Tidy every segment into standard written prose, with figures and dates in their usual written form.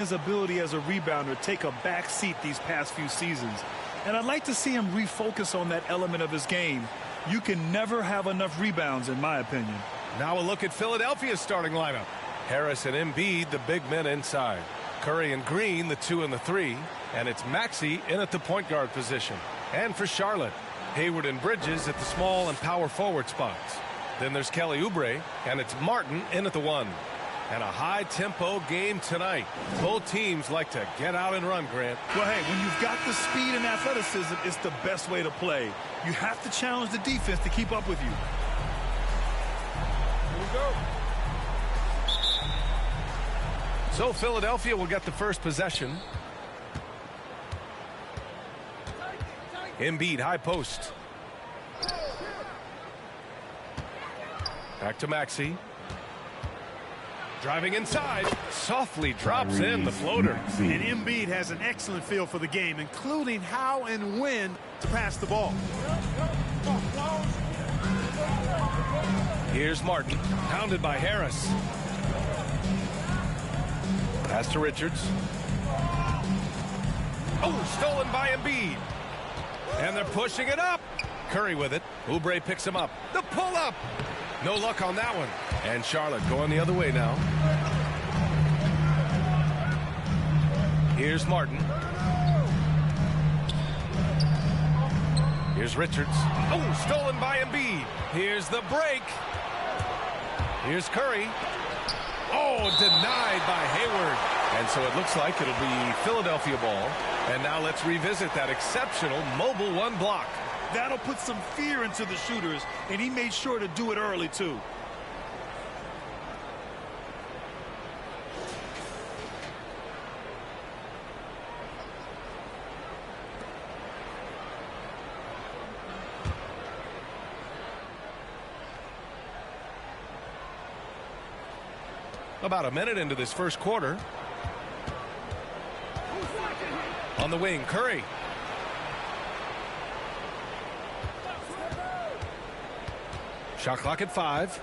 His ability as a rebounder take a back seat these past few seasons. And I'd like to see him refocus on that element of his game. You can never have enough rebounds, in my opinion. Now a look at Philadelphia's starting lineup. Harris and Embiid, the big men inside. Curry and Green, the 2 and the 3. And it's Maxey in at the point guard position. And for Charlotte, Hayward and Bridges at the small and power forward spots. Then there's Kelly Oubre, and it's Martin in at the 1. And a high-tempo game tonight. Both teams like to get out and run, Grant. Well, hey, when you've got the speed and athleticism, it's the best way to play. You have to challenge the defense to keep up with you. Here we go. So Philadelphia will get the first possession. Embiid, high post. Back to Maxey. Driving inside, softly drops in the floater. And Embiid has an excellent feel for the game, including how and when to pass the ball. Here's Martin, pounded by Harris. Pass to Richards. Oh, stolen by Embiid. And they're pushing it up. Curry with it. Oubre picks him up. The pull-up. No luck on that one. And Charlotte going the other way now. Here's Martin. Here's Richards. Oh, stolen by Embiid. Here's the break. Here's Curry. Oh, denied by Hayward. And so it looks like it'll be Philadelphia ball. And now let's revisit that exceptional mobile 1 block. That'll put some fear into the shooters, and he made sure to do it early, too. About a minute into this first quarter. On the wing, Curry. Shot clock at 5.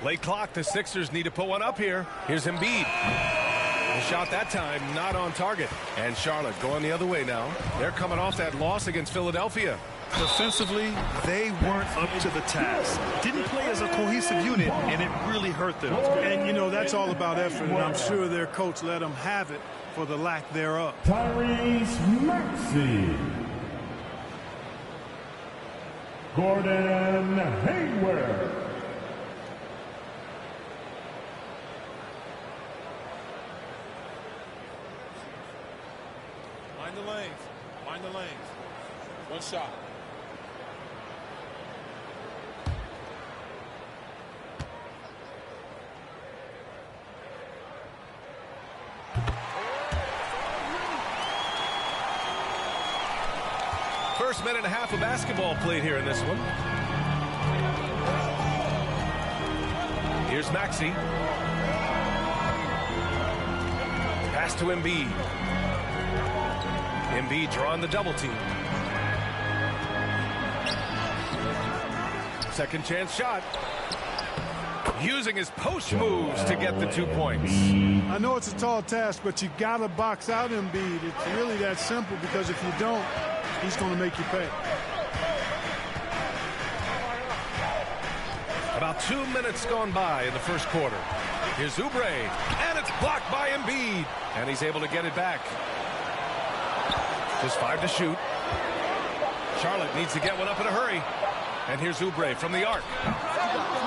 Late clock, the Sixers need to put one up here. Here's Embiid. The shot that time not on target. And Charlotte going the other way now. They're coming off that loss against Philadelphia. Defensively, they weren't up to the task. Didn't play as a cohesive unit, and it really hurt them. And, you know, that's all about effort, and I'm sure their coach let them have it for the lack thereof. Tyrese Maxey. Gordon Hayward. Mind the lanes. Mind the lanes. One shot. First minute and a half of basketball played here in this one. Here's Maxey. Pass to Embiid. Embiid drawing the double team. Second chance shot. Using his post moves to get the 2 points. I know it's a tall task, but you got to box out Embiid. It's really that simple, because if you don't, he's going to make you pay. About 2 minutes gone by in the first quarter. Here's Oubre, and it's blocked by Embiid. And he's able to get it back. Just 5 to shoot. Charlotte needs to get one up in a hurry. And here's Oubre from the arc.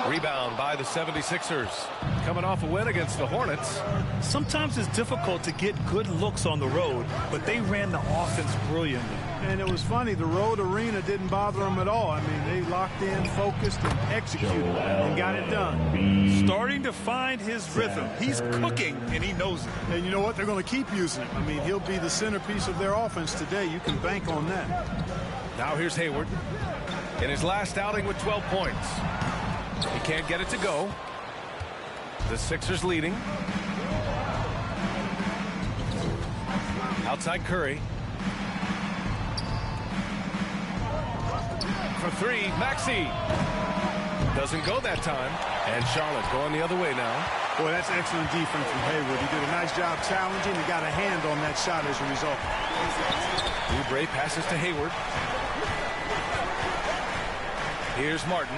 Rebound by the 76ers. Coming off a win against the Hornets. Sometimes it's difficult to get good looks on the road, but they ran the offense brilliantly. And it was funny, the road arena didn't bother them at all. I mean, they locked in, focused, and executed, and got it done. Starting to find his rhythm. He's cooking, and he knows it. And you know what? They're going to keep using him. I mean, he'll be the centerpiece of their offense today. You can bank on that. Now here's Hayward. In his last outing with 12 points. He can't get it to go. The Sixers leading. Outside Curry. For 3, Maxey. Doesn't go that time. And Charlotte going the other way now. Boy, that's excellent defense from Hayward. He did a nice job challenging and got a hand on that shot as a result. Oubre passes to Hayward. Here's Martin.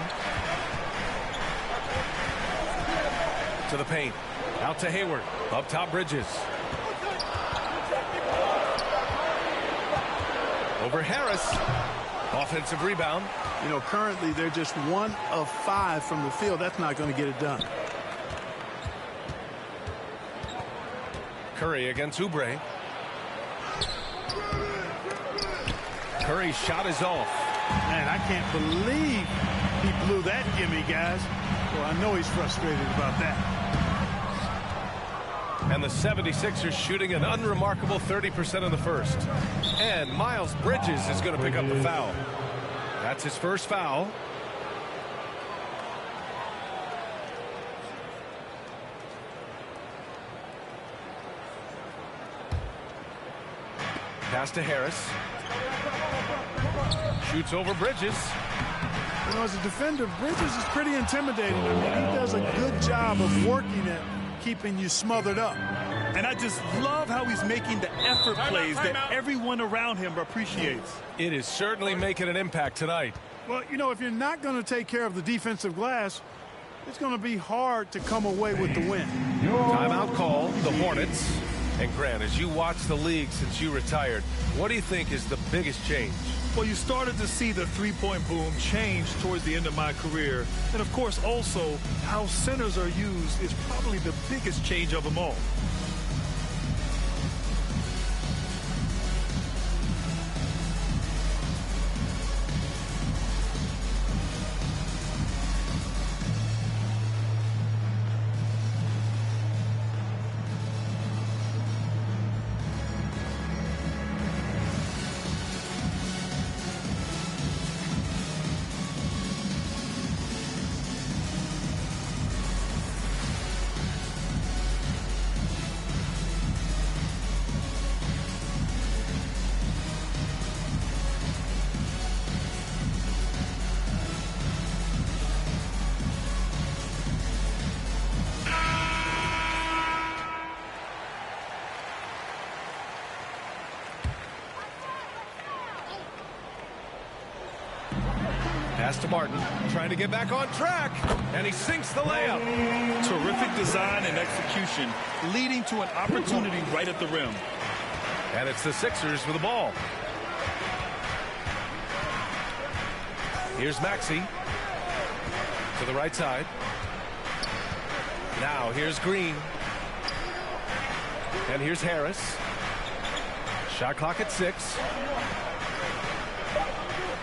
To the paint. Out to Hayward. Up top, Bridges. Over Harris. Offensive rebound. You know, currently they're just 1 of 5 from the field. That's not going to get it done. Curry against Oubre. Curry's shot is off. Man, I can't believe he blew that gimme, guys. Well, I know he's frustrated about that. And the 76ers shooting an unremarkable 30% in the first. And Miles Bridges is going to pick up the foul. That's his first foul. Pass to Harris. Shoots over Bridges. You know, as a defender, Bridges is pretty intimidating. I mean, he does a good job of working at keeping you smothered up. And I just love how he's making the effort plays that everyone around him appreciates. It is certainly making an impact tonight. Well, you know, if you're not going to take care of the defensive glass, it's going to be hard to come away with the win. Timeout call, the Hornets. And Grant, as you watch the league since you retired, what do you think is the biggest change? Well, you started to see the three-point boom change towards the end of my career. And, of course, also how centers are used is probably the biggest change of them all. Pass to Martin, trying to get back on track, and he sinks the layup. Terrific design and execution, leading to an opportunity right at the rim. And it's the Sixers with the ball. Here's Maxey to the right side. Now here's Green. And here's Harris. Shot clock at 6.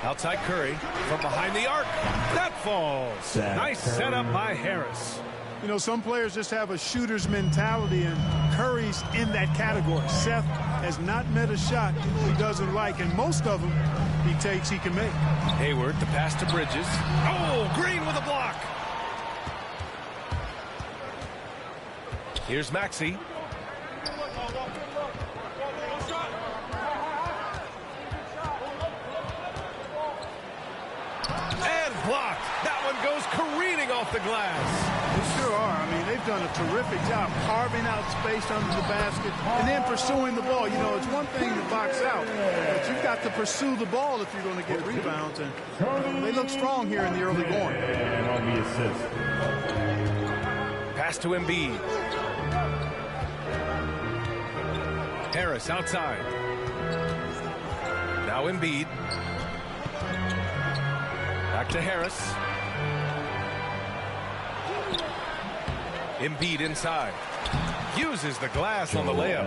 Outside Curry from behind the arc. That falls. Nice setup by Harris. You know, some players just have a shooter's mentality, and Curry's in that category. Seth has not met a shot he doesn't like, and most of them he takes he can make. Hayward, the pass to Bridges. Oh, Green with a block. Here's Maxey. Blocked. That one goes careening off the glass. They sure are. I mean, they've done a terrific job carving out space under the basket and then pursuing the ball. You know, it's one thing to box out, but you've got to pursue the ball if you're going to get rebounds. And they look strong here in the early going. And on the assist. Pass to Embiid. Harris outside. Now Embiid. Back to Harris. Embiid inside. Uses the glass on the layup.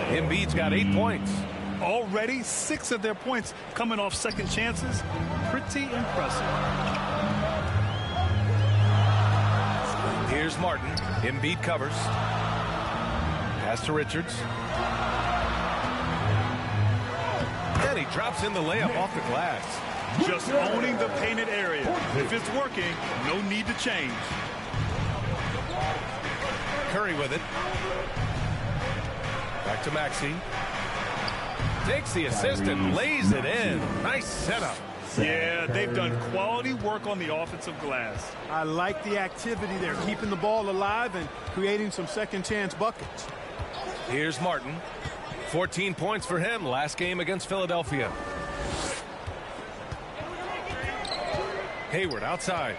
Embiid's got 8 points. Already 6 of their points coming off second chances. Pretty impressive. Here's Martin. Embiid covers. Pass to Richards. And he drops in the layup off the glass. Just owning the painted area. If it's working, no need to change. Curry with it. Back to Maxey. Takes the assist and lays it in. Nice setup. Yeah, they've done quality work on the offensive glass. I like the activity there, keeping the ball alive and creating some second chance buckets. Here's Martin. 14 points for him last game against Philadelphia. Hayward outside.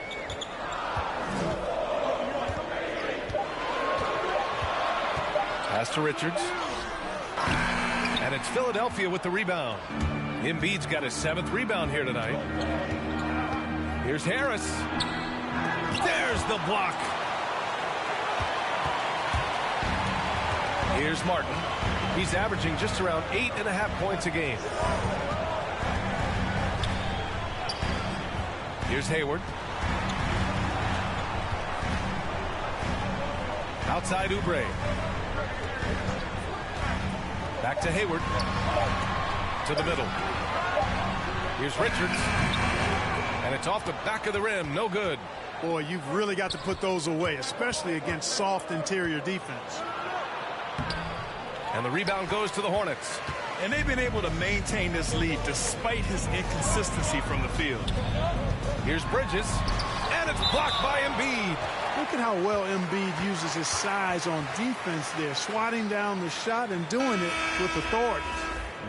Pass to Richards. And it's Philadelphia with the rebound. Embiid's got his 7th rebound here tonight. Here's Harris. There's the block. Here's Martin. He's averaging just around 8.5 points a game. Here's Hayward. Outside Oubre. Back to Hayward. To the middle. Here's Richards. And it's off the back of the rim. No good. Boy, you've really got to put those away, especially against soft interior defense. And the rebound goes to the Hornets. And they've been able to maintain this lead despite his inconsistency from the field. Here's Bridges. And it's blocked by Embiid. Look at how well Embiid uses his size on defense there, swatting down the shot and doing it with authority.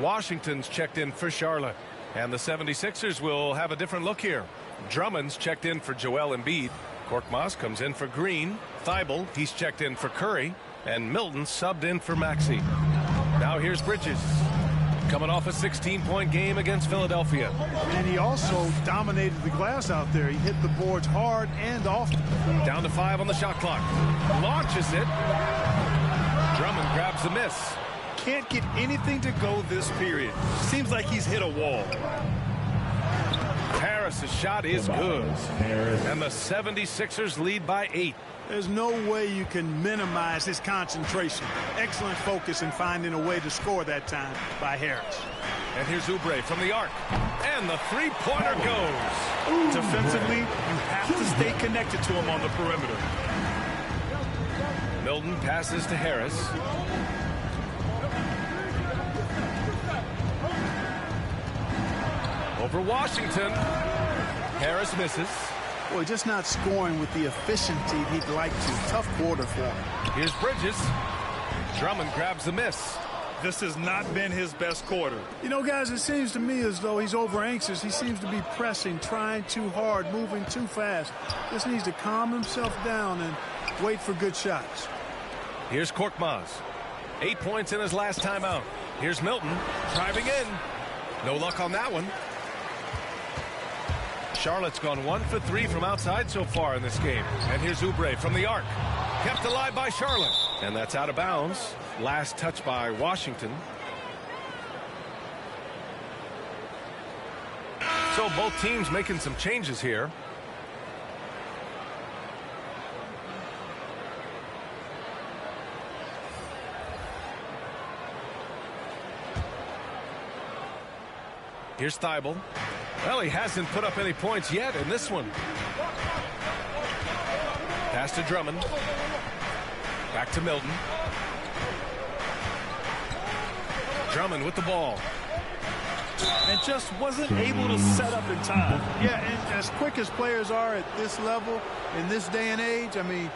Washington's checked in for Charlotte. And the 76ers will have a different look here. Drummond's checked in for Joel Embiid. Korkmaz comes in for Green. Thibault, he's checked in for Curry. And Milton subbed in for Maxey. Now here's Bridges. Coming off a 16-point game against Philadelphia. And he also dominated the glass out there. He hit the boards hard and often. Down to 5 on the shot clock. Launches it. Drummond grabs the miss. Can't get anything to go this period. Seems like he's hit a wall. Harris's shot is good. And the 76ers lead by 8. There's no way you can minimize his concentration. Excellent focus in finding a way to score that time by Harris. And here's Oubre from the arc. And the three-pointer goes. Defensively, you have to stay connected to him on the perimeter. Milton passes to Harris. Over Washington. Harris misses. Boy, just not scoring with the efficiency he'd like to. Tough quarter for him. Here's Bridges. Drummond grabs the miss. This has not been his best quarter. You know, guys, it seems to me as though he's over anxious. He seems to be pressing, trying too hard, moving too fast. Just needs to calm himself down and wait for good shots. Here's Korkmaz. 8 points in his last time out. Here's Milton driving in. No luck on that one. Charlotte's gone 1 for 3 from outside so far in this game. And here's Oubre from the arc. Kept alive by Charlotte. And that's out of bounds. Last touch by Washington. So both teams making some changes here. Here's Thibault. Well, he hasn't put up any points yet in this one. Pass to Drummond. Back to Milton. Drummond with the ball. And just wasn't able to set up in time. Yeah, and as quick as players are at this level, in this day and age, I mean,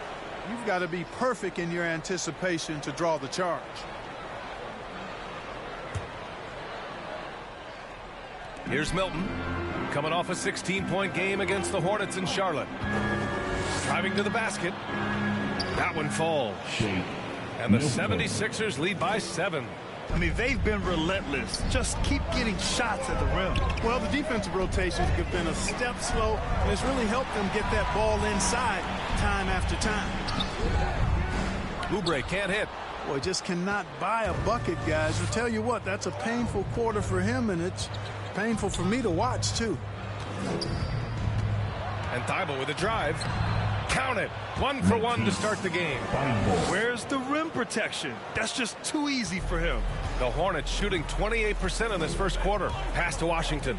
you've got to be perfect in your anticipation to draw the charge. Here's Milton, coming off a 16-point game against the Hornets in Charlotte. Driving to the basket. That one falls. And the 76ers lead by 7. I mean, they've been relentless. Just keep getting shots at the rim. Well, the defensive rotations have been a step slow, and it's really helped them get that ball inside time after time. Oubre can't hit. Boy, just cannot buy a bucket, guys. I'll tell you what, that's a painful quarter for him, and it's painful for me to watch, too. And Thibault with a drive. Count it. 1 for 1 to start the game. Where's the rim protection? That's just too easy for him. The Hornets shooting 28% in this first quarter. Pass to Washington.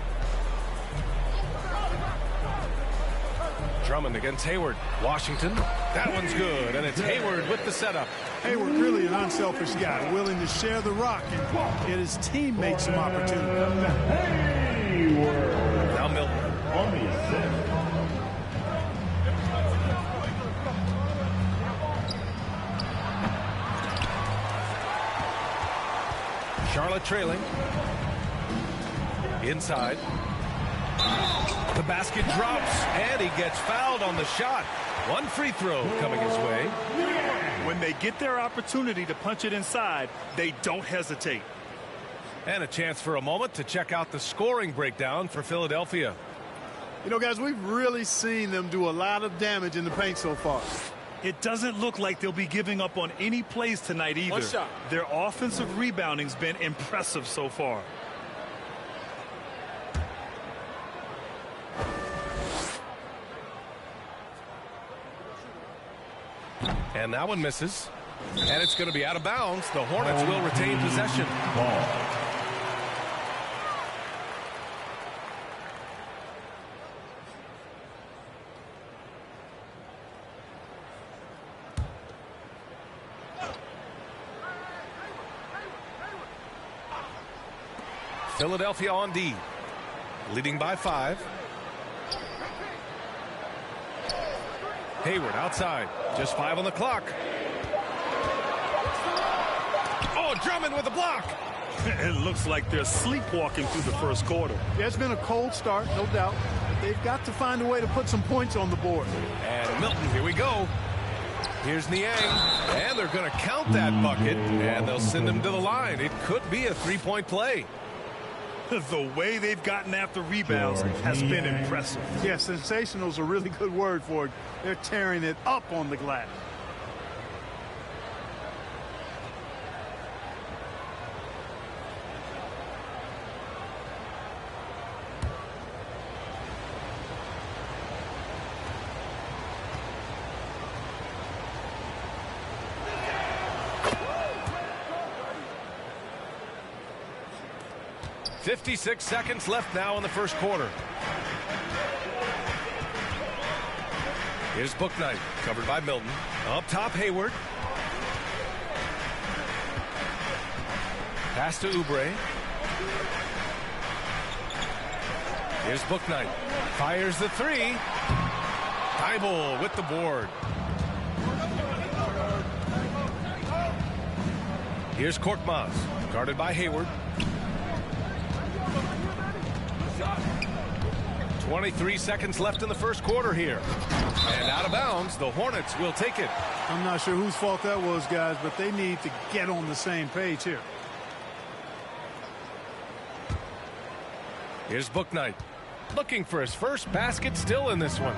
Drummond against Hayward. Washington. That one's good, and it's Hayward with the setup. Hayward really an unselfish guy, willing to share the rock and get his teammates some opportunity. Now Milton. Charlotte trailing. Inside. The basket drops, and he gets fouled on the shot. One free throw coming his way. When they get their opportunity to punch it inside, they don't hesitate. And a chance for a moment to check out the scoring breakdown for Philadelphia. You know, guys, we've really seen them do a lot of damage in the paint so far. It doesn't look like they'll be giving up on any plays tonight either. One shot. Their offensive rebounding's been impressive so far. And that one misses. And it's going to be out of bounds. The Hornets will retain possession. Ball. Philadelphia on D, leading by 5. Hayward outside, just 5 on the clock. Oh, Drummond with a block. It looks like they're sleepwalking through the first quarter. Yeah, it's been a cold start, no doubt. They've got to find a way to put some points on the board. And Milton, here we go. Here's Niang, and they're going to count that bucket, and they'll send him to the line. It could be a three-point play. The way they've gotten after rebounds has been impressive. Yeah, sensational is a really good word for it. They're tearing it up on the glass. .56 seconds left now in the first quarter. Here's Bouknight, covered by Milton. Up top, Hayward. Pass to Oubre. Here's Bouknight. Fires the three. Thibault with the board. Here's Korkmaz, guarded by Hayward. 23 seconds left in the first quarter here. And out of bounds, the Hornets will take it. I'm not sure whose fault that was, guys, but they need to get on the same page here. Here's Bouknight, looking for his first basket still in this one.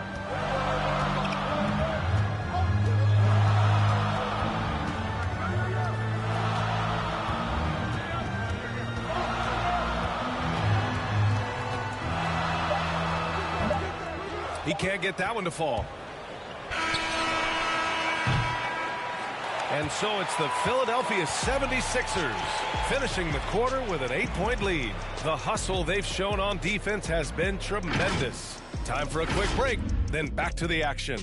He can't get that one to fall. And so it's the Philadelphia 76ers finishing the quarter with an 8-point lead. The hustle they've shown on defense has been tremendous. Time for a quick break, then back to the action.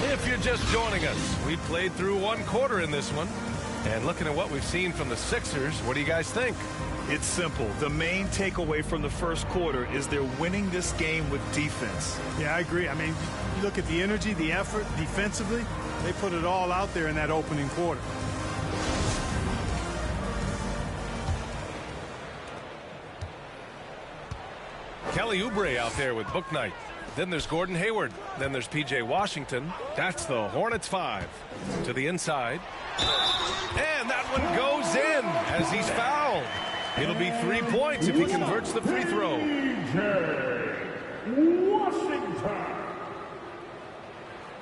If you're just joining us, we played through one quarter in this one. And looking at what we've seen from the Sixers, what do you guys think? It's simple. The main takeaway from the first quarter is they're winning this game with defense. Yeah, I agree. I mean, you look at the energy, the effort defensively, they put it all out there in that opening quarter. Kelly Oubre out there with Bouknight. Then there's Gordon Hayward. Then there's P.J. Washington. That's the Hornets 5. To the inside. And that one goes in as he's fouled. It'll be 3 points if he converts the free throw. Washington.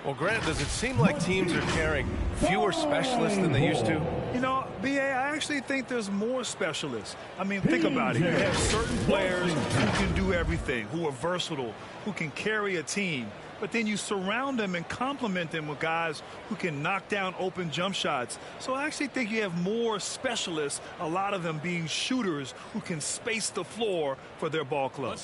Well, Grant, does it seem like teams are carrying fewer specialists than they used to? You know, B.A., I actually think there's more specialists. I mean, think about it. You have certain players who can do everything, who are versatile, who can carry a team. But then you surround them and complement them with guys who can knock down open jump shots. So I actually think you have more specialists, a lot of them being shooters who can space the floor for their ball club.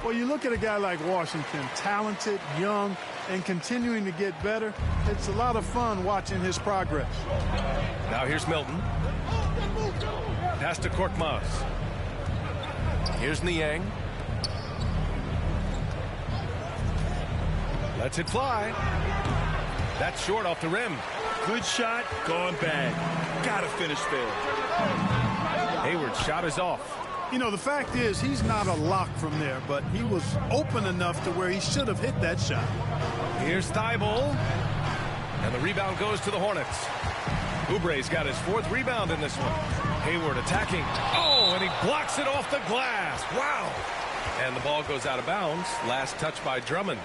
Well, you look at a guy like Washington, talented, young, and continuing to get better. It's a lot of fun watching his progress. Now here's Milton. Pass to Korkmaz. Here's Niang. Lets it fly. That's short off the rim. Good shot, gone bad. Gotta finish there. Hayward's shot is off. You know, the fact is he's not a lock from there, but he was open enough to where he should have hit that shot. Here's Thibault. And the rebound goes to the Hornets. Oubre's got his 4th rebound in this one. Hayward attacking. Oh, and he blocks it off the glass. Wow. And the ball goes out of bounds. Last touch by Drummond.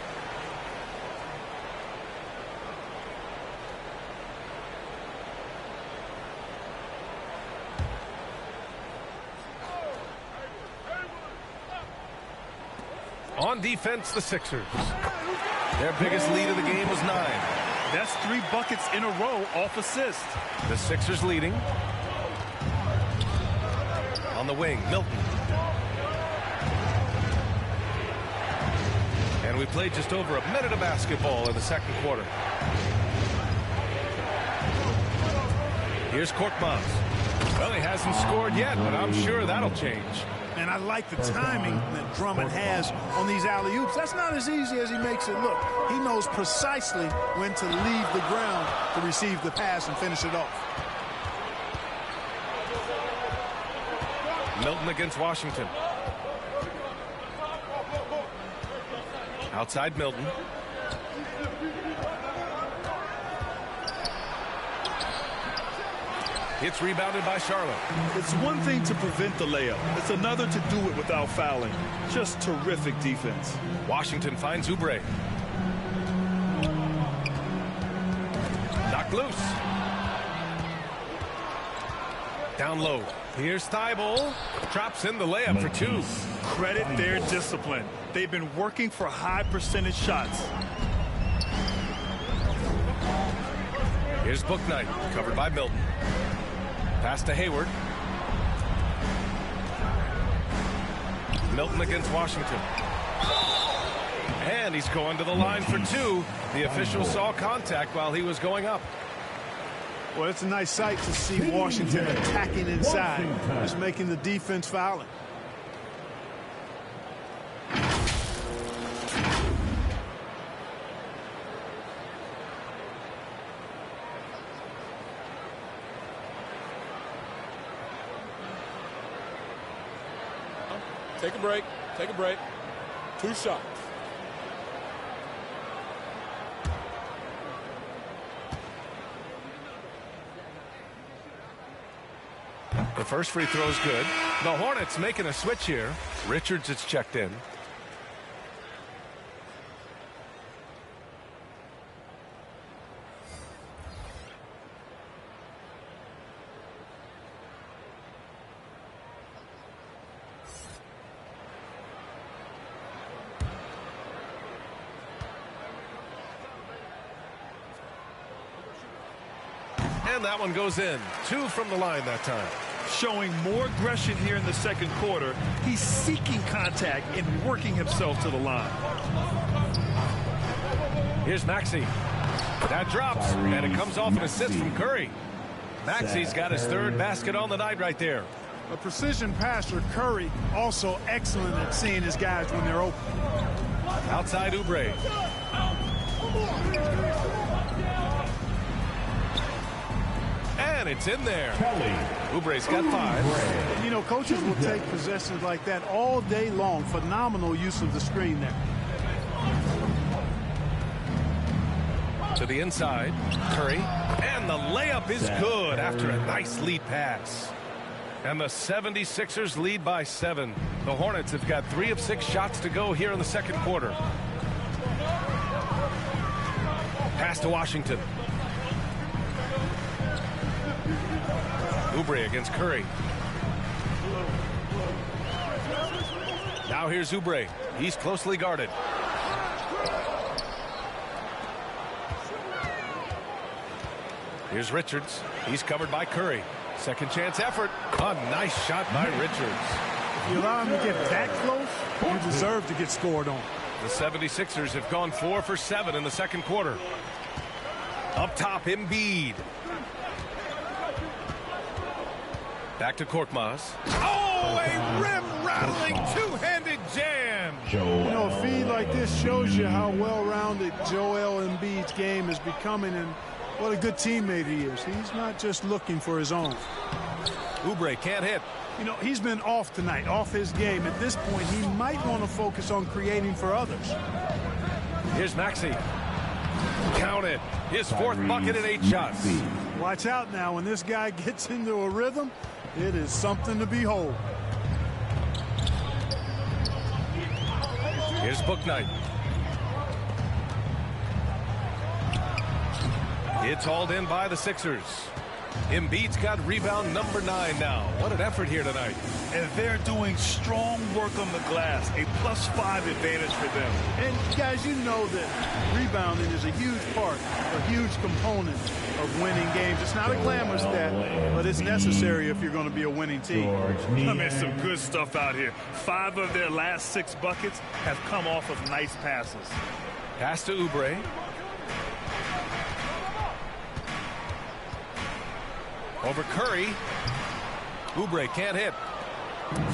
On defense, the Sixers. Their biggest lead of the game was 9. That's 3 buckets in a row off assist. The Sixers leading. On the wing, Milton. And we played just over a minute of basketball in the second quarter. Here's Korkmaz. Well, he hasn't scored yet, but I'm sure that'll change. And I like the timing that Drummond has on these alley-oops. That's not as easy as he makes it look. He knows precisely when to leave the ground to receive the pass and finish it off. Milton against Washington. Outside Milton. It's rebounded by Charlotte. It's one thing to prevent the layup. It's another to do it without fouling. Just terrific defense. Washington finds Oubre. Knocked loose. Down low. Here's Thibault. Drops in the layup for 2. Credit their discipline. They've been working for high percentage shots. Here's Bouknight, covered by Milton. Pass to Hayward. Milton against Washington. And he's going to the line for 2. The official saw contact while he was going up. Well, it's a nice sight to see Washington attacking inside. Just making the defense fouling. Take a break. Take a break. 2 shots. The first free throw is good. The Hornets making a switch here. Richards is checked in. And that one goes in. 2 from the line that time. Showing more aggression here in the second quarter. He's seeking contact and working himself to the line. Here's Maxey. That drops, and it comes off an assist from Curry. Maxey's got his 3rd basket on the night right there. A precision passer, Curry, also excellent at seeing his guys when they're open. Outside Oubre. And it's in there. Oubre's got 5. You know, coaches will take possessions like that all day long. Phenomenal use of the screen there. To the inside, Curry. And the layup is good after a nice lead pass. And the 76ers lead by 7. The Hornets have got 3 of 6 shots to go here in the second quarter. Pass to Washington. Oubre against Curry. Now here's Oubre. He's closely guarded. Here's Richards. He's covered by Curry. Second chance effort. A nice shot by Richards. If you allow him to get that close, You deserve to get scored on. The 76ers have gone 4 for 7 in the second quarter. Up top, Embiid. Back to Korkmaz. Oh, a rim-rattling two-handed jam. You know, a feed like this shows you how well-rounded Joel Embiid's game is becoming and what a good teammate he is. He's not just looking for his own. Oubre can't hit. You know, he's been off tonight, off his game. At this point, he might want to focus on creating for others. Here's Maxey. Count it. His fourth bucket in 8 shots. Watch out now. When this guy gets into a rhythm, it is something to behold. Here's Bouknight. It's hauled in by the Sixers. Embiid's got rebound number 9 now. What an effort here tonight. And they're doing strong work on the glass. A +5 advantage for them. And guys, you know that rebounding is a huge part, a huge component of winning games. It's not a glamour stat, but it's necessary if you're going to be a winning team. I mean, some good stuff out here. 5 of their last 6 buckets have come off of nice passes. Pass to Oubre. Over Curry. Oubre can't hit.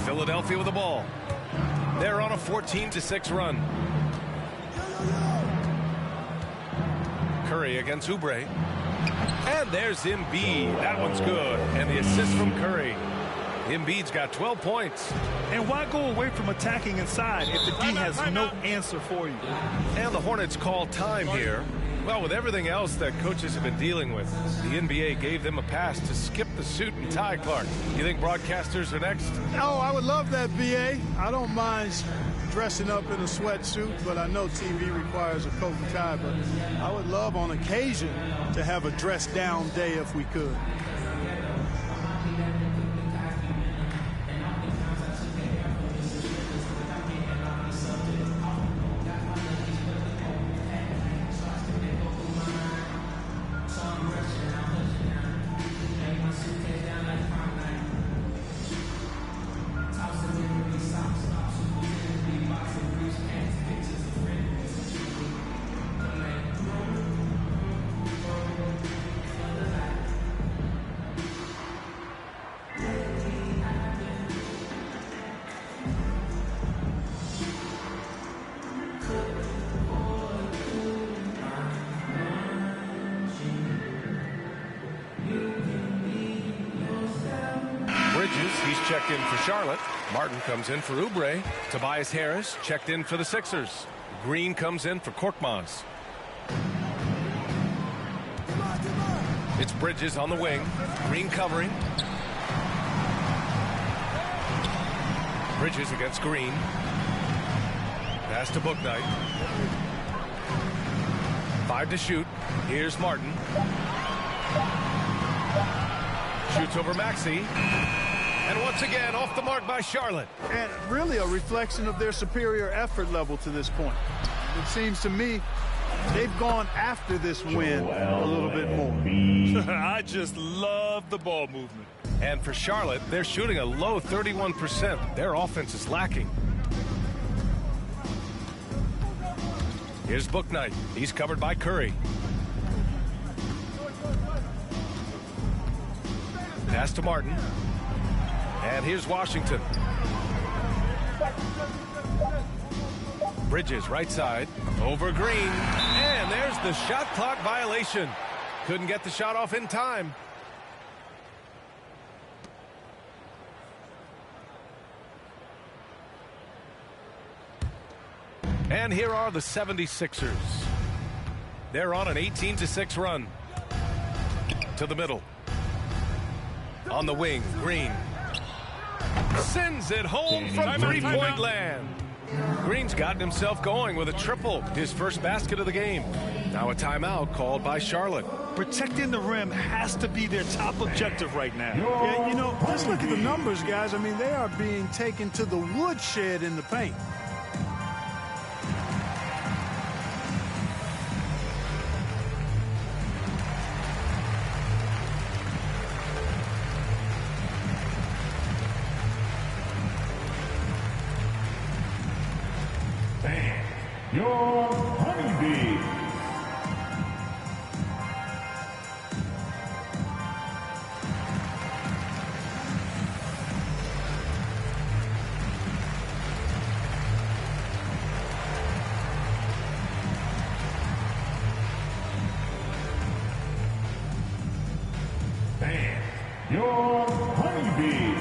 Philadelphia with the ball. They're on a 14-6 run. Curry against Oubre. And there's Embiid. That one's good. And the assist from Curry. Embiid's got 12 points. And why go away from attacking inside if the D has no answer for you? And the Hornets call time here. Well, with everything else that coaches have been dealing with, the NBA gave them a pass to skip the suit and tie, Clark. You think broadcasters are next? Oh, I would love that, BA. I don't mind dressing up in a sweatsuit, but I know TV requires a coat and tie. But I would love on occasion to have a dress-down day if we could. He's checked in for Charlotte. Martin comes in for Oubre. Tobias Harris checked in for the Sixers. Green comes in for Korkmaz. It's Bridges on the wing. Green covering. Bridges against Green. Pass to Bouknight. 5 to shoot. Here's Martin. Shoots over Maxey. And once again, off the mark by Charlotte. And really a reflection of their superior effort level to this point. It seems to me they've gone after this win a little bit more. I just love the ball movement. And for Charlotte, they're shooting a low 31%. Their offense is lacking. Here's Bouknight. He's covered by Curry. Pass to Martin. And here's Washington. Bridges right side. Over Green. And there's the shot clock violation. Couldn't get the shot off in time. And here are the 76ers. They're on an 18-6 run. To the middle. On the wing, Green. Sends it home from three-point land. Green's gotten himself going with a triple, his first basket of the game. Now a timeout called by Charlotte. Protecting the rim has to be their top objective right now. Yeah, you know, just look at the numbers, guys. I mean, they are being taken to the woodshed in the paint. your Honeybees. Your Honeybees.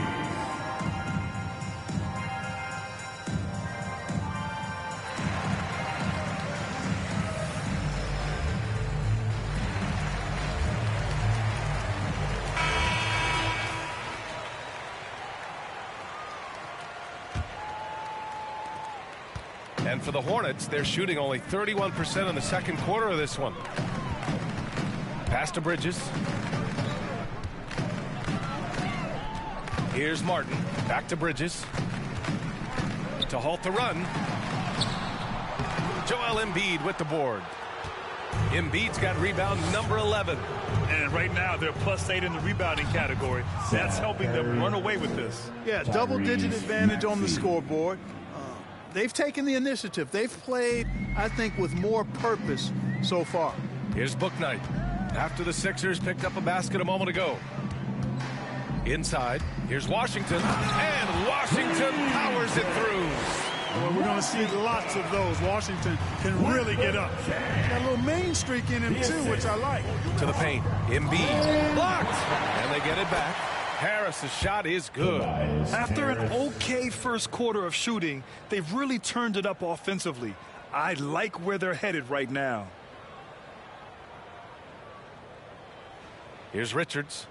And for the Hornets, they're shooting only 31% in the second quarter of this one. Pass to Bridges. Here's Martin. Back to Bridges. To halt the run. Joel Embiid with the board. Embiid's got rebound number 11. And right now, they're +8 in the rebounding category. That's helping them run away with this. Yeah, double-digit advantage on the scoreboard. They've taken the initiative. They've played, I think, with more purpose so far. Here's Bouknight. After the Sixers picked up a basket a moment ago. Inside, here's Washington, and Washington powers it through. Well, we're going to see lots of those. Washington can really get up. Got a little main streak in him, too, which I like. To the paint, Embiid, blocked, and they get it back. Harris's shot is good. After an okay first quarter of shooting, they've really turned it up offensively. I like where they're headed right now. Here's Richards.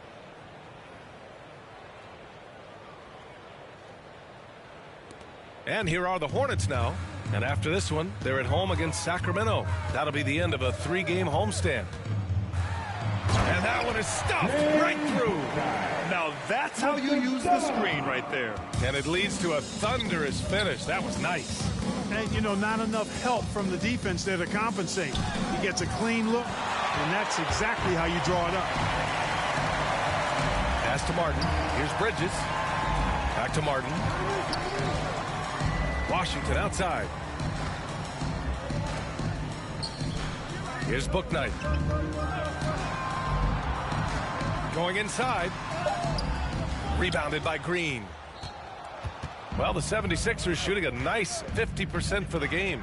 And here are the Hornets now. And after this one, they're at home against Sacramento. That'll be the end of a 3-game homestand. And that one is stuffed right through. Now that's how you use the screen right there. And it leads to a thunderous finish. That was nice. And, you know, not enough help from the defense there to compensate. He gets a clean look, and that's exactly how you draw it up. Pass to Martin. Here's Bridges. Back to Martin. Washington outside. Here's Bouknight. Going inside. Rebounded by Green. Well, the 76ers shooting a nice 50% for the game.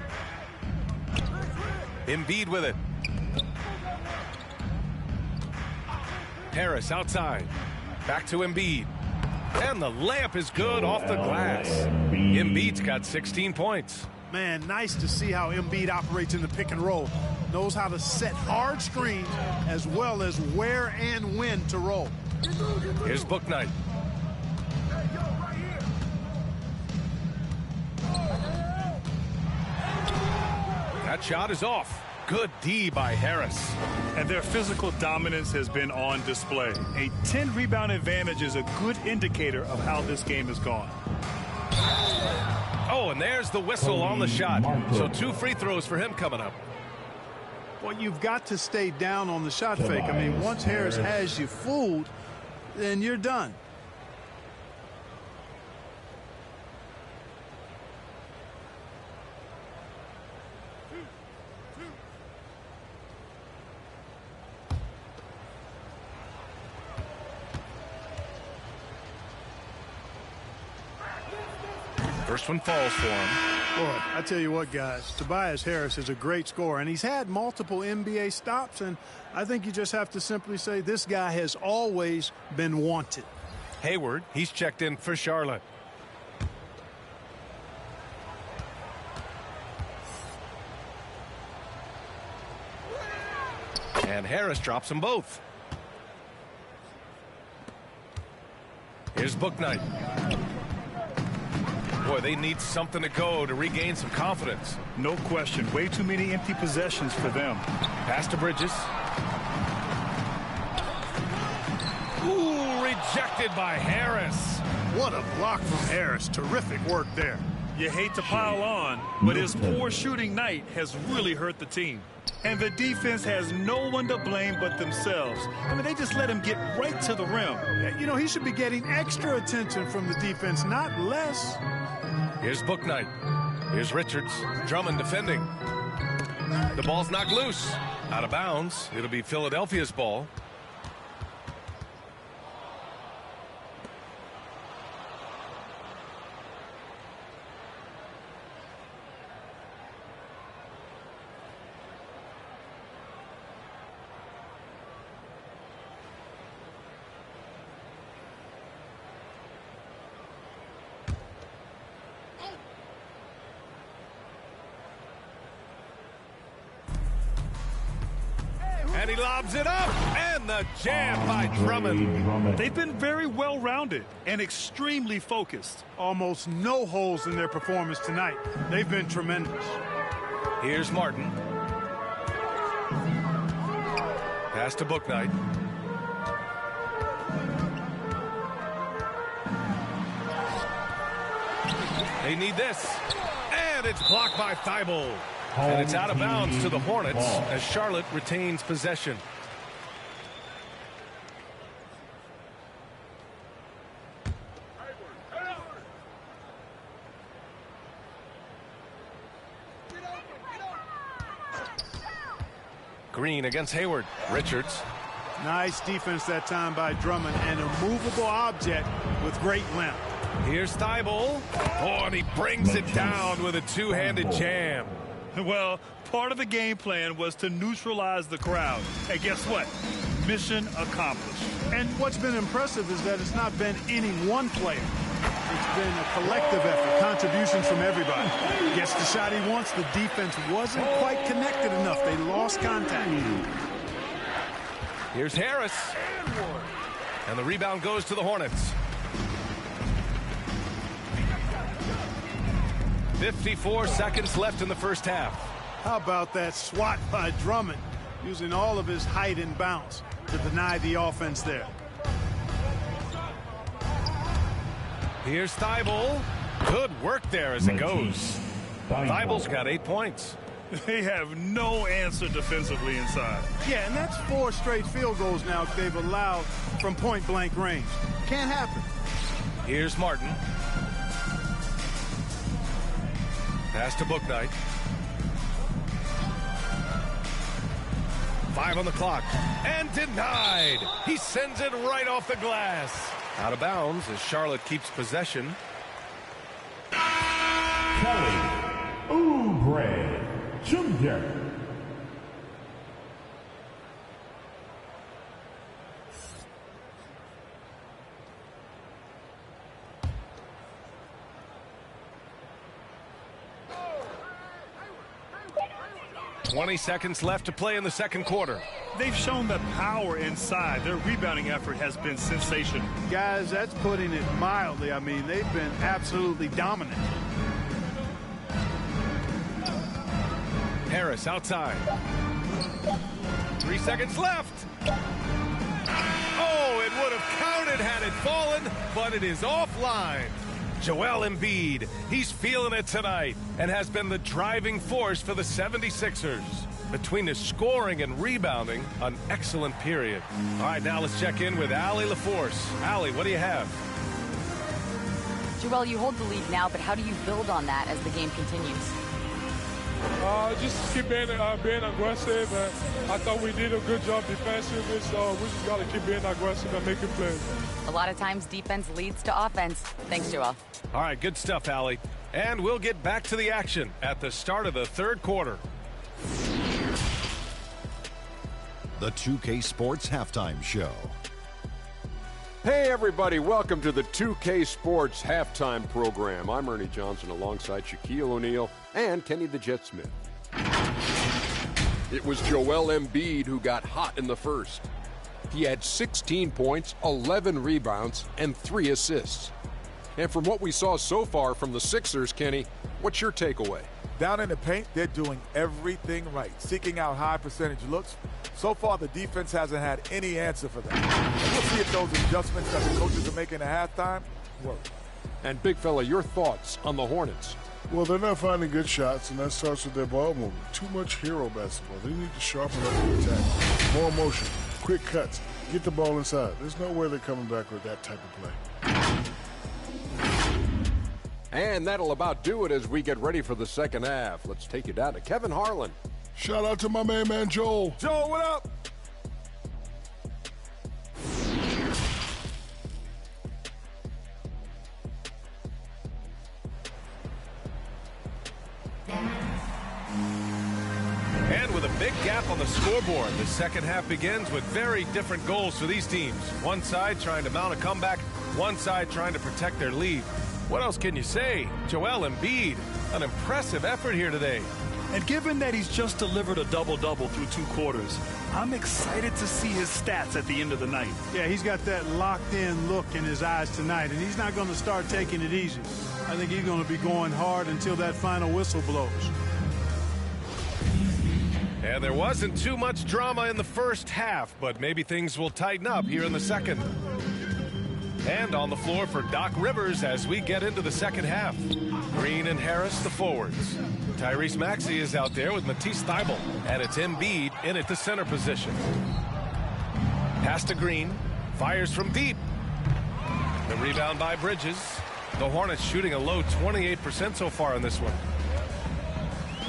Embiid with it. Harris outside. Back to Embiid. And the layup is good off the glass. Embiid's got 16 points. Man, nice to see how Embiid operates in the pick and roll. Knows how to set hard screens as well as where and when to roll. Here's Bouknight. That shot is off. Good D by Harris. And their physical dominance has been on display. A 10-rebound advantage is a good indicator of how this game has gone. Oh, and there's the whistle on the shot. So 2 free throws for him coming up. Well, you've got to stay down on the shot fake. I mean, once Harris has you fooled, then you're done. First one falls for him. Boy, I tell you what, guys, Tobias Harris is a great scorer, and he's had multiple NBA stops, and I think you just have to simply say this guy has always been wanted. Hayward, he's checked in for Charlotte. And Harris drops them both. Here's Bouknight. Boy, they need something to go to regain some confidence. No question. Way too many empty possessions for them. Pass to Bridges. Ooh, rejected by Harris. What a block from Harris. Terrific work there. You hate to pile on, but his poor shooting night has really hurt the team. And the defense has no one to blame but themselves. I mean, they just let him get right to the rim. You know, he should be getting extra attention from the defense, not less. Here's Bouknight. Here's Richards. Drummond defending. The ball's knocked loose. Out of bounds. It'll be Philadelphia's ball. And he lobs it up, and the jam by Drummond. They've been very well-rounded and extremely focused. Almost no holes in their performance tonight. They've been tremendous. Here's Martin. Pass to Bouknight. They need this. And it's blocked by Thibault. And it's out of bounds to the Hornets as Charlotte retains possession. Green against Hayward. Richards. Nice defense that time by Drummond, and a movable object with great length. Here's Thibault. Oh, and he brings it down with a two-handed jam. Well, part of the game plan was to neutralize the crowd. And guess what? Mission accomplished. And what's been impressive is that it's not been any one player. It's been a collective effort, contributions from everybody. Gets the shot he wants. The defense wasn't quite connected enough. They lost contact. Here's Harris. And the rebound goes to the Hornets. 54 seconds left in the first half. How about that swat by Drummond, using all of his height and bounce to deny the offense there. Here's Thibault. Good work there as it goes. Thibault's got 8 points. They have no answer defensively inside. Yeah, and that's 4 straight field goals now they've allowed from point-blank range. Can't happen. Here's Martin. Pass to Bouknight. 5 on the clock. And denied. He sends it right off the glass. Out of bounds as Charlotte keeps possession. Kelly Oubre Jr. 20 seconds left to play in the second quarter. They've shown the power inside. Their rebounding effort has been sensational. Guys, that's putting it mildly. I mean, they've been absolutely dominant. Harris outside. 3 seconds left. Oh, it would have counted had it fallen, but it is offline. Joel Embiid, he's feeling it tonight and has been the driving force for the 76ers. Between his scoring and rebounding, an excellent period. All right, now let's check in with Allie LaForce. Allie, what do you have? Joel, you hold the lead now, but how do you build on that as the game continues? Just keep being aggressive. I thought we did a good job defensively, so we just got to keep being aggressive and making plays. A lot of times defense leads to offense. Thanks, Joel. All right, good stuff, Allie. And we'll get back to the action at the start of the third quarter. The 2K Sports Halftime Show. Hey everybody, welcome to the 2K Sports Halftime Program. I'm Ernie Johnson alongside Shaquille O'Neal and Kenny the Jet Smith. It was Joel Embiid who got hot in the first. He had 16 points, 11 rebounds, and 3 assists. And from what we saw so far from the Sixers, Kenny, what's your takeaway? Down in the paint, they're doing everything right, seeking out high percentage looks. So far, the defense hasn't had any answer for that. And we'll see if those adjustments that the coaches are making at halftime work. And big fella, your thoughts on the Hornets? Well, they're not finding good shots, and that starts with their ball movement. Too much hero basketball. They need to sharpen up the attack. More motion, quick cuts, get the ball inside. There's no way they're coming back with that type of play. And that'll about do it as we get ready for the second half. Let's take you down to Kevin Harlan. Shout out to my main man, Joel. Joel, what up? And with a big gap on the scoreboard, the second half begins with very different goals for these teams. One side trying to mount a comeback, one side trying to protect their lead. What else can you say? Joel Embiid, an impressive effort here today. And given that he's just delivered a double-double through 2 quarters, I'm excited to see his stats at the end of the night. Yeah, he's got that locked-in look in his eyes tonight, and he's not going to start taking it easy. I think he's going to be going hard until that final whistle blows. And there wasn't too much drama in the first half, but maybe things will tighten up here in the second. And on the floor for Doc Rivers as we get into the second half. Green and Harris, the forwards. Tyrese Maxey is out there with Matisse Thybulle, and it's Embiid in at the center position. Pass to Green, fires from deep. The rebound by Bridges. The Hornets shooting a low 28% so far in this one.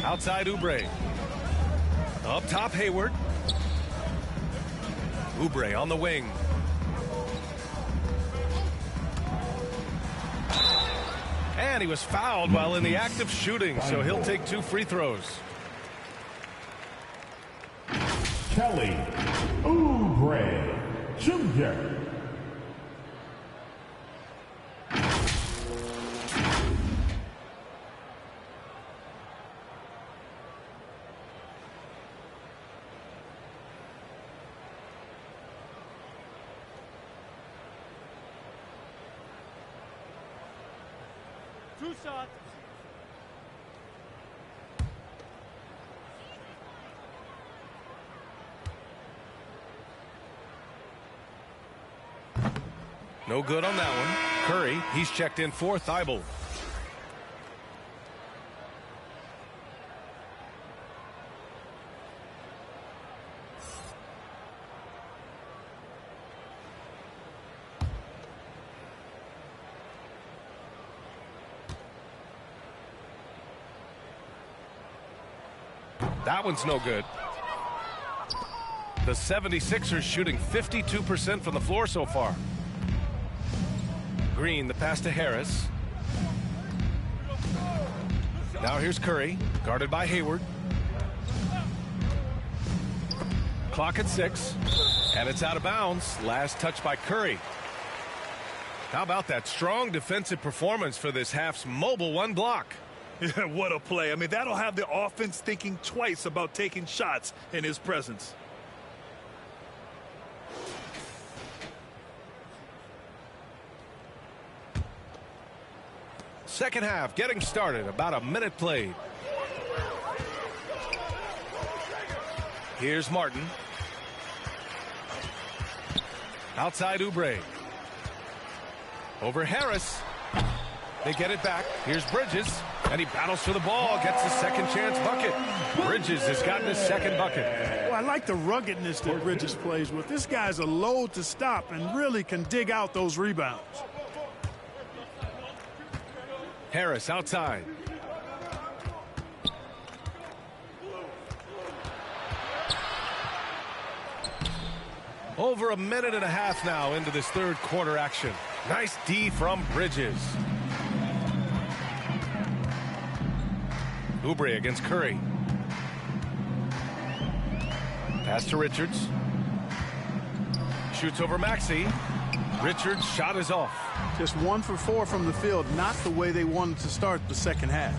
Outside Oubre. Up top Hayward. Oubre on the wing. And he was fouled while in the act of shooting, so he'll take 2 free throws. Kelly Oubre Jr. No good on that one. Curry, he's checked in for Thybulle. That one's no good. The 76ers shooting 52% from the floor so far. Green, the pass to Harris. Now here's Curry, guarded by Hayward. Clock at 6, and it's out of bounds. Last touch by Curry. How about that strong defensive performance for this half's mobile 1 block? Yeah, what a play. I mean, that'll have the offense thinking twice about taking shots in his presence. Second half getting started, about a minute played. Here's Martin. Outside Oubre. Over Harris. They get it back. Here's Bridges. And he battles for the ball, gets a second chance bucket. Bridges has gotten his second bucket. Well, I like the ruggedness that Bridges plays with. This guy's a load to stop and really can dig out those rebounds. Harris outside. Over a minute and a half now into this third quarter action. Nice D from Bridges. Oubre against Curry. Pass to Richards. Shoots over Maxey. Richards' shot is off. Just 1 for 4 from the field, not the way they wanted to start the second half.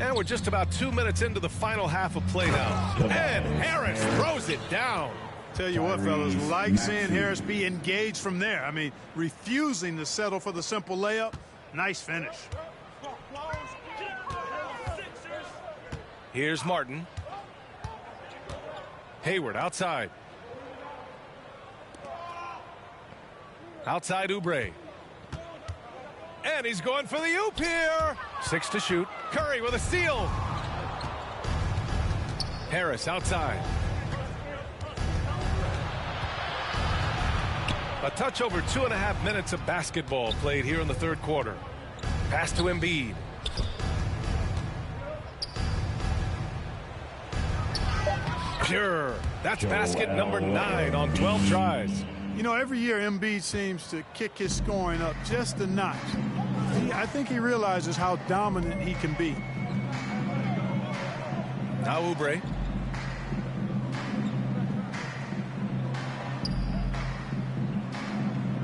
And we're just about 2 minutes into the final half of play now. And Harris throws it down. Tell you what, fellas, like seeing Harris be engaged from there. I mean, refusing to settle for the simple layup. Nice finish. Here's Martin. Hayward outside. Outside Oubre. And he's going for the oop here. 6 to shoot. Curry with a steal. Harris outside. A touch over 2.5 minutes of basketball played here in the third quarter. Pass to Embiid. Pure. That's basket number 9 on 12 tries. You know, every year Embiid seems to kick his scoring up just a notch. I think he realizes how dominant he can be. Now Oubre.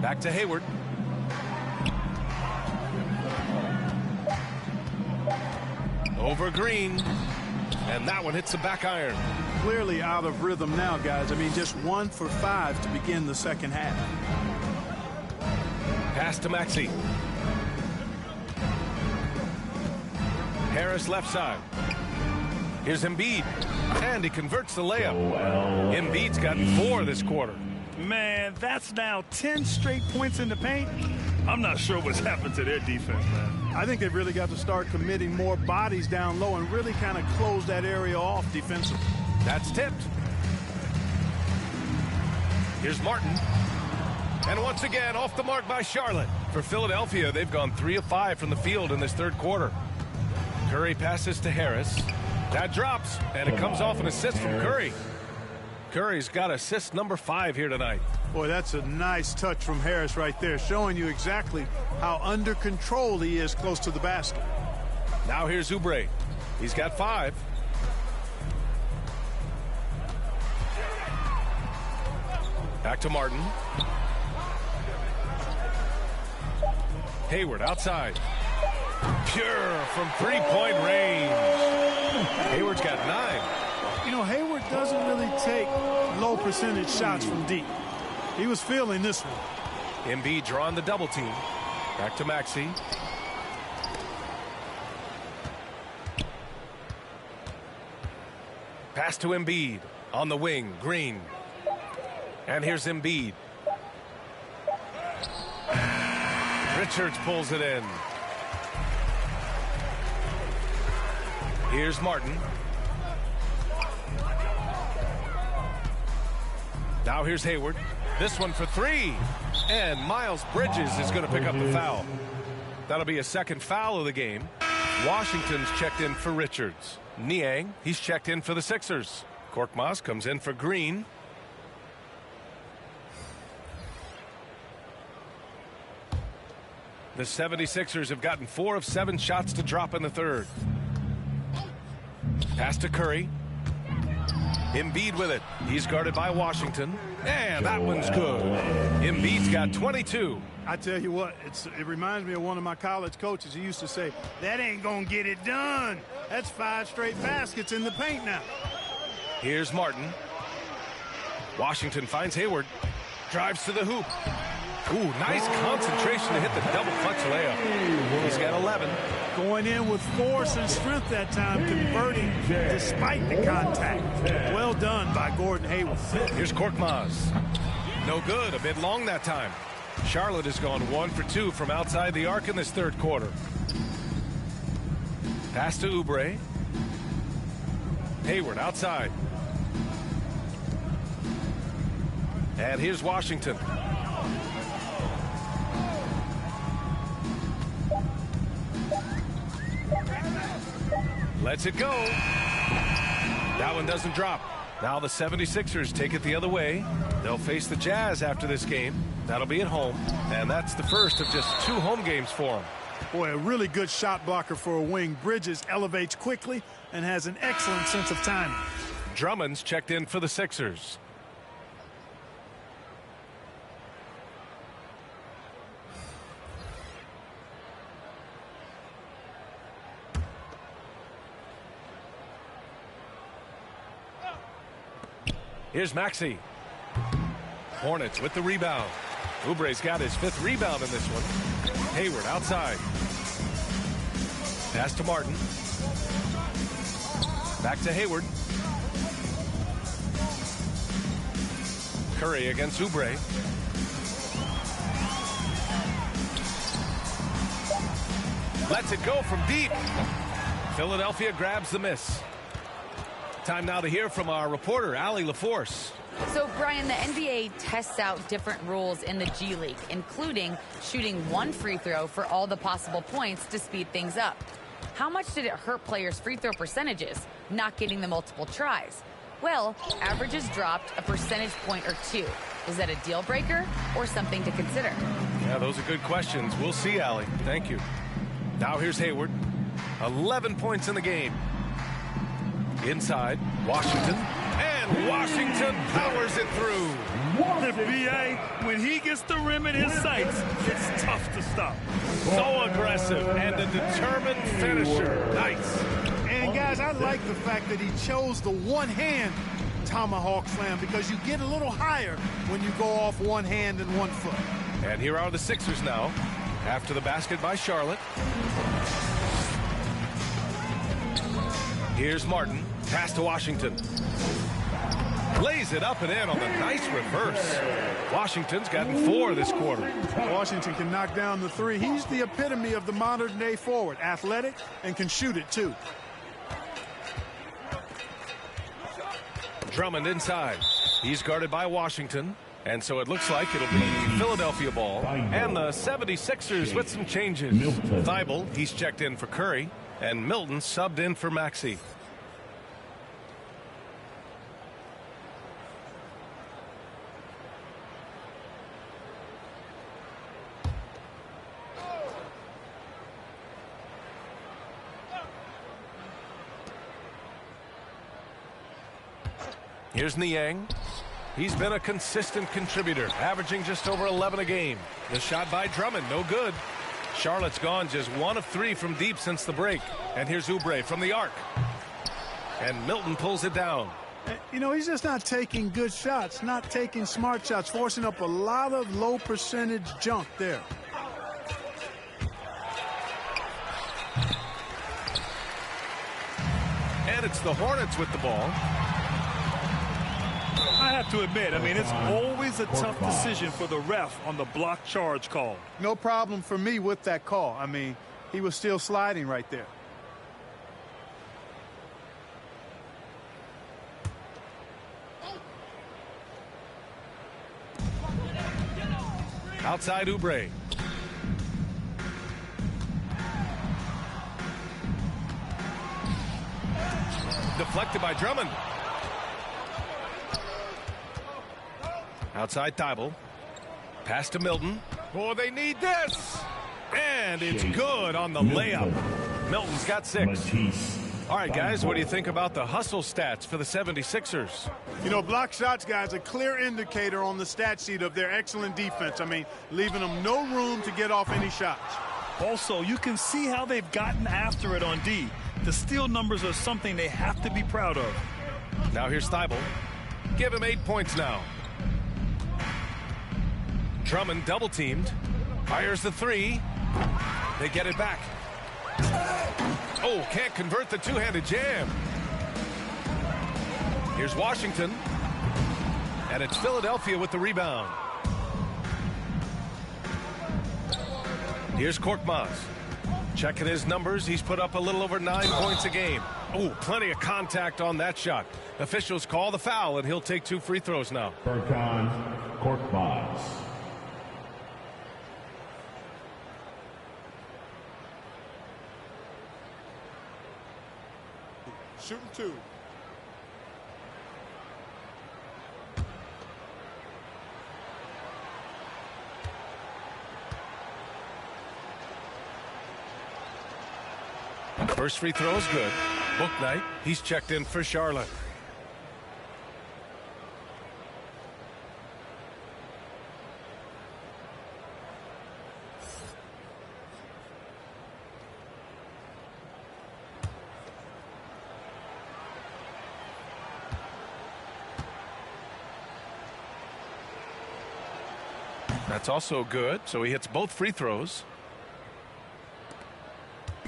Back to Hayward. Over Green. And that one hits the back iron. Clearly out of rhythm now, guys. I mean, just 1 for 5 to begin the second half. Pass to Maxey. Harris left side. Here's Embiid. And he converts the layup. Embiid's gotten 4 this quarter. Man, that's now 10 straight points in the paint. I'm not sure what's happened to their defense, man. I think they've really got to start committing more bodies down low and really kind of close that area off defensively. That's tipped. Here's Martin. And once again, off the mark by Charlotte. For Philadelphia, they've gone 3 of 5 from the field in this third quarter. Curry passes to Harris. That drops, and it comes off an assist from Curry. Curry's got assist number 5 here tonight. Boy, that's a nice touch from Harris right there, showing you exactly how under control he is close to the basket. Now here's Oubre. He's got 5. Back to Martin. Hayward outside. Pure from three-point range. Hayward's got 9. You know, Hayward doesn't really take low percentage shots from deep. He was feeling this one. Embiid drawing the double team. Back to Maxey. Pass to Embiid. On the wing, Green. And here's Embiid. Richards pulls it in. Here's Martin. Now here's Hayward. This one for 3. And Miles Bridges is going to pick up the foul. That'll be a second foul of the game. Washington's checked in for Richards. Niang, he's checked in for the Sixers. Korkmaz comes in for Green. The 76ers have gotten 4 of 7 shots to drop in the third. Pass to Curry. Embiid with it. He's guarded by Washington. And that one's good. Embiid's got 22. I tell you what, it reminds me of one of my college coaches. He used to say, that ain't going to get it done. That's 5 straight baskets in the paint now. Here's Martin. Washington finds Hayward. Drives to the hoop. Ooh, nice concentration to hit the double clutch layup. He's got 11. Going in with force and strength that time, converting despite the contact. Well done by Gordon Hayward. Here's Korkmaz. No good, a bit long that time. Charlotte has gone 1 for 2 from outside the arc in this third quarter. Pass to Oubre. Hayward outside. And here's Washington. Lets it go. That one doesn't drop. Now the 76ers take it the other way. They'll face the Jazz after this game. That'll be at home. And that's the first of just 2 home games for them. Boy, a really good shot blocker for a wing. Bridges elevates quickly and has an excellent sense of timing. Drummond's checked in for the Sixers. Here's Maxey. Hornets with the rebound. Oubre's got his 5th rebound in this one. Hayward outside. Pass to Martin. Back to Hayward. Curry against Oubre. Lets it go from deep. Philadelphia grabs the miss. Time now to hear from our reporter, Allie LaForce. So, Brian, the NBA tests out different rules in the G League, including shooting 1 free throw for all the possible points to speed things up. How much did it hurt players' free throw percentages, not getting the multiple tries? Well, averages dropped a percentage point or two. Is that a deal breaker or something to consider? Yeah, those are good questions. We'll see, Allie. Thank you. Now here's Hayward. 11 points in the game. Inside, Washington. And Washington powers it through. The BA, when he gets the rim in his sights, it's tough to stop. So aggressive and a determined finisher. Nice. And guys, I like the fact that he chose the one-hand tomahawk slam because you get a little higher when you go off one hand and one foot. And here are the Sixers now, after the basket by Charlotte. Here's Martin, pass to Washington. Lays it up and in on the nice reverse. Washington's gotten 4 this quarter. Washington can knock down the three. He's the epitome of the modern-day forward, athletic and can shoot it too. Drummond inside. He's guarded by Washington. And so it looks like it'll be Philadelphia ball. And the 76ers with some changes. Thibault, he's checked in for Curry. And Milton subbed in for Maxey. Here's Niang. He's been a consistent contributor, averaging just over 11 a game. The shot by Drummond, no good. Charlotte's gone just 1 of 3 from deep since the break. And here's Oubre from the arc. And Milton pulls it down. You know, he's just not taking good shots, not taking smart shots, forcing up a lot of low percentage junk there. And it's the Hornets with the ball. I have to admit, I mean, it's always a tough decision for the ref on the block charge call. No problem for me with that call. I mean, he was still sliding right there. Outside Oubre. Deflected by Drummond. Outside Thibault. Pass to Milton. Oh, they need this. And it's good on the layup. Milton's got 6. All right, guys, what do you think about the hustle stats for the 76ers? You know, block shots, guys, a clear indicator on the stat sheet of their excellent defense. I mean, leaving them no room to get off any shots. Also, you can see how they've gotten after it on D. The steal numbers are something they have to be proud of. Now here's Thibault. Give him 8 points now. Drummond double-teamed. Fires the 3. They get it back. Oh, can't convert the two-handed jam. Here's Washington. And it's Philadelphia with the rebound. Here's Korkmaz. Checking his numbers. He's put up a little over 9 points a game. Oh, plenty of contact on that shot. Officials call the foul, and he'll take 2 free throws now. Furkan Korkmaz. Shooting 2. First free throw is good. Book night. He's checked in for Charlotte. That's also good. So he hits both free throws.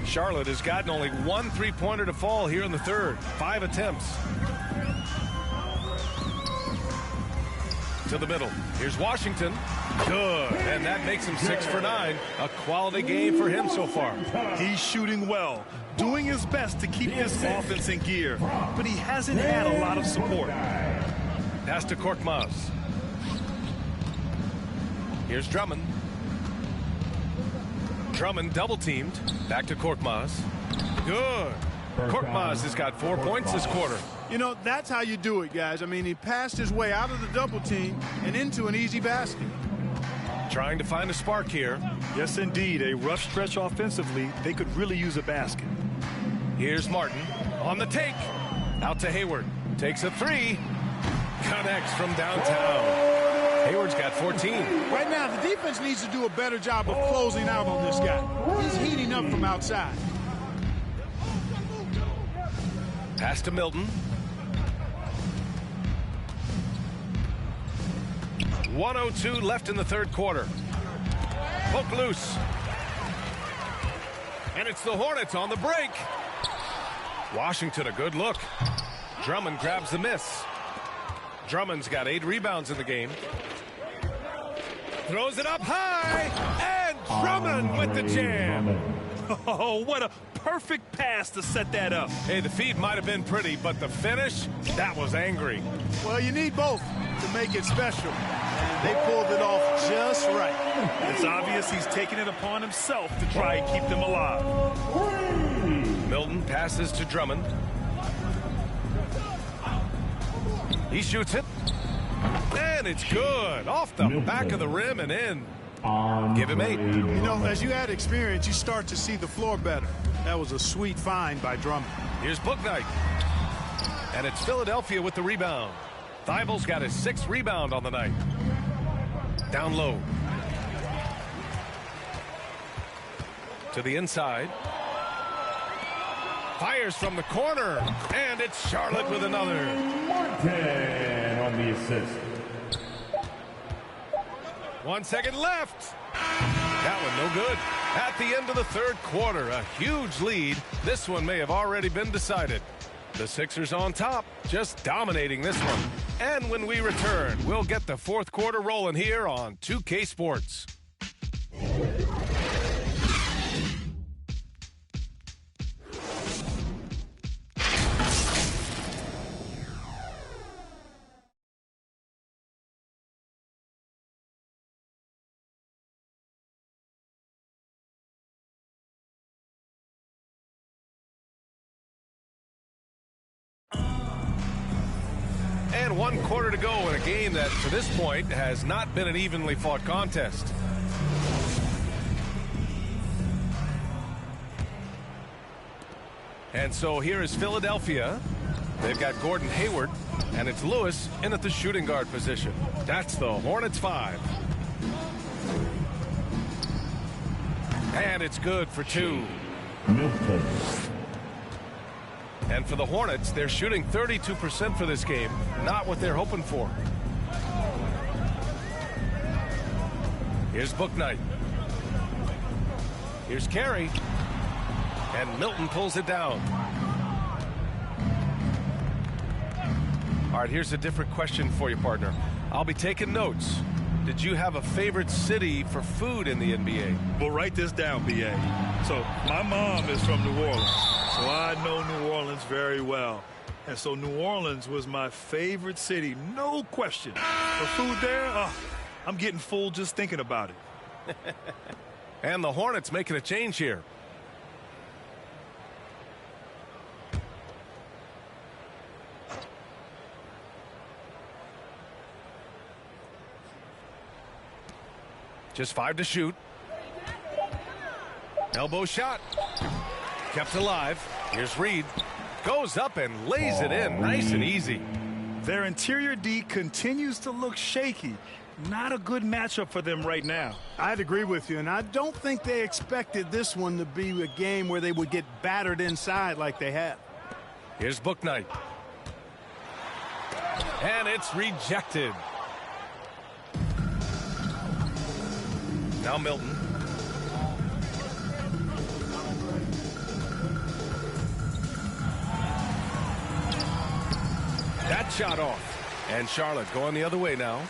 Charlotte has gotten only 1 3-pointer to fall here in the third. 5 attempts. To the middle. Here's Washington. Good. And that makes him 6 for 9. A quality game for him so far. He's shooting well, doing his best to keep this offense in gear, but he hasn't had a lot of support. Pass to Korkmaz. Here's Drummond. Drummond double-teamed. Back to Korkmaz. Good. Korkmaz has got 4 points this quarter. You know, that's how you do it, guys. I mean, he passed his way out of the double team and into an easy basket. Trying to find a spark here. Yes, indeed. A rough stretch offensively. They could really use a basket. Here's Martin on the take. Out to Hayward. Takes a three. Connects from downtown. Hayward's got 14. Right now, the defense needs to do a better job of closing out on this guy. He's heating up from outside. Pass to Milton. 1:02 left in the third quarter. Poke loose. And it's the Hornets on the break. Washington, a good look. Drummond grabs the miss. Drummond's got 8 rebounds in the game. Throws it up high. And Drummond with the jam. Oh, what a perfect pass to set that up. Hey, the feed might have been pretty, but the finish, that was angry. Well, you need both to make it special. And they pulled it off just right. It's obvious he's taking it upon himself to try and keep them alive. Milton passes to Drummond. He shoots it. And it's good. Off the back of the rim and in. Give him 8. You know, as you add experience, you start to see the floor better. That was a sweet find by Drummond. Here's Bouknight. And it's Philadelphia with the rebound. Thibault's got his 6th rebound on the night. Down low. To the inside. Fires from the corner. And it's Charlotte with another. Martin on the assist. 1 second left. That one no good. At the end of the third quarter, a huge lead. This one may have already been decided. The Sixers on top, just dominating this one. And when we return, we'll get the fourth quarter rolling here on 2K Sports. And 1 quarter to go in a game that, to this point, has not been an evenly fought contest. And so here is Philadelphia. They've got Gordon Hayward, and it's Lewis in at the shooting guard position. That's the Hornets 5. And it's good for 2. Milton. And for the Hornets, they're shooting 32% for this game. Not what they're hoping for. Here's Bouknight. Here's Carey. And Milton pulls it down. All right, here's a different question for you, partner. I'll be taking notes. Did you have a favorite city for food in the NBA? Well, write this down, B.A. So my mom is from New Orleans, so I know New Orleans very well. And so New Orleans was my favorite city, no question. For food there, I'm getting full just thinking about it. And the Hornets making a change here. Just 5 to shoot. Elbow shot. Kept alive. Here's Reed. Goes up and lays it in. Nice and easy. Their interior D continues to look shaky. Not a good matchup for them right now. I'd agree with you, and I don't think they expected this one to be a game where they would get battered inside like they have. Here's Bouknight. And it's rejected. Now Milton. That shot off. And Charlotte going the other way now.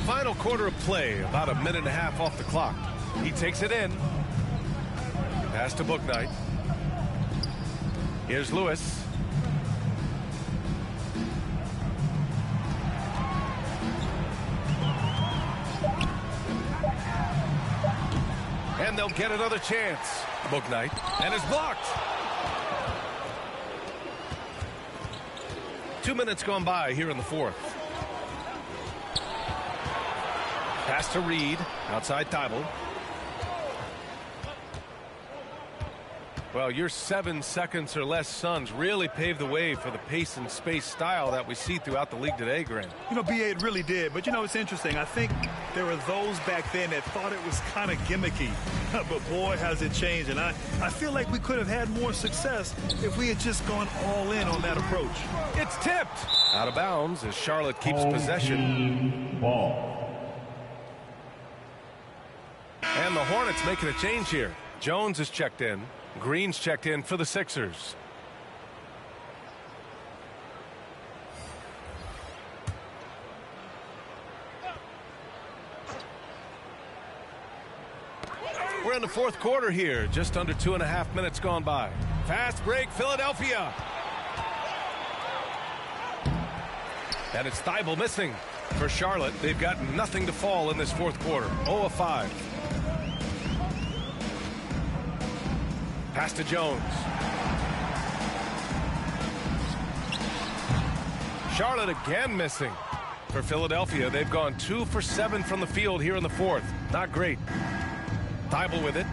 Final quarter of play, about a minute and a half off the clock. He takes it in. Pass to Bouknight. Here's Lewis. And they'll get another chance. Bouknight. And it's blocked. 2 minutes gone by here in the fourth. Pass to Reed, outside Thibault. Well, your 7 seconds or less Suns really paved the way for the pace and space style that we see throughout the league today, Grant. You know, B.A., it really did. But, you know, it's interesting. I think there were those back then that thought it was kind of gimmicky. But, boy, has it changed. And I feel like we could have had more success if we had just gone all in on that approach. It's tipped. Out of bounds as Charlotte keeps possession. Ball. And the Hornets making a change here. Jones is checked in. Green's checked in for the Sixers. We're in the fourth quarter here. Just under 2.5 minutes gone by. Fast break, Philadelphia. And it's Thibault missing. For Charlotte, they've got nothing to fall in this fourth quarter. 0 of 5. Pass to Jones. Charlotte again missing. For Philadelphia, they've gone 2 for 7 from the field here in the fourth. Not great. Thibault with it.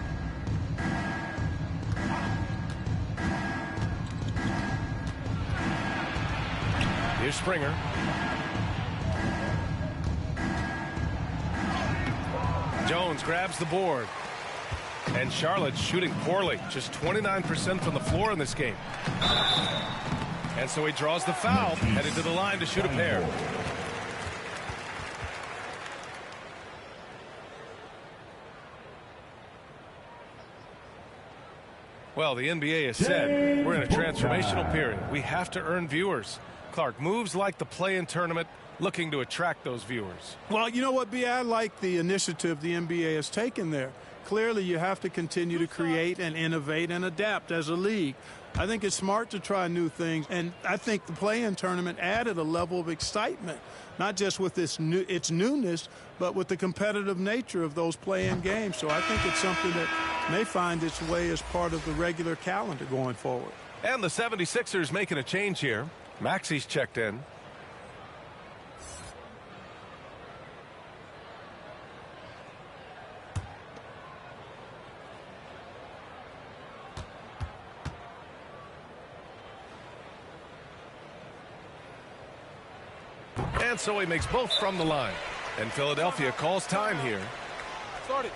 Here's Springer. Jones grabs the board. And Charlotte shooting poorly. Just 29% from the floor in this game. And so he draws the foul, headed to the line to shoot a pair. Well, the NBA has said we're in a transformational period. We have to earn viewers. Clark, moves like the play-in tournament looking to attract those viewers. Well, you know what, B, I like the initiative the NBA has taken there. Clearly, you have to continue to create and innovate and adapt as a league. I think it's smart to try new things, and I think the play-in tournament added a level of excitement, not just with its newness, but with the competitive nature of those play-in games. So I think it's something that may find its way as part of the regular calendar going forward. And the 76ers making a change here. Maxi's checked in. And so he makes both from the line. And Philadelphia calls time here. Started.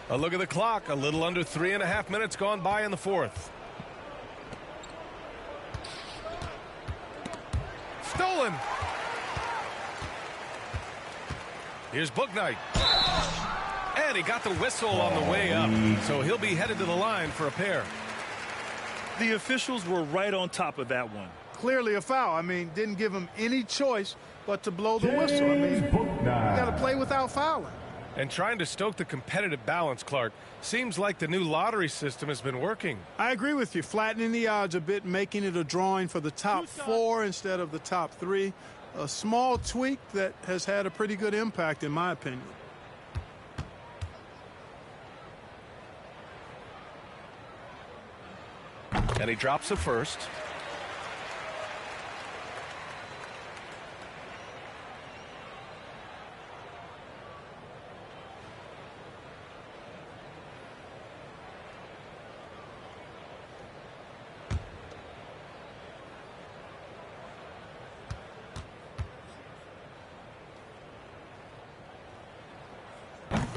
A look at the clock. A little under 3.5 minutes gone by in the fourth. Stolen. Here's Bouknight. And he got the whistle on the way up. So he'll be headed to the line for a pair. The officials were right on top of that one. Clearly a foul. I mean, didn't give him any choice but to blow the whistle. I mean, you got to play without fouling. And trying to stoke the competitive balance, Clark, seems like the new lottery system has been working. I agree with you. Flattening the odds a bit, making it a drawing for the top 4 instead of the top 3. A small tweak that has had a pretty good impact, in my opinion. And he drops the first.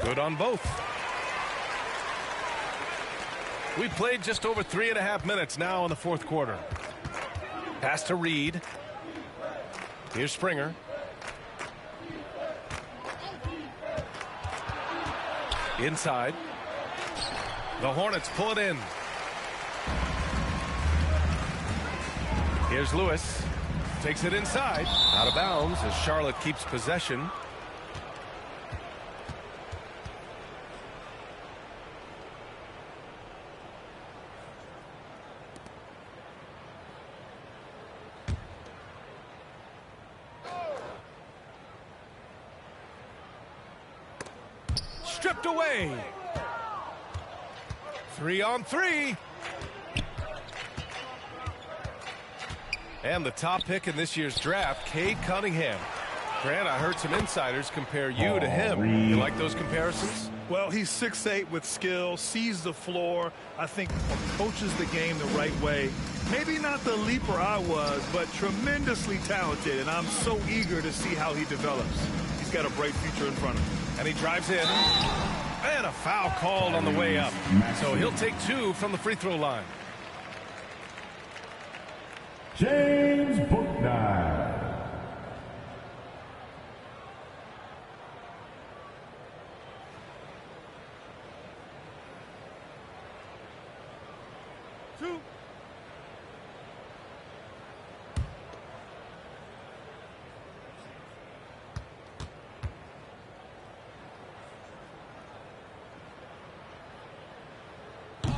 Good on both. We played just over 3.5 minutes now in the fourth quarter. Pass to Reed. Here's Springer. Inside. The Hornets pull it in. Here's Lewis. Takes it inside. Out of bounds as Charlotte keeps possession. Stripped away. 3-on-3. And the top pick in this year's draft, Cade Cunningham. Grant, I heard some insiders compare you to him. You like those comparisons? Well, he's 6'8" with skill, sees the floor, I think approaches the game the right way. Maybe not the leaper I was, but tremendously talented, and I'm so eager to see how he develops. He's got a bright future in front of him. And he drives in. And a foul called on the way up. So he'll take 2 from the free throw line. James Bouknight.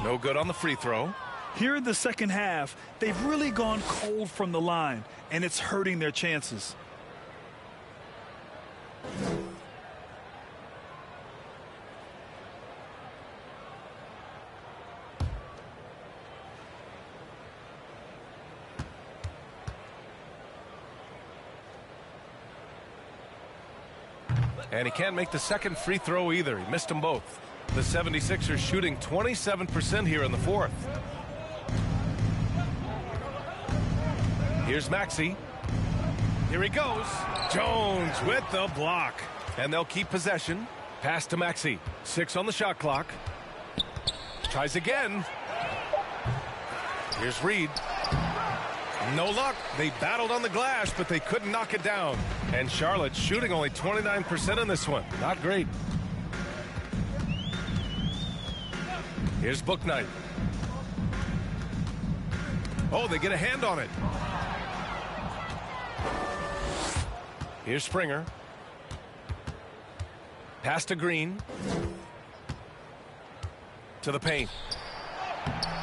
No good on the free throw. Here in the second half, they've really gone cold from the line, and it's hurting their chances. And he can't make the second free throw either. He missed them both. The 76ers shooting 27% here in the fourth. Here's Maxey. Here he goes. Jones with the block. And they'll keep possession. Pass to Maxey. 6 on the shot clock. Tries again. Here's Reed. No luck. They battled on the glass, but they couldn't knock it down. And Charlotte shooting only 29% in this one. Not great. Here's Bouknight. Oh, they get a hand on it. Here's Springer. Pass to Green. To the paint.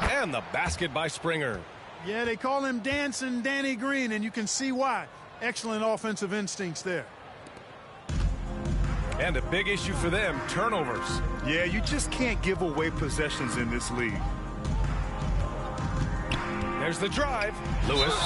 And the basket by Springer. Yeah, they call him Dancing Danny Green, and you can see why. Excellent offensive instincts there. And a big issue for them, turnovers. Yeah, you just can't give away possessions in this league. There's the drive. Lewis.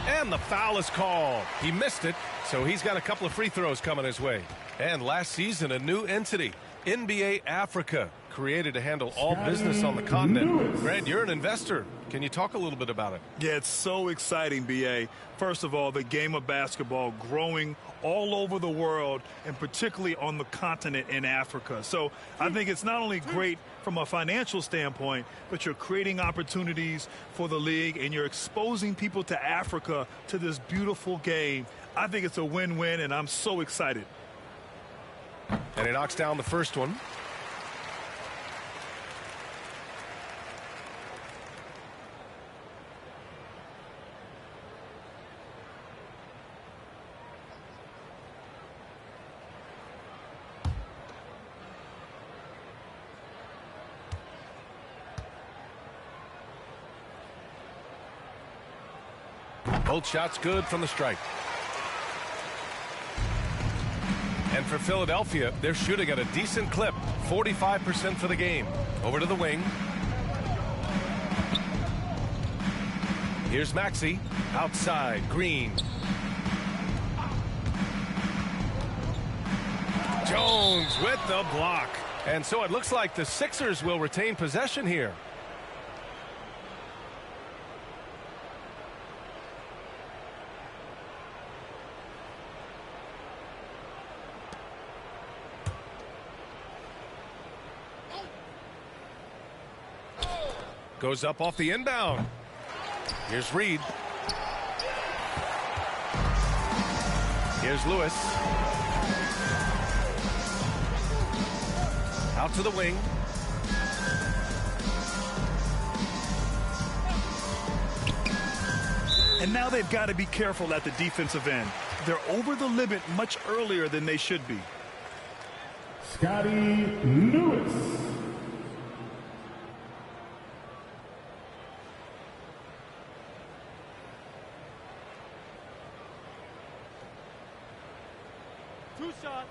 And the foul is called. He missed it, so he's got a couple of free throws coming his way. And last season, a new entity, NBA Africa, created to handle all business on the continent. Grant, you're an investor. Can you talk a little bit about it? Yeah, it's so exciting, B.A. First of all, the game of basketball growing all over the world, and particularly on the continent in Africa. So I think it's not only great from a financial standpoint, but you're creating opportunities for the league, and you're exposing people to Africa, to this beautiful game. I think it's a win-win, and I'm so excited. And he knocks down the first one. Both shots good from the stripe. And for Philadelphia, they're shooting at a decent clip, 45% for the game. Over to the wing. Here's Maxey. Outside, Green. Jones with the block. And so it looks like the Sixers will retain possession here. Goes up off the inbound. Here's Reed. Here's Lewis. Out to the wing. And now they've got to be careful at the defensive end. They're over the limit much earlier than they should be. Scotty Lewis. Two shots.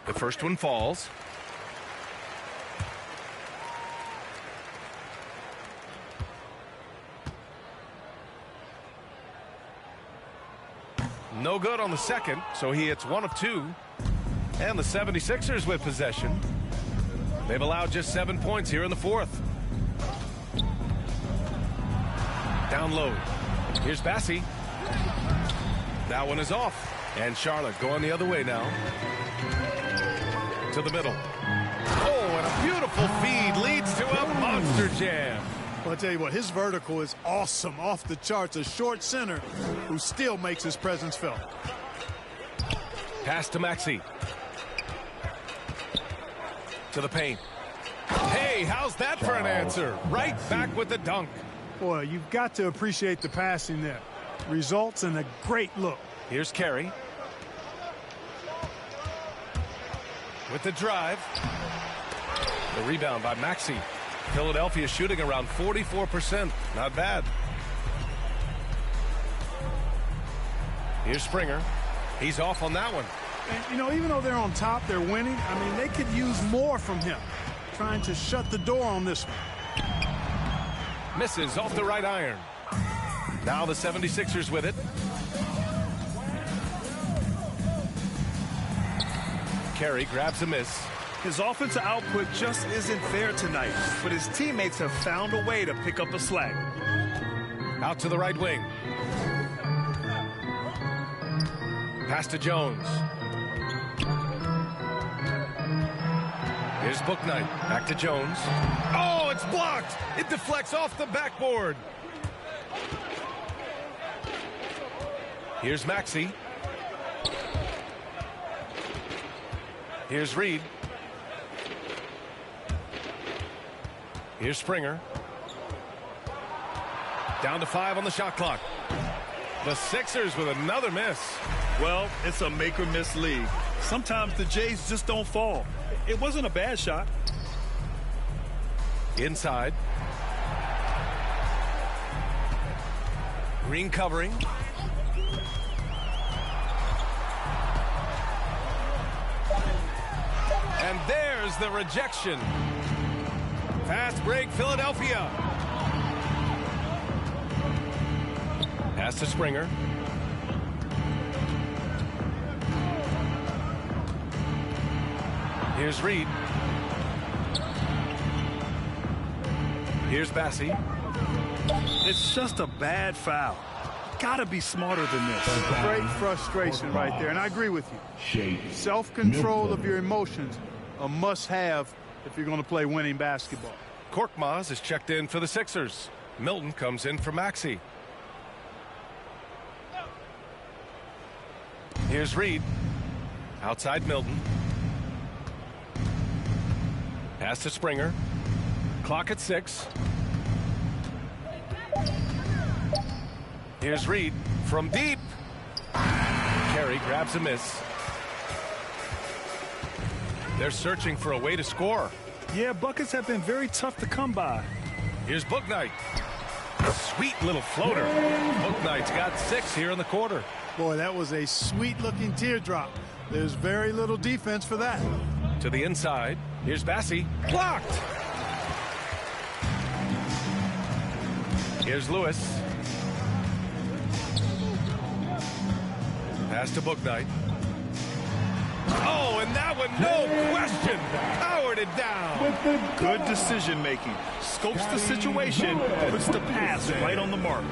The first one falls. No good on the second, so he hits 1 of 2. And the 76ers with possession. They've allowed just 7 points here in the fourth. Down low. Here's Bassi. That one is off. And Charlotte going the other way now. To the middle. Oh, and a beautiful feed leads to a monster jam. Well, I'll tell you what, his vertical is awesome, off the charts. A short center who still makes his presence felt. Pass to Maxey. To the paint. Hey, how's that for an answer? Right back with the dunk. Boy, you've got to appreciate the passing there. Results in a great look. Here's Carey. With the drive. The rebound by Maxey. Philadelphia shooting around 44%. Not bad. Here's Springer. He's off on that one. And, you know, even though they're on top, they're winning. I mean, they could use more from him. Trying to shut the door on this one. Misses off the right iron. Now the 76ers with it. Carey grabs a miss. His offensive output just isn't there tonight, but his teammates have found a way to pick up the slack. Out to the right wing. Pass to Jones. Here's Bouknight. Back to Jones. Oh, it's blocked. It deflects off the backboard. Here's Maxey. Here's Reed. Here's Springer. Down to 5 on the shot clock. The Sixers with another miss. Well, it's a make-or-miss league. Sometimes the Jays just don't fall. It wasn't a bad shot. Inside. Green covering. And there's the rejection. Fast break, Philadelphia. Pass to Springer. Here's Reed. Here's Bassi. It's just a bad foul. Gotta be smarter than this. Great frustration right there, and I agree with you. Self-control of your emotions, a must-have if you're going to play winning basketball. Korkmaz is checked in for the Sixers. Milton comes in for Maxey. Here's Reed. Outside Milton. Pass to Springer. Clock at 6. Here's Reed from deep. Carey grabs a miss. They're searching for a way to score. Yeah, buckets have been very tough to come by. Here's Bouknight. Sweet little floater. Bouknight's got 6 here in the quarter. Boy, that was a sweet-looking teardrop. There's very little defense for that. To the inside. Here's Bassi. Blocked. Here's Lewis. Pass to Bouknight. Oh, and that one, no question, powered it down. Good decision making. Scopes the situation, puts the pass right on the mark.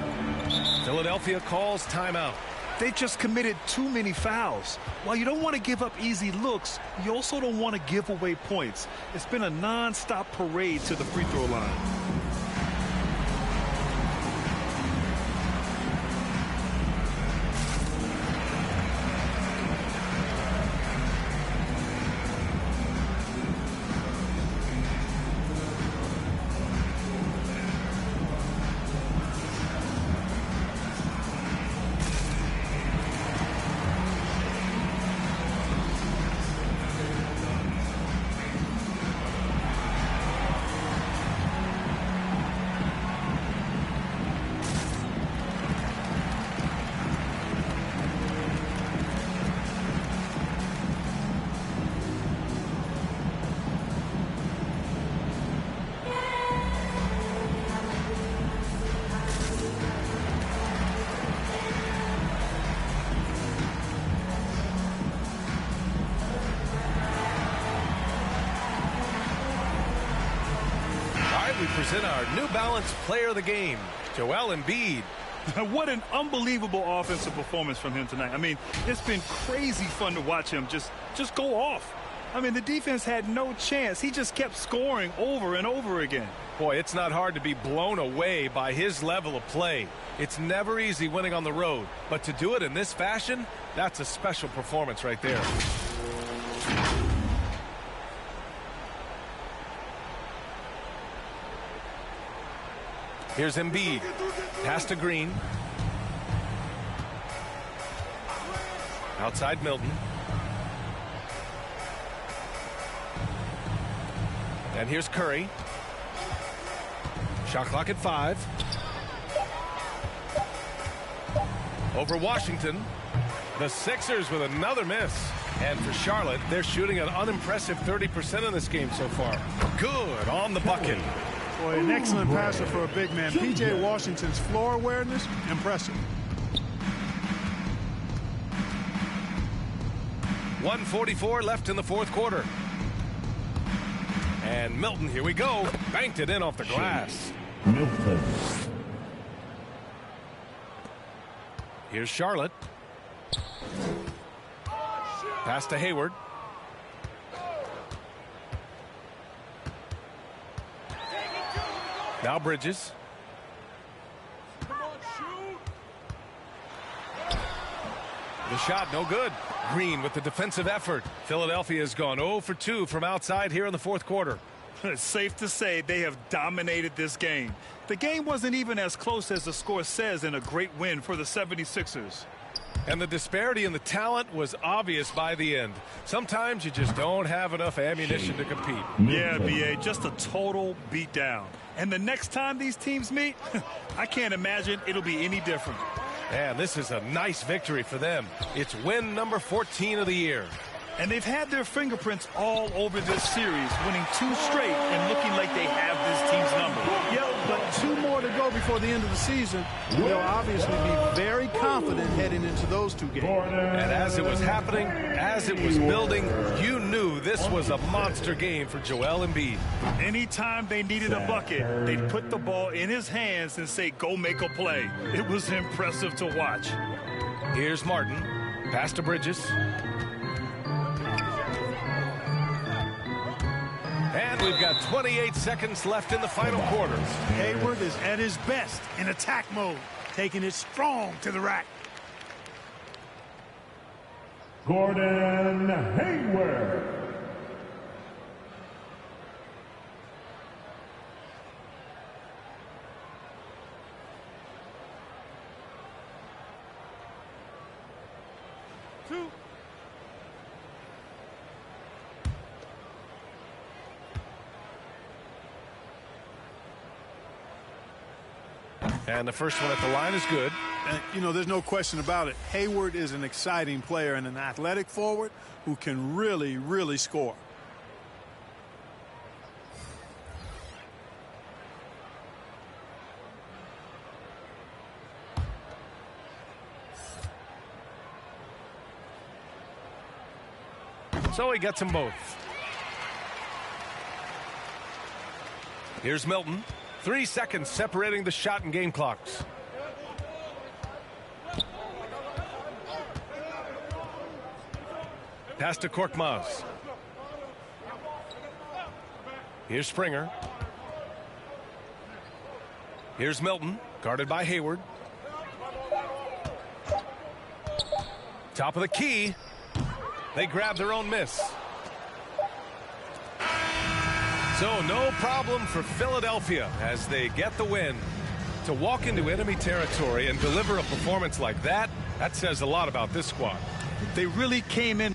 Philadelphia calls timeout. They just committed too many fouls. While you don't want to give up easy looks, you also don't want to give away points. It's been a non-stop parade to the free throw line. We present our New Balance Player of the Game, Joel Embiid. What an unbelievable offensive performance from him tonight. I mean, it's been crazy fun to watch him just go off. I mean, the defense had no chance. He just kept scoring over and over again. Boy, it's not hard to be blown away by his level of play. It's never easy winning on the road, but to do it in this fashion, that's a special performance right there. Here's Embiid. Pass to Green. Outside Milton. And here's Curry. Shot clock at 5. Over Washington. The Sixers with another miss. And for Charlotte, they're shooting an unimpressive 30% in this game so far. Good on the bucket. Boy, an excellent passer for a big man. P.J. Washington's floor awareness, impressive. 1:44 left in the fourth quarter. And Milton, here we go. Banked it in off the glass. Milton. Here's Charlotte. Pass to Hayward. Now Bridges. The shot no good. Green with the defensive effort. Philadelphia has gone 0 for 2 from outside here in the fourth quarter. It's safe to say they have dominated this game. The game wasn't even as close as the score says in a great win for the 76ers. And the disparity in the talent was obvious by the end. Sometimes you just don't have enough ammunition to compete. Yeah, B.A., just a total beatdown. And the next time these teams meet, I can't imagine it'll be any different. And this is a nice victory for them. It's win number 14 of the year. And they've had their fingerprints all over this series, winning 2 straight and looking like they have this team's number. Yep, but 2 more to go before the end of the season. They'll obviously be very confident heading into those 2 games. And as it was happening, as it was building, you knew this was a monster game for Joel Embiid. Anytime they needed a bucket, they'd put the ball in his hands and say, go make a play. It was impressive to watch. Here's Martin. Pass to Bridges. And we've got 28 seconds left in the final quarter. Hayward is at his best in attack mode, taking it strong to the rack. Gordon Hayward. And the first one at the line is good. And, you know, there's no question about it. Hayward is an exciting player and an athletic forward who can really, really score. So he gets them both. Here's Milton. 3 seconds separating the shot and game clocks. Pass to Korkmaz. Here's Springer. Here's Milton, guarded by Hayward. Top of the key. They grab their own miss. So no problem for Philadelphia as they get the win. To walk into enemy territory and deliver a performance like that, that says a lot about this squad. They really came in.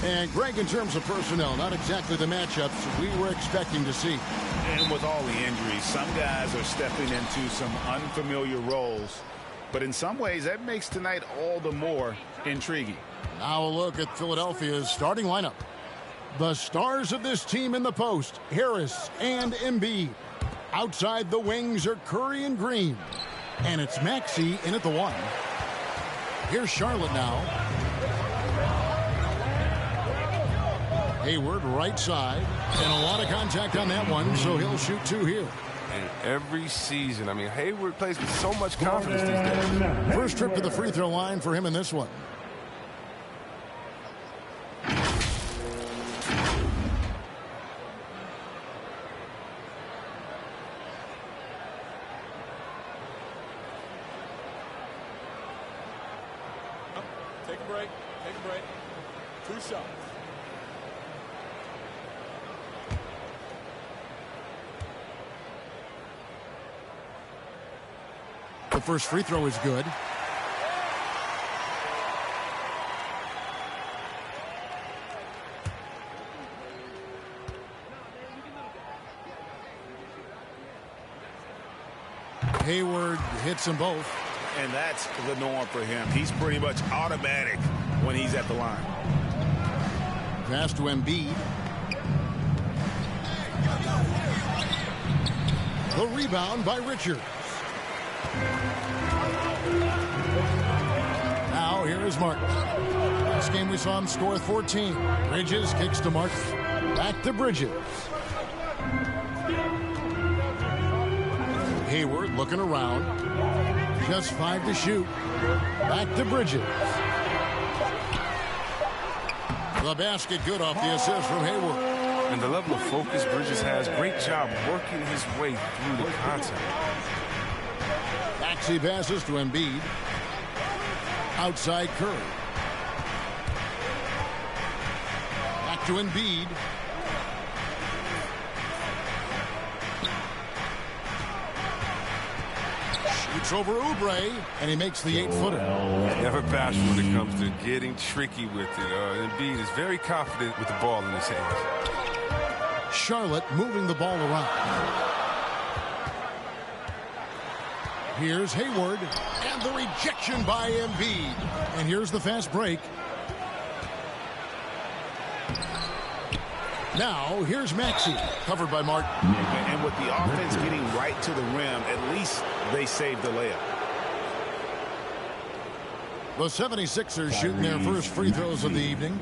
And Greg, in terms of personnel, not exactly the matchups we were expecting to see. And with all the injuries, some guys are stepping into some unfamiliar roles. But in some ways, that makes tonight all the more intriguing. Now a look at Philadelphia's starting lineup. The stars of this team in the post, Harris and Embiid. Outside the wings are Curry and Green. And it's Maxey in at the 1. Here's Charlotte now. Hayward right side, and a lot of contact on that one, so he'll shoot 2 here. And every season, I mean, Hayward plays with so much confidence these days. First trip to the free throw line for him in this one. Take a break. Take a break. 2 shots. The first free throw is good. Hayward hits them both. And that's the norm for him. He's pretty much automatic when he's at the line. Pass to Embiid. The rebound by Richards. Now here is Martin. Last game we saw him score 14. Bridges kicks to Martin. Back to Bridges. Hayward looking around. Just 5 to shoot. Back to Bridges. The basket good off the assist from Hayward. And the level of focus Bridges has, great job working his way through the contact. Maxey passes to Embiid. Outside Curry. Back to Embiid. Shoots over Oubre, and he makes the 8-footer. Never bashful when it comes to getting tricky with it. Embiid is very confident with the ball in his hands. Charlotte moving the ball around. Here's Hayward, and the rejection by Embiid. And here's the fast break. Now, here's Maxey, covered by Martin. And with the offense getting right to the rim, at least they saved the layup. The 76ers shooting their first free throws of the evening.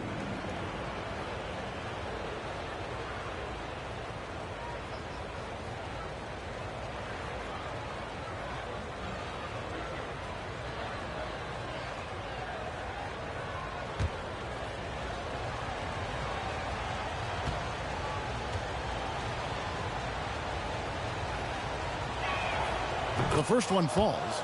The first one falls.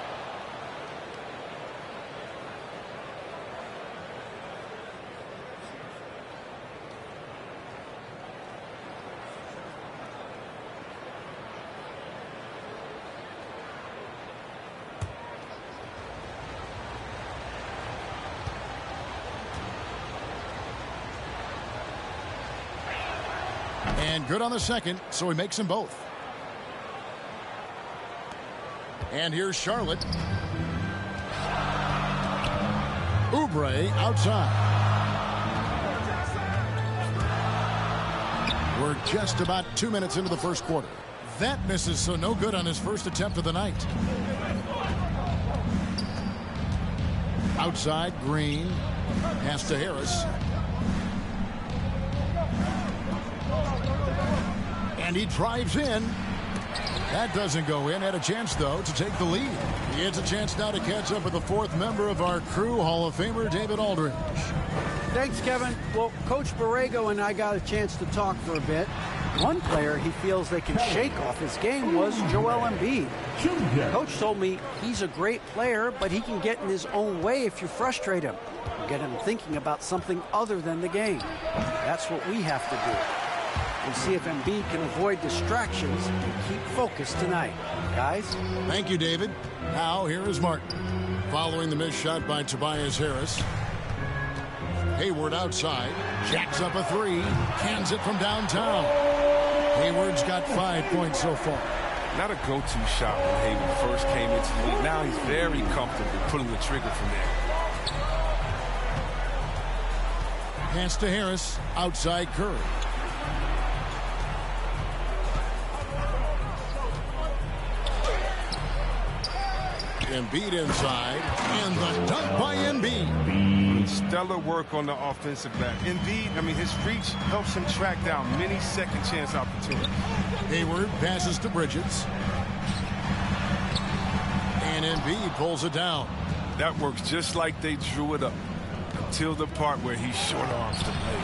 And good on the second, so he makes them both. And here's Charlotte. Oubre outside. We're just about 2 minutes into the first quarter. That misses, so no good on his first attempt of the night. Outside, Green. Pass to Harris. And he drives in. That doesn't go in. Had a chance, though, to take the lead. He has a chance now to catch up with the fourth member of our crew, Hall of Famer David Aldridge. Thanks, Kevin. Well, Coach Borrego and I got a chance to talk for a bit. One player he feels they can shake off his game was Joel Embiid. Coach told me he's a great player, but he can get in his own way if you frustrate him. Get him thinking about something other than the game. That's what we have to do. And see if Embiid can avoid distractions and keep focused tonight. Guys? Thank you, David. Now, here is Martin. Following the missed shot by Tobias Harris. Hayward outside. Jacks up a three. Cans it from downtown. Hayward's got 5 points so far. Not a go-to shot when Hayward first came into the league. Now he's very comfortable pulling the trigger from there. Pass to Harris. Outside Curry. Embiid inside, and the dunk by Embiid. Stellar work on the offensive back. Embiid, his reach helps him track down many second chance opportunities. Hayward passes to Bridges. And Embiid pulls it down. That works just like they drew it up until the part where he short arms the play.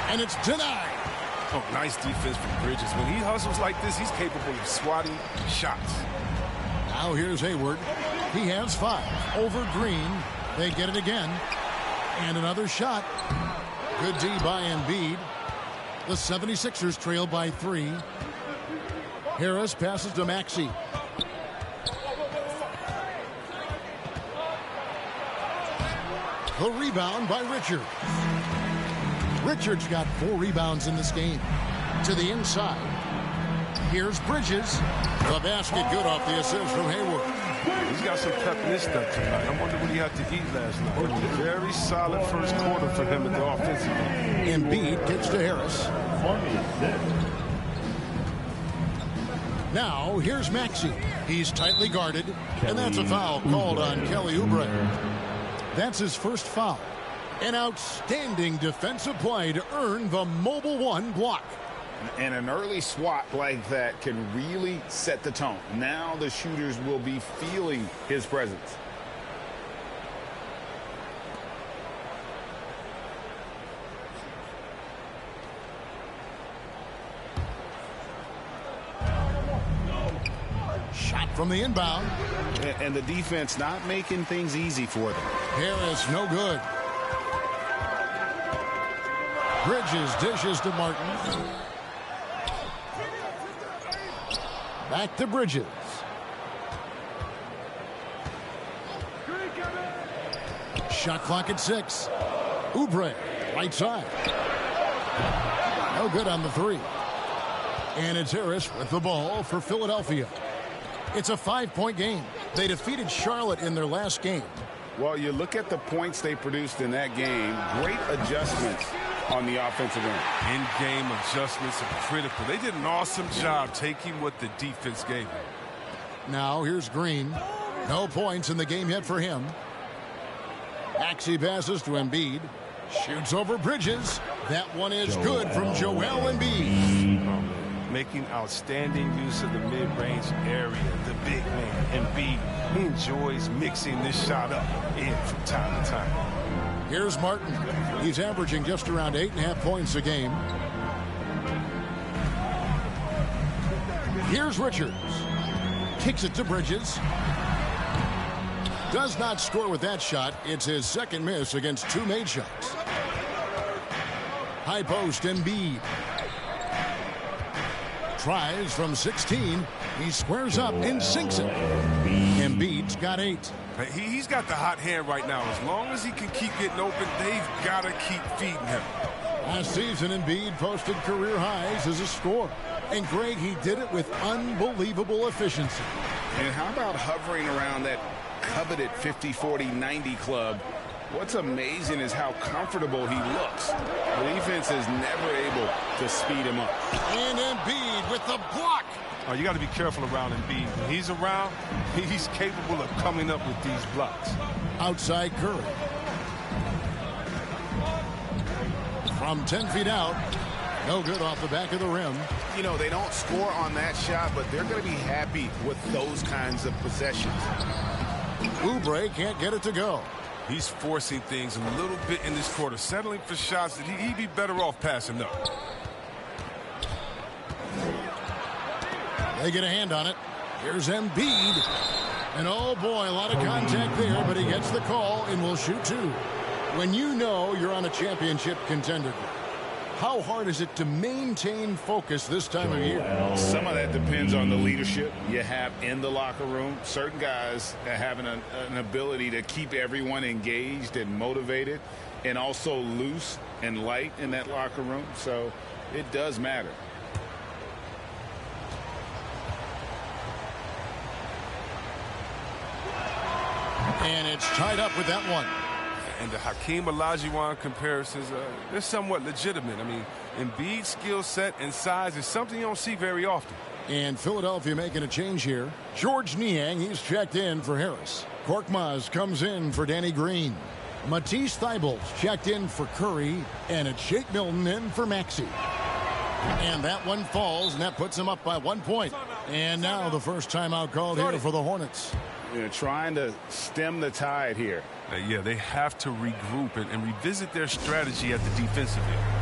And it's denied. Oh, nice defense from Bridges. When he hustles like this, he's capable of swatting shots. Now here's Hayward. He has 5 over Green. They get it again. And another shot. Good D by Embiid. The 76ers trail by 3. Harris passes to Maxey. The rebound by Richards. Richards got 4 rebounds in this game. To the inside. Here's Bridges. The basket good off the assist from Hayward. He's got some pep in his step tonight. I wonder what he had to eat last night. It was a very solid first quarter for him at the offensive end. Embiid kicks to Harris. Now, here's Maxey. He's tightly guarded, and that's a foul called on Kelly Oubre. That's his first foul. An outstanding defensive play to earn the Mobile One block. And an early swat like that can really set the tone. Now the shooters will be feeling his presence. Shot from the inbound. And the defense not making things easy for them. Harris, no good. Bridges dishes to Martin. Back to Bridges. Shot clock at 6. Oubre, right side. No good on the 3. And it's Harris with the ball for Philadelphia. It's a 5-point game. They defeated Charlotte in their last game. Well, you look at the points they produced in that game. Great adjustments on the offensive end. In-game adjustments are critical. They did an awesome job taking what the defense gave them. Now here's Green. No points in the game yet for him. Maxey passes to Embiid. Shoots over Bridges. That one is good from Joel Embiid. Making outstanding use of the mid-range area. The big man, Embiid. He enjoys mixing this shot up in from time to time. Here's Martin. He's averaging just around 8.5 points a game. Here's Richards. Kicks it to Bridges. Does not score with that shot. It's his second miss against 2 made shots. High post, Embiid. Tries from 16. He squares up and sinks it. Embiid's got 8. He's got the hot hand right now. As long as he can keep getting open, they've got to keep feeding him. Last season, Embiid posted career highs as a scorer. And, Greg, he did it with unbelievable efficiency. And how about hovering around that coveted 50-40-90 club? What's amazing is how comfortable he looks. The defense is never able to speed him up. And Embiid with the block. You got to be careful around Embiid. When he's around, he's capable of coming up with these blocks. Outside Curry. From 10 feet out. No good off the back of the rim. You know, they don't score on that shot, but they're going to be happy with those kinds of possessions. Oubre can't get it to go. He's forcing things a little bit in this quarter, settling for shots that he'd be better off passing up. They get a hand on it. Here's Embiid. And oh boy, a lot of contact there, but he gets the call and will shoot two. When you know you're on a championship contender, how hard is it to maintain focus this time of year? Some of that depends on the leadership you have in the locker room. Certain guys have an ability to keep everyone engaged and motivated and also loose and light in that locker room. So it does matter. And it's tied up with that one. And the Hakeem Olajuwon comparisons, they're somewhat legitimate. I mean, Embiid's skill set and size is something you don't see very often. And Philadelphia making a change here. George Niang, he's checked in for Harris. Korkmaz comes in for Danny Green. Matisse Thybulle's checked in for Curry. And it's Shake Milton in for Maxey. And that one falls, and that puts him up by 1 point. And now the first timeout called here for the Hornets. They're trying to stem the tide here. Yeah, they have to regroup and revisit their strategy at the defensive end.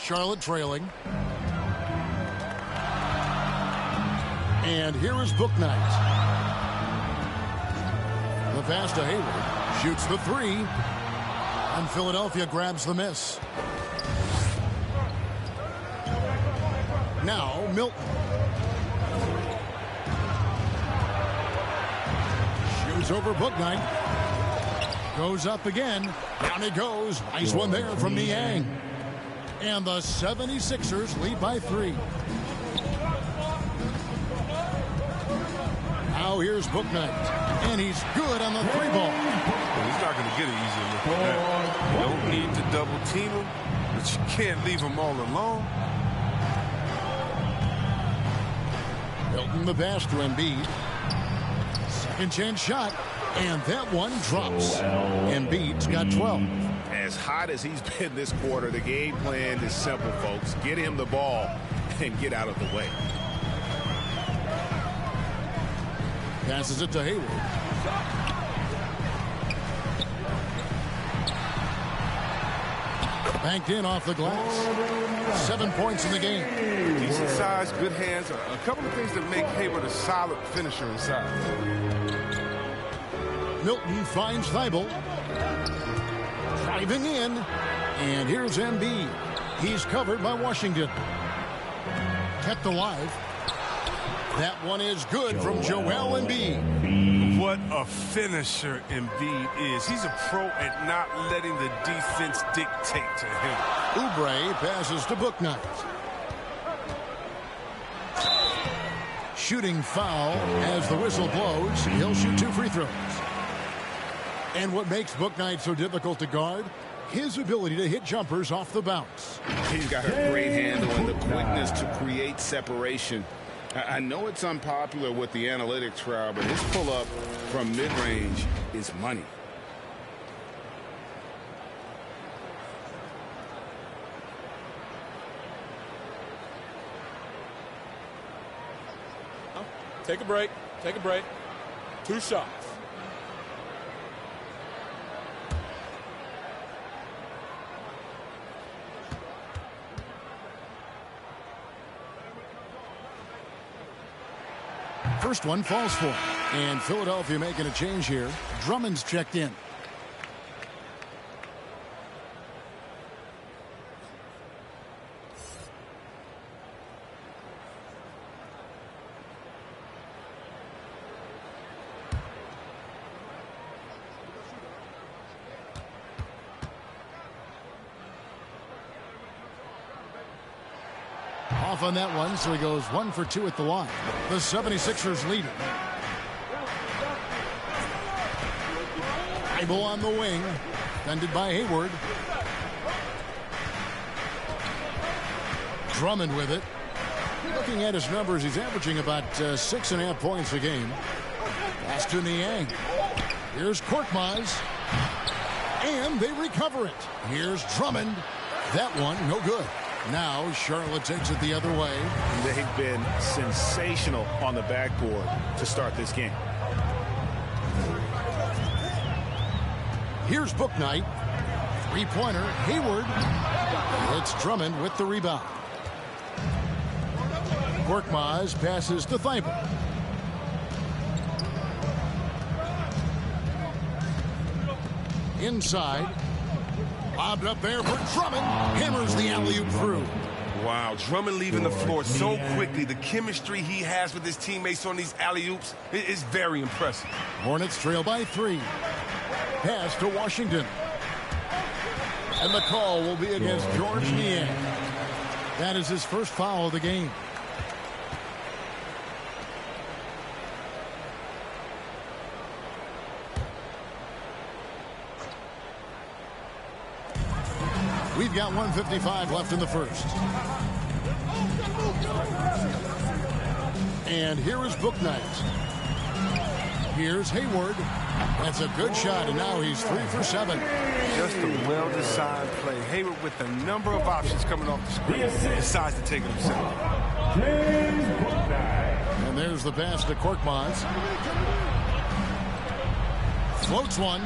Charlotte trailing. And here is Bouknight. The pass to Hayward. Shoots the three. And Philadelphia grabs the miss. Now Milton. Shoots over Bouknight. Goes up again. Down it goes. Nice one there from Niang. And the 76ers lead by 3. Now here's Bouknight. And he's good on the three ball. Well, he's not going to get an easy look at that. You don't need to double team him, but you can't leave him all alone. Milton the pass to Embiid. Second chance shot. And that one drops. Embiid's got 12. As hot as he's been this quarter, the game plan is simple, folks. Get him the ball and get out of the way. Passes it to Hayward. Banked in off the glass. 7 points in the game. Decent size, good hands. A couple of things that make Hayward a solid finisher inside. Milton finds Thibault. Driving in. And here's Embiid. He's covered by Washington. Kept alive. That one is good from Joel Embiid. What a finisher Embiid is. He's a pro at not letting the defense dictate to him. Oubre passes to Bouknight. Shooting foul as the whistle blows. He'll shoot 2 free throws. And what makes Bouknight so difficult to guard? His ability to hit jumpers off the bounce. He's got a great handle and the quickness to create separation. I know it's unpopular with the analytics crowd, but his pull-up from mid-range is money. Take a break. Take a break. 2 shots. First one falls for him. And Philadelphia making a change here. Drummond's checked in. Off on that one, so he goes 1 for 2 at the line. The 76ers lead it. Thibault on the wing, defended by Hayward. Drummond with it. Looking at his numbers, he's averaging about 6.5 points a game. Pass to Niang. Here's Korkmaz. And they recover it. Here's Drummond. That one, no good. Now Charlotte takes it the other way. They've been sensational on the backboard to start this game. Here's Bouknight. Three-pointer, Hayward. It's Drummond with the rebound. Korkmaz passes to Thibault. Inside. Lobbed up there for Drummond. Hammers the alley-oop through. Wow, Drummond leaving the floor so quickly. The chemistry he has with his teammates on these alley-oops is very impressive. Hornets trail by 3. Pass to Washington. And the call will be against George Niang. That is his first foul of the game. We've got 1:55 left in the first. And here is Bouknight. Here's Hayward. That's a good shot, and now he's 3 for 7. Just a well-designed play. Hayward with a number of options coming off the screen. Decides to take it himself. And there's the pass to Korkmaz. Floats one.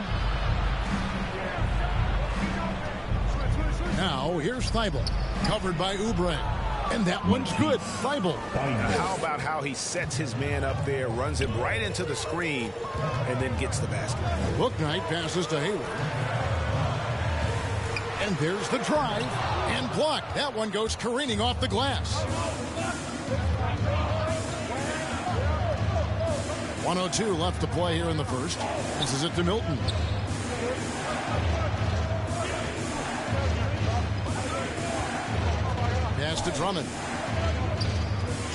Now here's Thibault. Covered by Oubre. And that one's good. Thibault. How about how he sets his man up there, runs him right into the screen, and then gets the basket. Bouknight passes to Hayward. And there's the drive. And blocked. That one goes careening off the glass. 1:02 left to play here in the first. This is it to Milton. Pass to Drummond.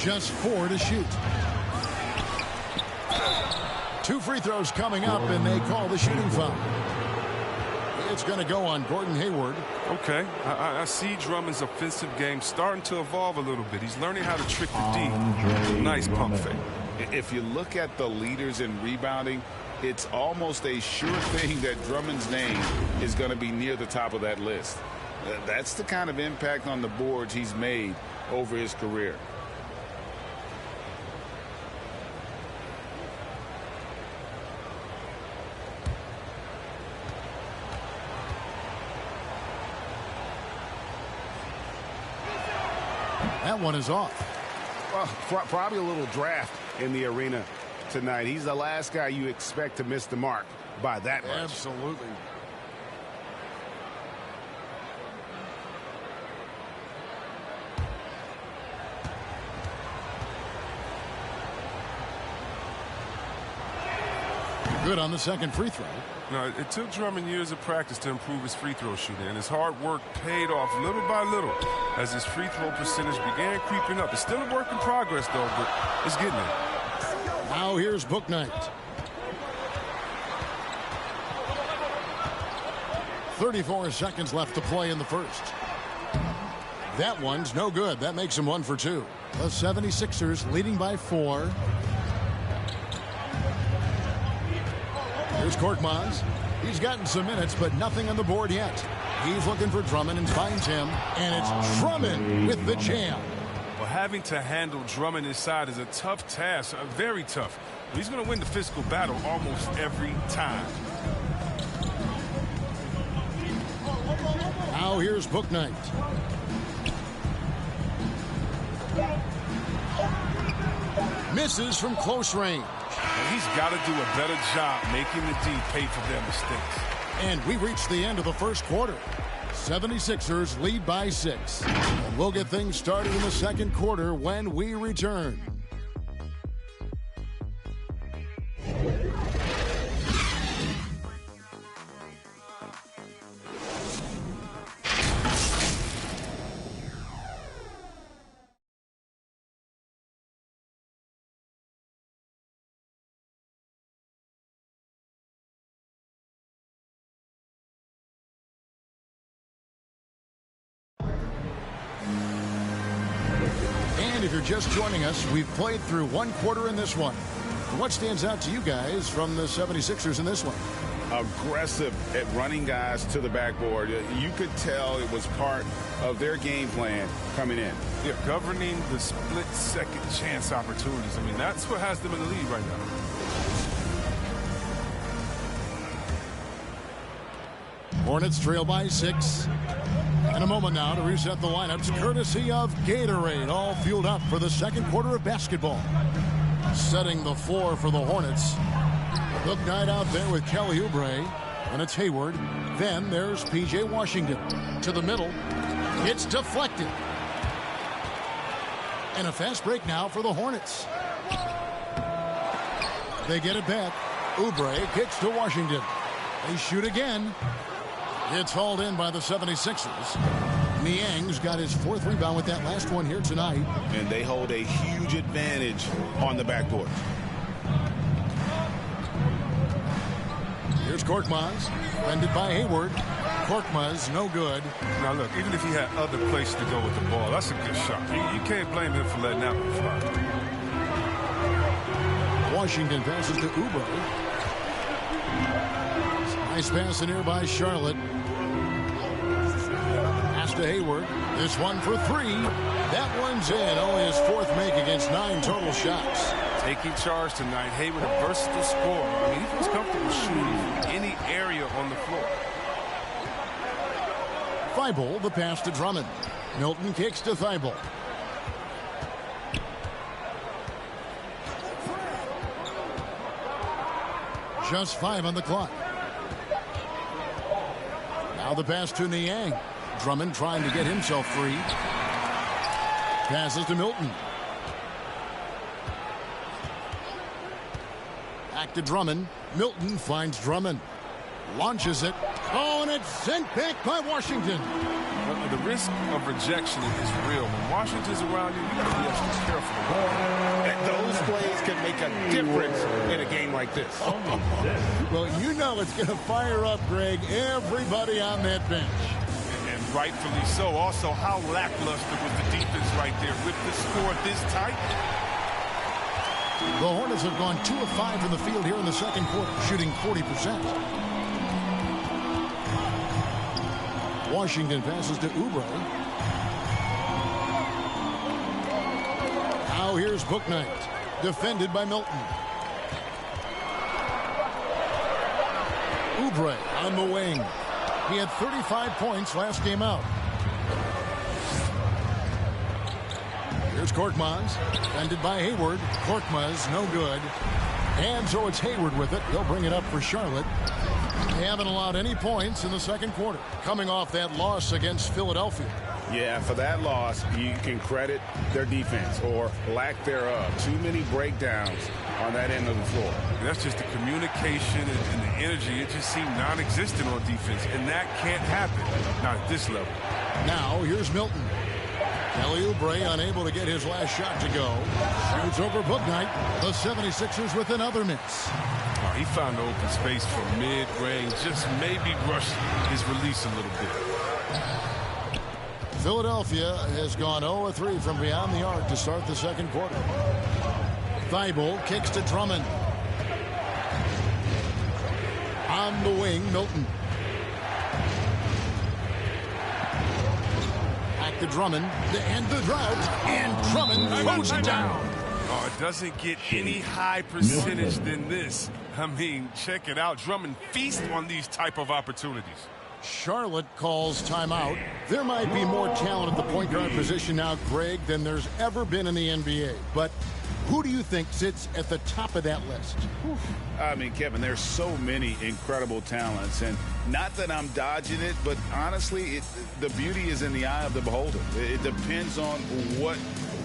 Just 4 to shoot. 2 free throws coming up, and they call the shooting foul. It's going to go on Gordon Hayward. Okay, I see Drummond's offensive game starting to evolve a little bit. He's learning how to trick the D. Nice pump fake. If you look at the leaders in rebounding, it's almost a sure thing that Drummond's name is going to be near the top of that list. That's the kind of impact on the boards he's made over his career. That one is off. Well, probably a little draft in the arena tonight. He's the last guy you expect to miss the mark by that much. Absolutely. Good on the second free throw. Now, it took Drummond years of practice to improve his free throw shooting, and his hard work paid off little by little as his free throw percentage began creeping up. It's still a work in progress, though, but it's getting there. Now here's Bouknight. 34 seconds left to play in the first. That one's no good. That makes him 1 for 2. The 76ers leading by 4. Here's Korkmaz. He's gotten some minutes, but nothing on the board yet. He's looking for Drummond and finds him. And it's Drummond with the jam. Well, having to handle Drummond inside is a tough task, very tough. He's going to win the physical battle almost every time. Now here's Bouknight. Misses from close range. And he's got to do a better job making the D pay for their mistakes. And we reach the end of the first quarter. 76ers lead by 6. And we'll get things started in the second quarter when we return. And if you're just joining us, we've played through one quarter in this one. What stands out to you guys from the 76ers in this one? Aggressive at running guys to the backboard. You could tell it was part of their game plan coming in. Yeah, governing the split-second chance opportunities. I mean, that's what has them in the lead right now. Hornets trail by 6. In a moment now to reset the lineups, courtesy of Gatorade, all fueled up for the second quarter of basketball. Setting the floor for the Hornets. Bouknight out there with Kelly Oubre, and it's Hayward. Then there's P.J. Washington to the middle. It's deflected. And a fast break now for the Hornets. They get it back. Oubre kicks to Washington. They shoot again. It's hauled in by the 76ers. Niang's got his 4th rebound with that last one here tonight. And they hold a huge advantage on the backboard. Here's Korkmaz, defended by Hayward. Korkmaz, no good. Now look, even if he had other places to go with the ball, that's a good shot. You can't blame him for letting that one fly. Washington passes to Oubre. Nice pass in here by Charlotte. Pass to Hayward. This one for 3. That one's in. Only his 4th make against 9 total shots. Taking charge tonight. Hayward, a versatile scorer. I mean, he feels comfortable shooting from any area on the floor. Thibault, the pass to Drummond. Milton kicks to Thibault. Just 5 on the clock. Now the pass to Niang. Drummond trying to get himself free. Passes to Milton. Back to Drummond. Milton finds Drummond. Launches it. Oh, and it's sent back by Washington. The risk of rejection is real. When Washington's around you, you got to be extra careful. Those plays can make a difference in a game like this. Well, you know it's going to fire up, Greg, everybody on that bench. And rightfully so. Also, how lackluster was the defense right there with the score this tight? The Hornets have gone 2 of 5 from the field here in the second quarter, shooting 40%. Washington passes to Oubre. Now here's Bouknight, defended by Milton. Oubre on the wing. He had 35 points last game out. Here's Korkmaz, defended by Hayward. Korkmaz, no good. And so it's Hayward with it. He'll bring it up for Charlotte. They haven't allowed any points in the second quarter, coming off that loss against Philadelphia. Yeah, for that loss, you can credit their defense or lack thereof. Too many breakdowns on that end of the floor. That's just the communication and the energy. It just seemed non-existent on defense, and that can't happen, not at this level. Now, here's Milton. Kelly Oubre unable to get his last shot to go. Shoots over Bouknight. The 76ers with another miss. Oh, he found the open space from mid-range. Just maybe rushed his release a little bit. Philadelphia has gone 0-3 from beyond the arc to start the second quarter. Thibault kicks to Drummond. On the wing, Milton. Back to Drummond to end the drought, and Drummond throws it down. Oh, it doesn't get any high percentage than this. I mean, check it out. Drummond feasts on these type of opportunities. Charlotte calls timeout. There might be more talent at the point guard position now, Greg, than there's ever been in the NBA. But who do you think sits at the top of that list? I mean, Kevin, there's so many incredible talents. And not that I'm dodging it, but honestly, the beauty is in the eye of the beholder. It depends on what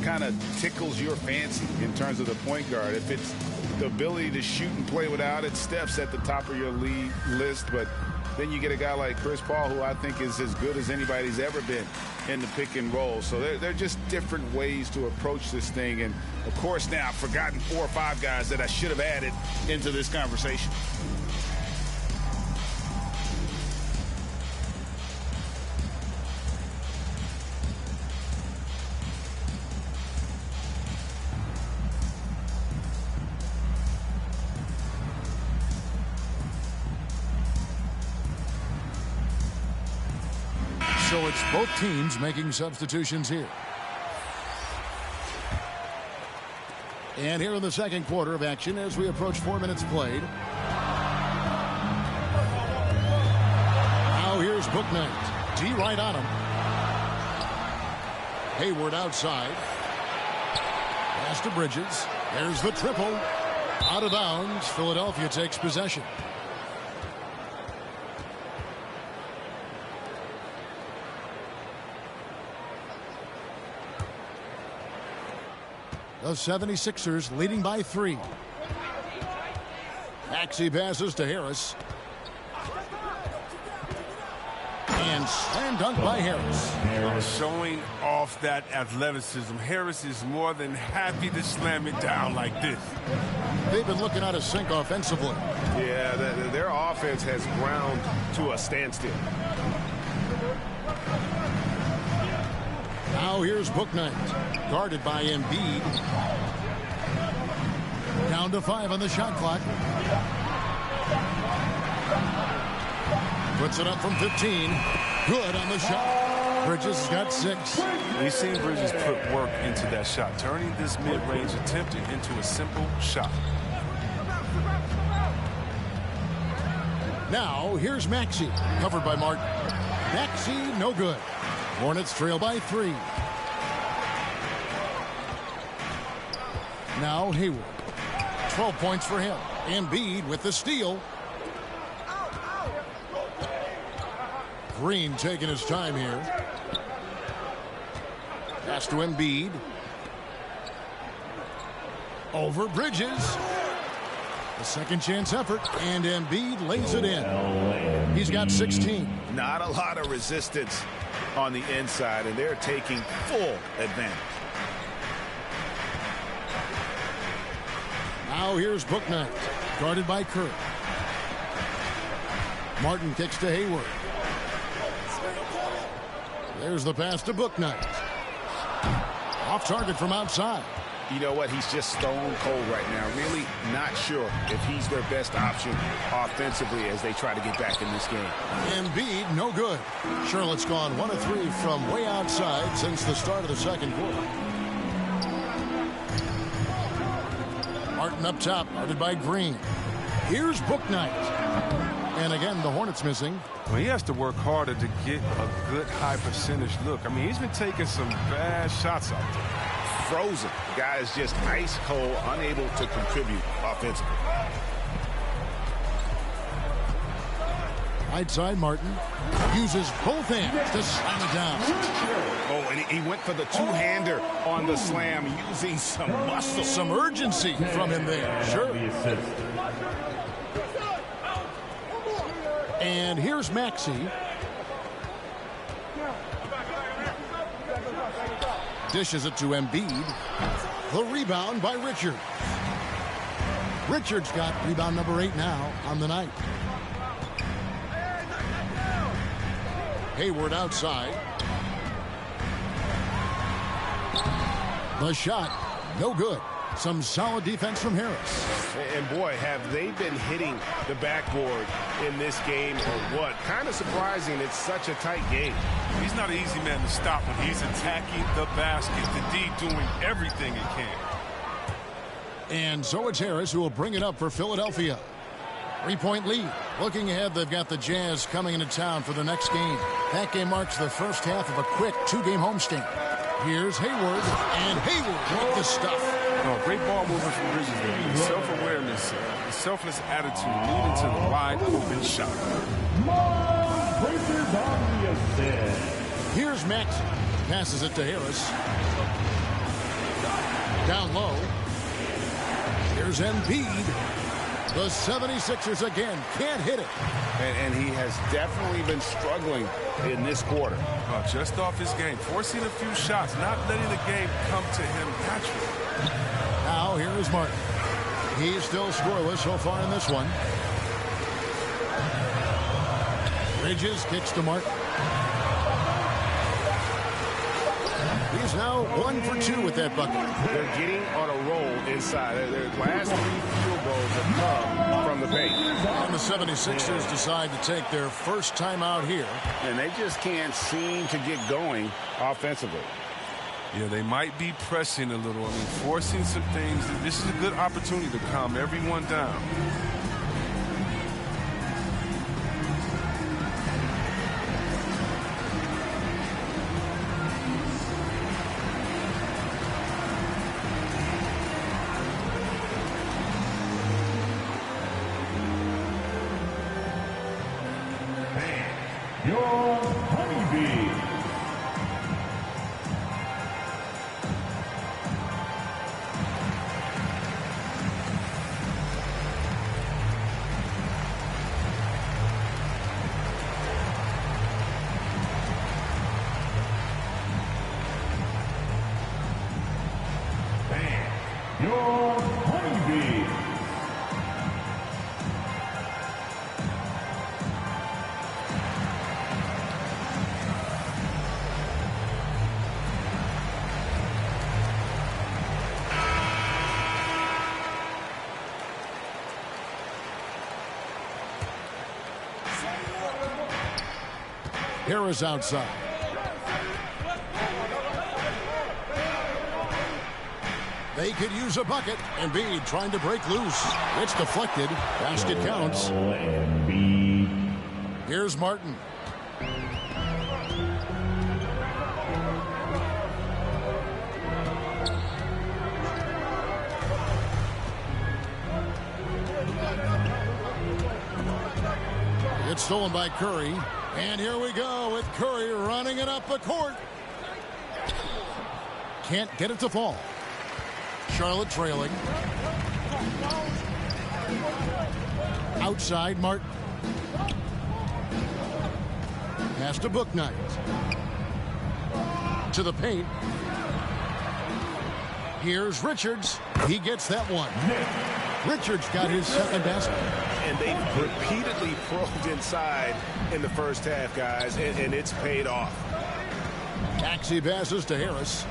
kind of tickles your fancy in terms of the point guard. If it's the ability to shoot and play without it, Steph's at the top of your league list. But then you get a guy like Chris Paul, who I think is as good as anybody's ever been in the pick and roll. So they're just different ways to approach this thing. And, of course, now I've forgotten 4 or 5 guys that I should have added into this conversation. So it's both teams making substitutions here. And here in the second quarter of action as we approach 4 minutes played. Now here's Bouknight. D right on him. Hayward outside. Pass to Bridges. There's the triple. Out of bounds. Philadelphia takes possession. The 76ers leading by 3. Maxey passes to Harris. And slam dunk by Harris. Showing off that athleticism. Harris is more than happy to slam it down like this. They've been looking out of sync offensively. Yeah, their offense has ground to a standstill. Now here's Bouknight, guarded by Embiid. Down to 5 on the shot clock. Puts it up from 15. Good on the shot. Bridges has got 6. We've seen Bridges put work into that shot, turning this mid-range attempt into a simple shot. Now here's Maxey, covered by Martin. Maxey, no good. Hornets trail by 3. Now Hayward. 12 points for him. Embiid with the steal. Green taking his time here. Pass to Embiid. Over Bridges. A second chance effort, and Embiid lays it in. He's got 16. Not a lot of resistance on the inside, and they're taking full advantage. Now here's Bouknight, guarded by Kerr. Martin kicks to Hayward. There's the pass to Bouknight. Off target from outside. You know what? He's just stone cold right now. Really not sure if he's their best option offensively as they try to get back in this game. Embiid, no good. Charlotte's gone 1 of 3 from way outside since the start of the second quarter. Martin up top, guarded by Green. Here's Bouknight. And again, the Hornets missing. Well, he has to work harder to get a good high percentage look. I mean, he's been taking some bad shots out there. Frozen. The guy is just ice cold, unable to contribute offensively. Right side, Martin uses both hands to slam it down. Oh, and he went for the two-hander on the slam, using some muscle. Some urgency from him there. Sure. And here's Maxey. Dishes it to Embiid. The rebound by Richards. Richards got rebound number 8 now on the night. Hayward outside. The shot, no good. Some solid defense from Harris. And boy, have they been hitting the backboard in this game or what? Kind of surprising it's such a tight game. He's not an easy man to stop when he's attacking the basket. The D doing everything he can. And so it's Harris who will bring it up for Philadelphia. 3-point lead. Looking ahead, they've got the Jazz coming into town for the next game. That game marks the first half of a quick 2-game homestand. Here's Hayward, and Hayward with the stuff. Oh, great ball movement from Bridges there. The self-awareness, the selfless attitude leading to the wide open shot. Here's Max. Passes it to Harris. Down low. Here's Embiid. The 76ers again can't hit it. And he has definitely been struggling in this quarter. Just off his game, forcing a few shots, not letting the game come to him naturally. Now here is Martin. He's still scoreless so far in this one. Bridges kicks to Martin. He's now 1 for 2 with that bucket. They're getting on a roll inside. Their last 3 field goals have come from the paint. And the 76ers decide to take their first timeout here. And they just can't seem to get going offensively. Yeah, they might be pressing a little. I mean, forcing some things. This is a good opportunity to calm everyone down. Your honeybee. Your honeybee. Harris outside. They could use a bucket. Embiid trying to break loose. It's deflected. Basket counts. Here's Martin. It's stolen by Curry. And here we go with Curry running it up the court. Can't get it to fall. Charlotte trailing. Outside Martin. Pass to Bouknight. To the paint. Here's Richards. He gets that one. Richards got his second basket. And they've repeatedly probed inside in the first half, guys, and it's paid off. Maxey passes to Harris.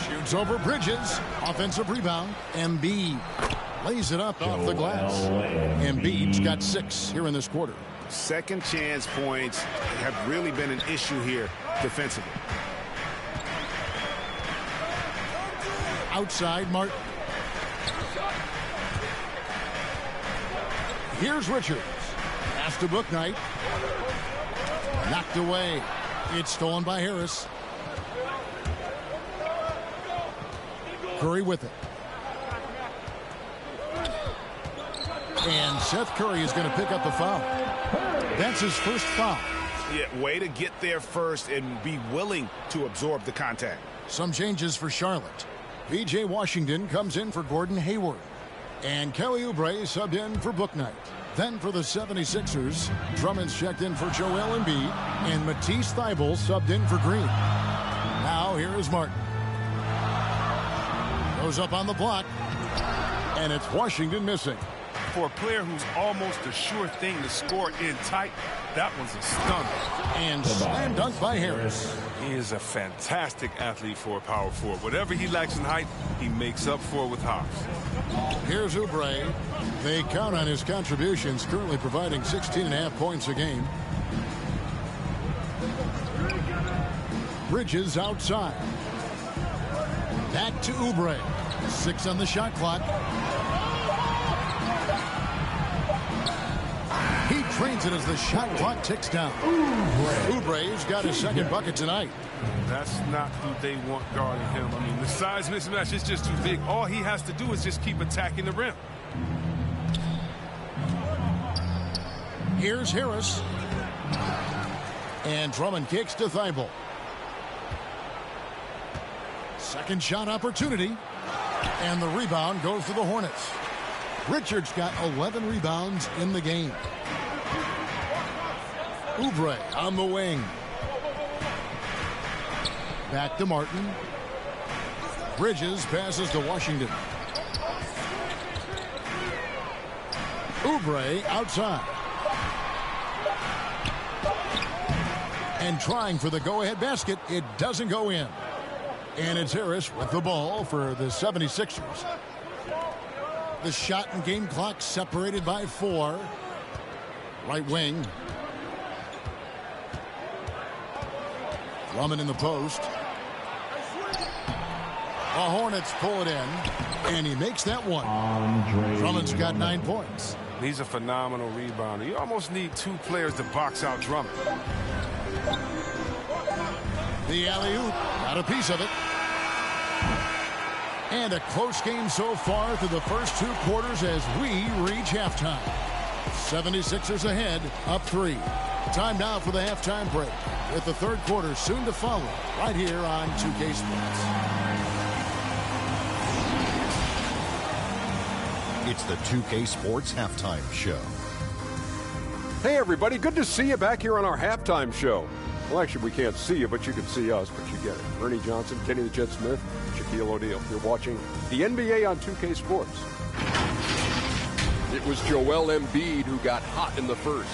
Shoots over Bridges. Offensive rebound. Embiid lays it up off the glass. Embiid's got 6 here in this quarter. Second chance points have really been an issue here defensively. Outside Martin. Here's Richards. Pass to Bouknight. Knocked away. It's stolen by Harris. Curry with it. And Seth Curry is going to pick up the foul. That's his first foul. Yeah, way to get there first and be willing to absorb the contact. Some changes for Charlotte. P.J. Washington comes in for Gordon Hayward. And Kelly Oubre subbed in for Bouknight. Then for the 76ers, Drummond's checked in for Joel Embiid, and Matisse Thybulle subbed in for Green. Now here is Martin. Goes up on the block, and it's Washington missing. for a player who's almost a sure thing to score in tight, that was a stunner. And slam dunk by Harris. He is a fantastic athlete for a power forward. Whatever he lacks in height, he makes up for with hops. Here's Oubre. They count on his contributions, currently providing 16.5 points a game. Bridges outside. Back to Oubre. 6 on the shot clock. He trains it as the shot clock ticks down. Oubre's got his second bucket tonight. That's not who they want guarding him. I mean, the size mismatch is just too big. All he has to do is just keep attacking the rim. Here's Harris. And Drummond kicks to Thibault. Second shot opportunity. And the rebound goes to the Hornets. Richards got 11 rebounds in the game. Oubre on the wing. Back to Martin. Bridges passes to Washington. Oubre outside. And trying for the go-ahead basket. It doesn't go in. And it's Harris with the ball for the 76ers. The shot and game clock separated by 4. Right wing. Drummond in the post. The Hornets pull it in. And he makes that one. Drummond's got 9 points. He's a phenomenal rebounder. You almost need 2 players to box out Drummond. The alley-oop. Got a piece of it. And a close game so far through the first 2 quarters as we reach halftime. 76ers ahead, up 3. Time now for the halftime break, with the third quarter soon to follow, right here on 2K Sports. It's the 2K Sports Halftime Show. Hey, everybody. Good to see you back here on our halftime show. Well, actually, we can't see you, but you can see us, but you get it. Ernie Johnson, Kenny the Jet Smith, Shaquille O'Neal. You're watching the NBA on 2K Sports. It was Joel Embiid who got hot in the first.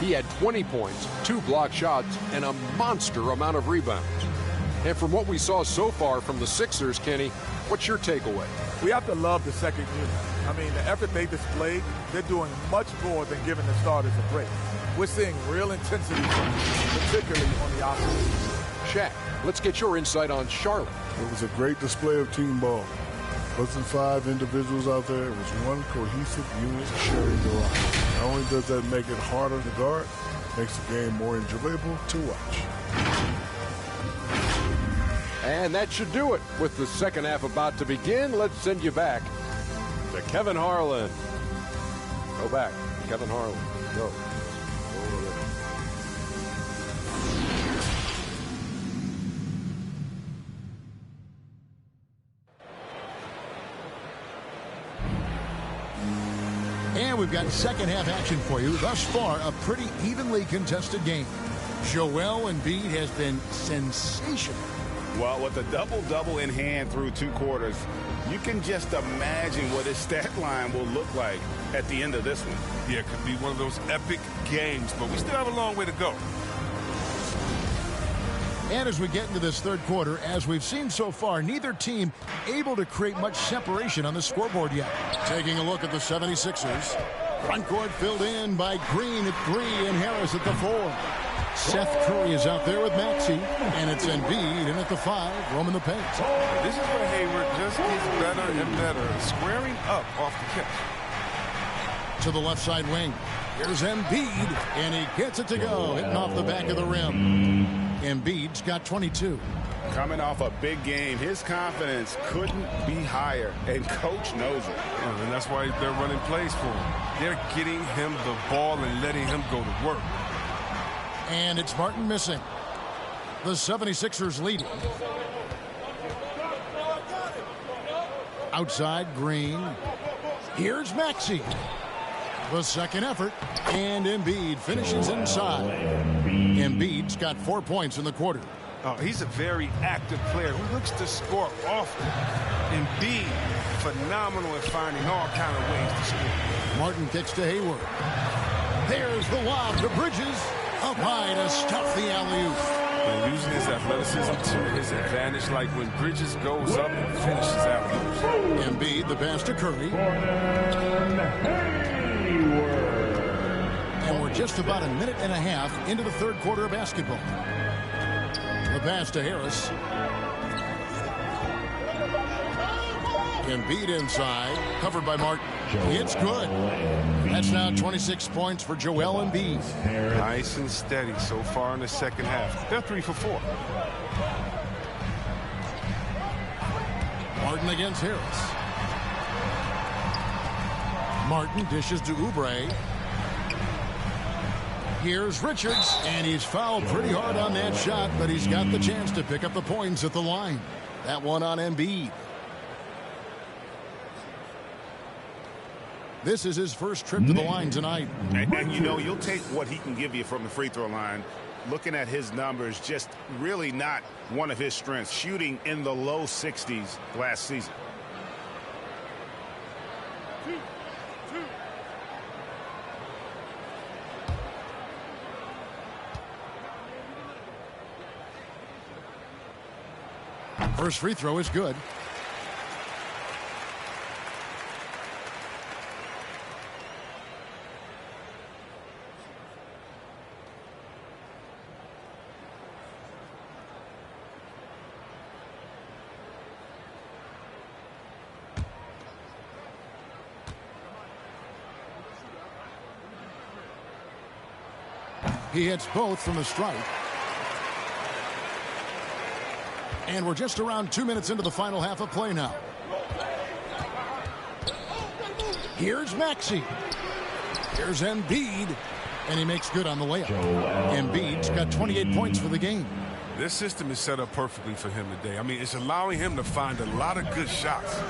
He had 20 points, 2 blocked shots, and a monster amount of rebounds. And from what we saw so far from the Sixers, Kenny, what's your takeaway? We have to love the second unit. I mean, the effort they displayed, they're doing much more than giving the starters a break. We're seeing real intensity from them, particularly on the offense. Shaq, let's get your insight on Charlotte. It was a great display of team ball. Wasn't 5 individuals out there. It was one cohesive unit sharing the rock. Not only does that make it harder to guard, it makes the game more enjoyable to watch. And that should do it. With the second half about to begin, let's send you back to Kevin Harlan. Go back. Kevin Harlan. Go. And we've got second half action for you. Thus far, a pretty evenly contested game. Joel Embiid has been sensational. Well, with a double-double in hand through 2 quarters, you can just imagine what his stat line will look like at the end of this one. Yeah, it could be one of those epic games, but we still have a long way to go. And as we get into this third quarter, as we've seen so far, neither team able to create much separation on the scoreboard yet. Taking a look at the 76ers. Front court filled in by Green at 3 and Harris at the 4. Seth Curry is out there with Maxey, and it's Embiid in at the 5, roaming the paint. This is where Hayward just gets better and better, squaring up off the catch. To the left side wing. Here's Embiid, and he gets it to go, hitting off the back of the rim. Embiid's got 22. Coming off a big game, his confidence couldn't be higher, and coach knows it. And that's why they're running plays for him. They're getting him the ball and letting him go to work. And it's Martin missing. The 76ers leading. Outside, Green. Here's Maxey. The second effort, and Embiid finishes inside. Embiid's got 4 points in the quarter. Oh, he's a very active player who looks to score often. Embiid, phenomenal at finding all kind of ways to score. Martin kicks to Hayward. There's the lob to Bridges. Up high to stuff the alley-oop. And using his athleticism to his advantage, like when Bridges goes up and finishes alley-oops. Embiid, the pass to Curry. And we're just about a minute and a half into the third quarter of basketball. The pass to Harris. Embiid inside, covered by Martin. It's good. That's now 26 points for Joel Embiid. Nice and steady so far in the second half. They're 3 for 4. Martin against Harris. Martin dishes to Oubre. Here's Richards, and he's fouled pretty hard on that shot, but he's got the chance to pick up the points at the line. That one on Embiid. This is his first trip to the line tonight. And you know, you'll take what he can give you from the free throw line. Looking at his numbers, just really not one of his strengths. Shooting in the low 60s last season. First free throw is good. He hits both from the stripe. And we're just around 2 minutes into the final half of play now. Here's Maxey. Here's Embiid. And he makes good on the layup. Embiid's got 28 points for the game. This system is set up perfectly for him today. I mean, it's allowing him to find a lot of good shots.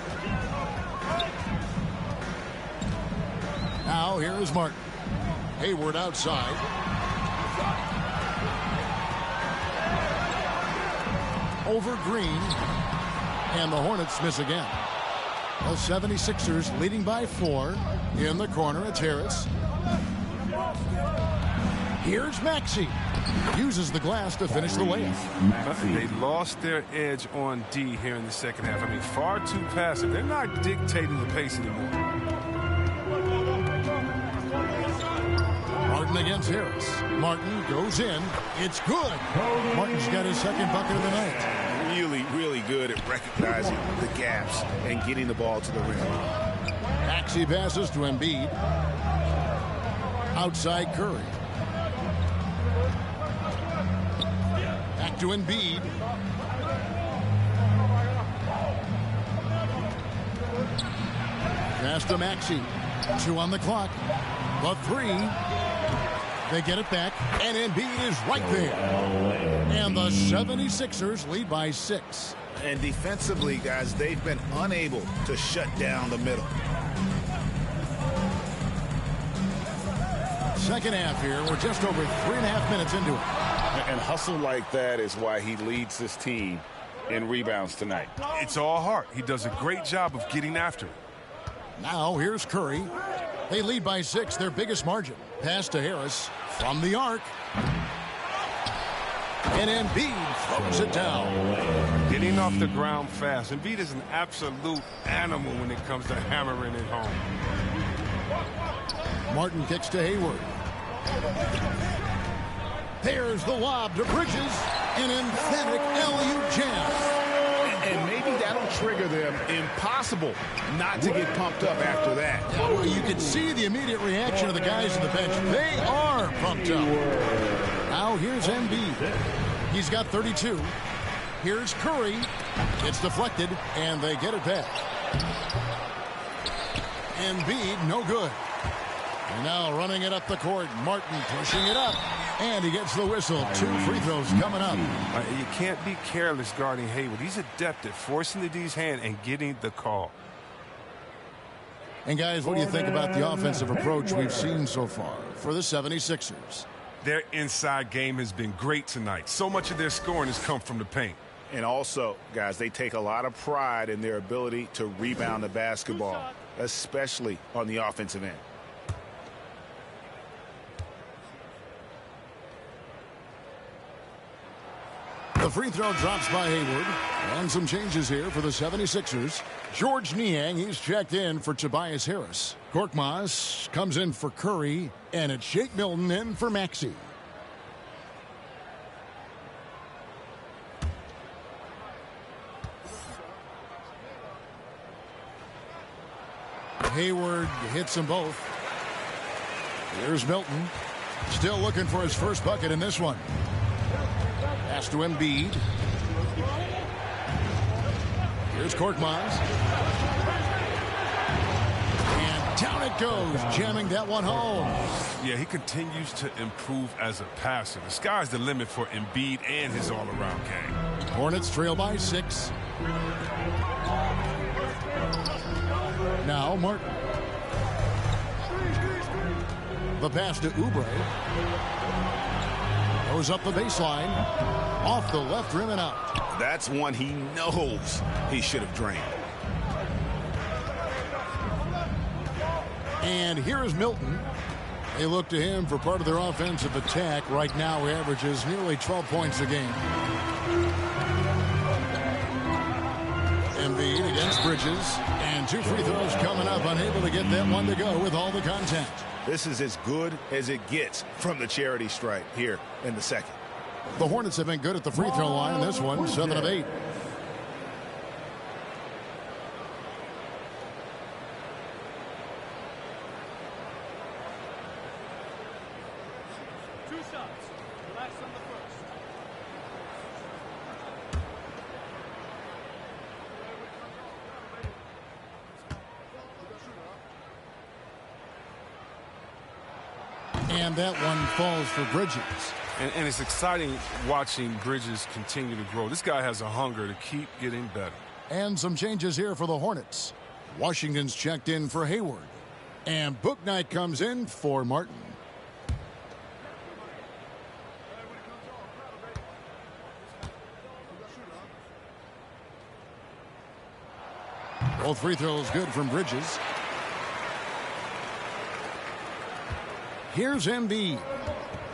Now here is Martin. Hayward outside. Over Green, and the Hornets miss again. The 76ers leading by 4. In the corner, it's Harris. Here's Maxey. Uses the glass to finish the layup. They lost their edge on D here in the second half. I mean, far too passive. They're not dictating the pace anymore. Martin against Harris. Martin goes in. It's good. Martin's got his second bucket of the night. Really good at recognizing the gaps and getting the ball to the rim. Maxey passes to Embiid. Outside Curry. Back to Embiid. Pass to Maxey. 2 on the clock. The 3. They get it back, and Embiid is right there. And the 76ers lead by 6. And defensively, guys, they've been unable to shut down the middle. Second half here. We're just over 3.5 minutes into it. And hustle like that is why he leads this team in rebounds tonight. It's all heart. He does a great job of getting after it. Now here's Curry. They lead by 6, their biggest margin. Pass to Harris from the arc. And Embiid throws it down. Getting off the ground fast. Embiid is an absolute animal when it comes to hammering it home. Martin kicks to Hayward. There's the lob to Bridges. An emphatic alley-oop jam. And maybe that'll trigger them. Impossible not to get pumped up after that. Yeah, well, you can see the immediate reaction of the guys on the bench. They are pumped up. Now here's Embiid. He's got 32. Here's Curry. It's deflected, and they get it back. Embiid, no good. And now running it up the court. Martin pushing it up. And he gets the whistle. 2 free throws coming up. You can't be careless guarding Hayward. He's adept at forcing the D's hand and getting the call. And guys, what do you think about the offensive approach we've seen so far for the 76ers? Their inside game has been great tonight. So much of their scoring has come from the paint. And also, guys, they take a lot of pride in their ability to rebound the basketball, especially on the offensive end. The free throw drops by Hayward. And some changes here for the 76ers. George Niang, he's checked in for Tobias Harris. Korkmaz comes in for Curry. And it's Shake Milton in for Maxey. Hayward hits them both. Here's Milton. Still looking for his first bucket in this one. Pass to Embiid. Here's Korkmaz. And down it goes, jamming that one home. Yeah, he continues to improve as a passer. The sky's the limit for Embiid and his all-around game. Hornets trail by 6. Now Martin. The pass to Oubre. Goes up the baseline. Off the left rim and out. That's one he knows he should have drained. And here is Milton. They look to him for part of their offensive attack. Right now he averages nearly 12 points a game. Embiid against Bridges. And 2 free throws coming up. Unable to get that one to go with all the contact. This is as good as it gets from the charity stripe here in the second. The Hornets have been good at the free throw line. This one, 7 of 8. And that one falls for Bridges. And it's exciting watching Bridges continue to grow. This guy has a hunger to keep getting better. And some changes here for the Hornets. Washington's checked in for Hayward. And Bouknight comes in for Martin. Both free throws good from Bridges. Here's Embiid.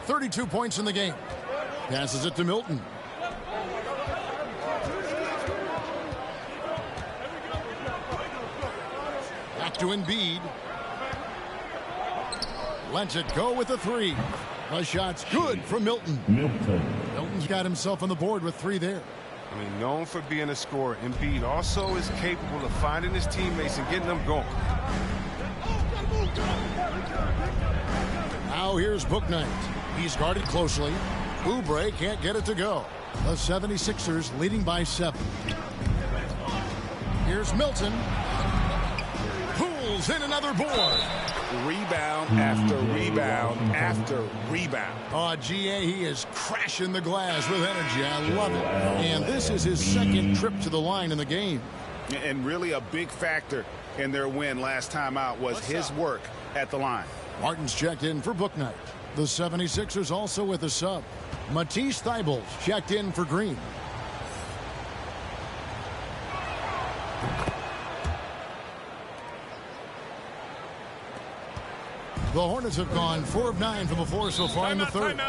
32 points in the game. Passes it to Milton. Back to Embiid. Lets it go with the 3. The shot's good from Milton. Milton's got himself on the board with 3 there. I mean, known for being a scorer, Embiid also is capable of finding his teammates and getting them going. Now here's Bouknight. He's guarded closely. Oubre can't get it to go. The 76ers leading by 7. Here's Milton. Pulls in another board. Rebound after rebound after rebound. Oh, GA, he is crashing the glass with energy. I love it. And this is his second trip to the line in the game. And really a big factor in their win last time out was his work at the line. Martin's checked in for Bouknight. The 76ers also with a sub. Matisse Thybulle checked in for Green. The Hornets have gone 4 of 9 from the floor so far in the third.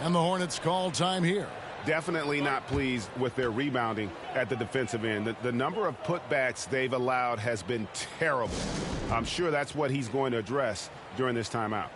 And the Hornets call time here. Definitely not pleased with their rebounding at the defensive end. The number of putbacks they've allowed has been terrible. I'm sure that's what he's going to address during this timeout.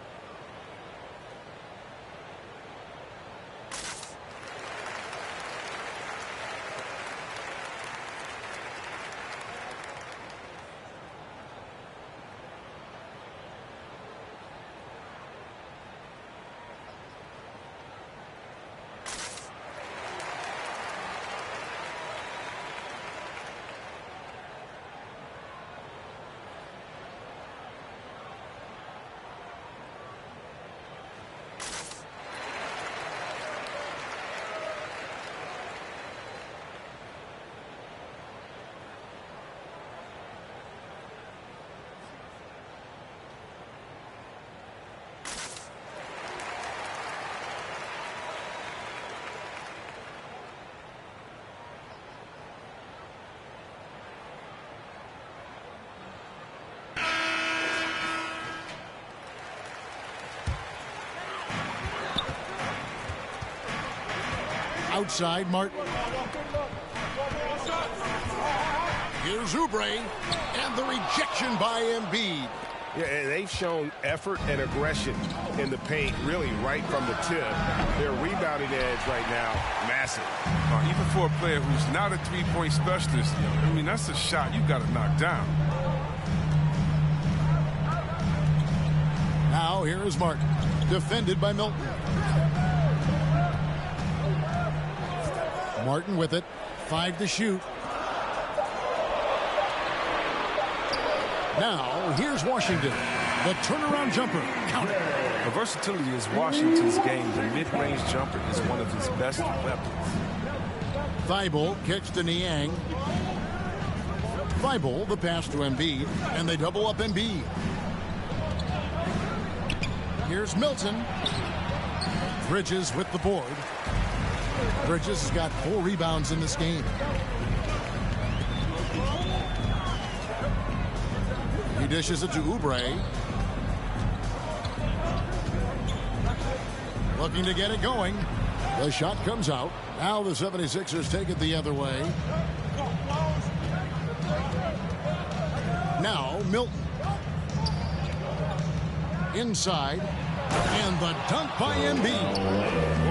Outside Martin. Here's Oubre, and the rejection by Embiid. Yeah, they've shown effort and aggression in the paint, really right from the tip. Their rebounding edge right now, massive. Even for a player who's not a three-point specialist, I mean, that's a shot you got to knock down. Now here is Martin, defended by Milton. Martin with it, 5 to shoot. Now, here's Washington. The turnaround jumper. Count it. The versatility is Washington's game. The mid-range jumper is one of his best weapons. Thibault kicks to Niang. Thibault, the pass to Embiid, and they double up Embiid. Here's Milton. Bridges with the board. Bridges has got 4 rebounds in this game. He dishes it to Oubre. Looking to get it going. The shot comes out. Now the 76ers take it the other way. Now Milton. Inside. And the dunk by Embiid.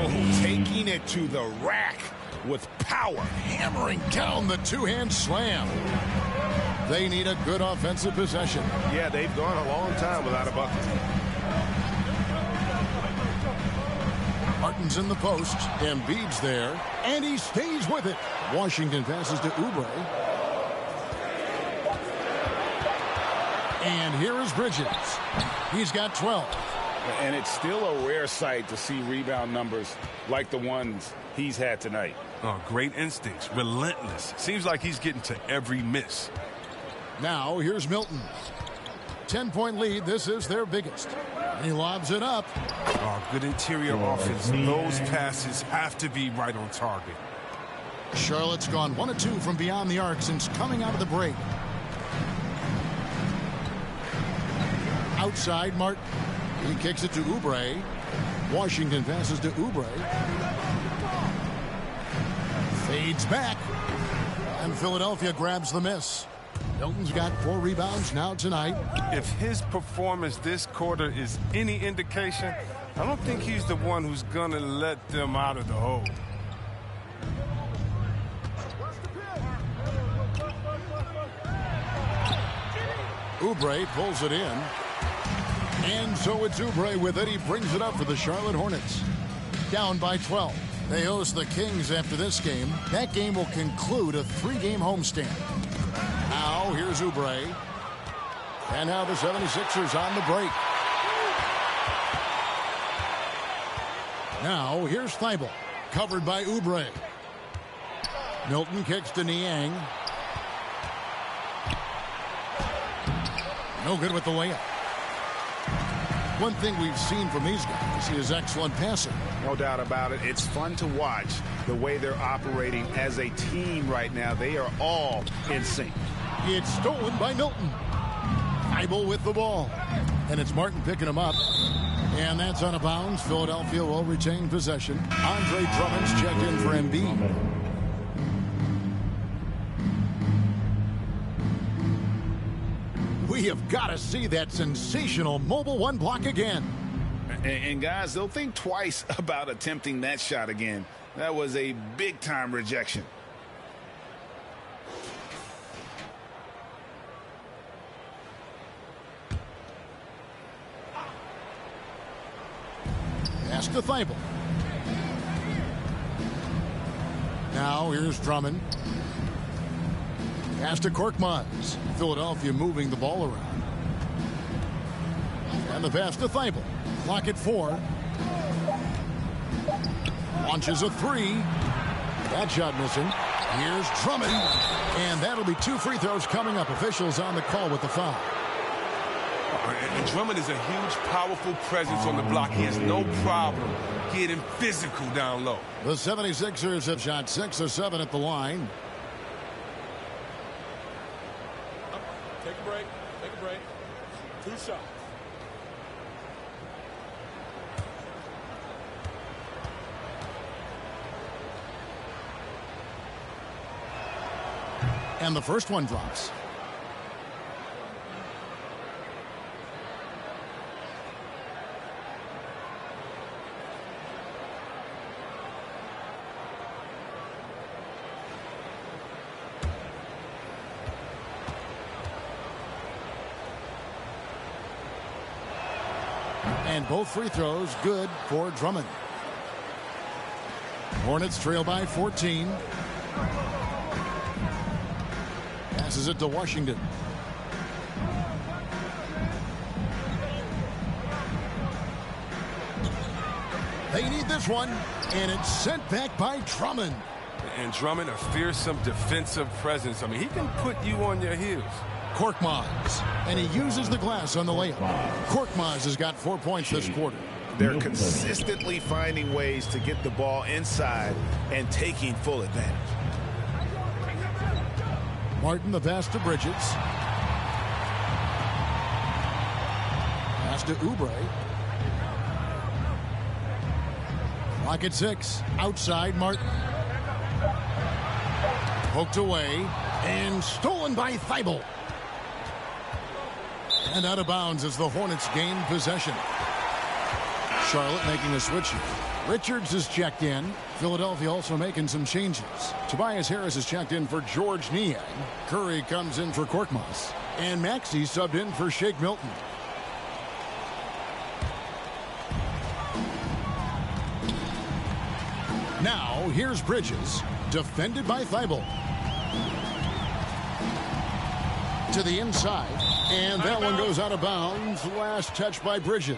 Oh, taking it to the rack with power. Hammering down the two-hand slam. They need a good offensive possession. Yeah, they've gone a long time without a bucket. Martin's in the post. Embiid's there. And he stays with it. Washington passes to Oubre. And here is Bridges. He's got 12. And it's still a rare sight to see rebound numbers like the ones he's had tonight. Oh, great instincts. Relentless. Seems like he's getting to every miss. Now, here's Milton. 10-point lead. This is their biggest. And he lobs it up. Oh, good interior offense. Those passes have to be right on target. Charlotte's gone 1 of 2 from beyond the arc since coming out of the break. Outside, Martin. He kicks it to Oubre. Washington passes to Oubre. Fades back. And Philadelphia grabs the miss. Milton's got 4 rebounds now tonight. If his performance this quarter is any indication, I don't think he's the one who's going to let them out of the hole. Oubre pulls it in. And so it's Oubre with it. He brings it up for the Charlotte Hornets. Down by 12. They host the Kings after this game. That game will conclude a 3-game homestand. Now, here's Oubre. And now the 76ers on the break. Now, here's Thibault. Covered by Oubre. Milton kicks to Niang. No good with the layup. One thing we've seen from these guys is excellent passing. No doubt about it. It's fun to watch the way they're operating as a team right now. They are all in sync. It's stolen by Milton. Thibault with the ball. And it's Martin picking him up. And that's out of bounds. Philadelphia will retain possession. Andre Drummond's checked in for Embiid. We have got to see that sensational mobile 1 block again. And guys, they'll think twice about attempting that shot again. That was a big-time rejection. Pass to Thibault. Now here's Drummond. Pass to Korkmaz. Philadelphia moving the ball around. And the pass to Thibault. Clock at 4. Launches a 3. That shot missing. Here's Drummond. And that'll be 2 free throws coming up. Officials on the call with the foul. And Drummond is a huge, powerful presence on the block. He has no problem getting physical down low. The 76ers have shot 6 or 7 at the line. Take a break. Take a break. 2 shots. And the first one drops. And both free throws good for Drummond. Hornets trail by 14. Passes it to Washington. They need this one, and it's sent back by Drummond. And Drummond, a fearsome defensive presence. I mean, he can put you on your heels. Korkmaz, and he uses the glass on the layup. Korkmaz has got 4 points this quarter. They're consistently finding ways to get the ball inside and taking full advantage. Martin, the pass to Bridges. Pass to Oubre. Clock at 6. Outside Martin. Poked away and stolen by Thibault. And out of bounds as the Hornets gain possession. Charlotte making a switch here. Richards is checked in. Philadelphia also making some changes. Tobias Harris is checked in for George Niang. Curry comes in for Korkmaz. And Maxey subbed in for Shake Milton. Now, here's Bridges. Defended by Thibault. To the inside. And that one goes out of bounds. Last touch by Bridges.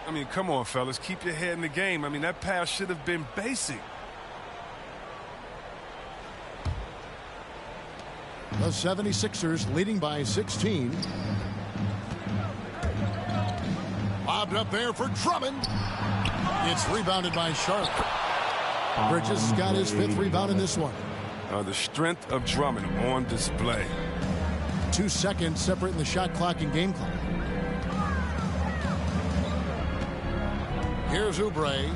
I mean, come on, fellas. Keep your head in the game. I mean, that pass should have been basic. The 76ers leading by 16. Lobbed up there for Drummond. It's rebounded by Charlotte. Bridges has got his 5th rebound in this one. The strength of Drummond on display. 2 seconds separating the shot clock and game clock. Here's Oubre.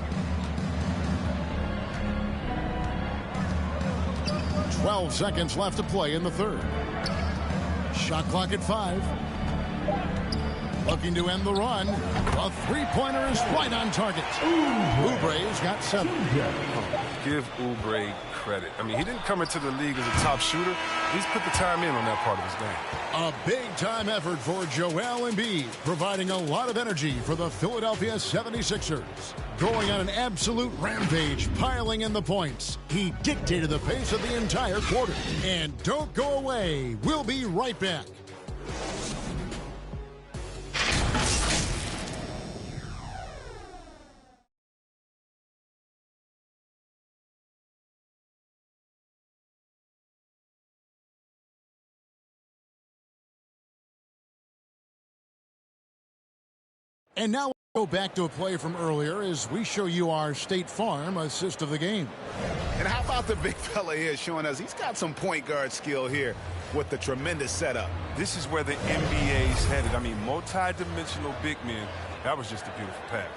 12 seconds left to play in the third. Shot clock at 5. Looking to end the run. A three-pointer is right on target. Oubre's got 7. Give Oubre credit. I mean, he didn't come into the league as a top shooter. He's put the time in on that part of his game. A big-time effort for Joel Embiid, providing a lot of energy for the Philadelphia 76ers. Going on an absolute rampage, piling in the points. He dictated the pace of the entire quarter. And don't go away. We'll be right back. And now we'll go back to a play from earlier as we show you our State Farm assist of the game. And how about the big fella here showing us he's got some point guard skill here with the tremendous setup. This is where the NBA's headed. I mean, multi-dimensional big men. That was just a beautiful pass.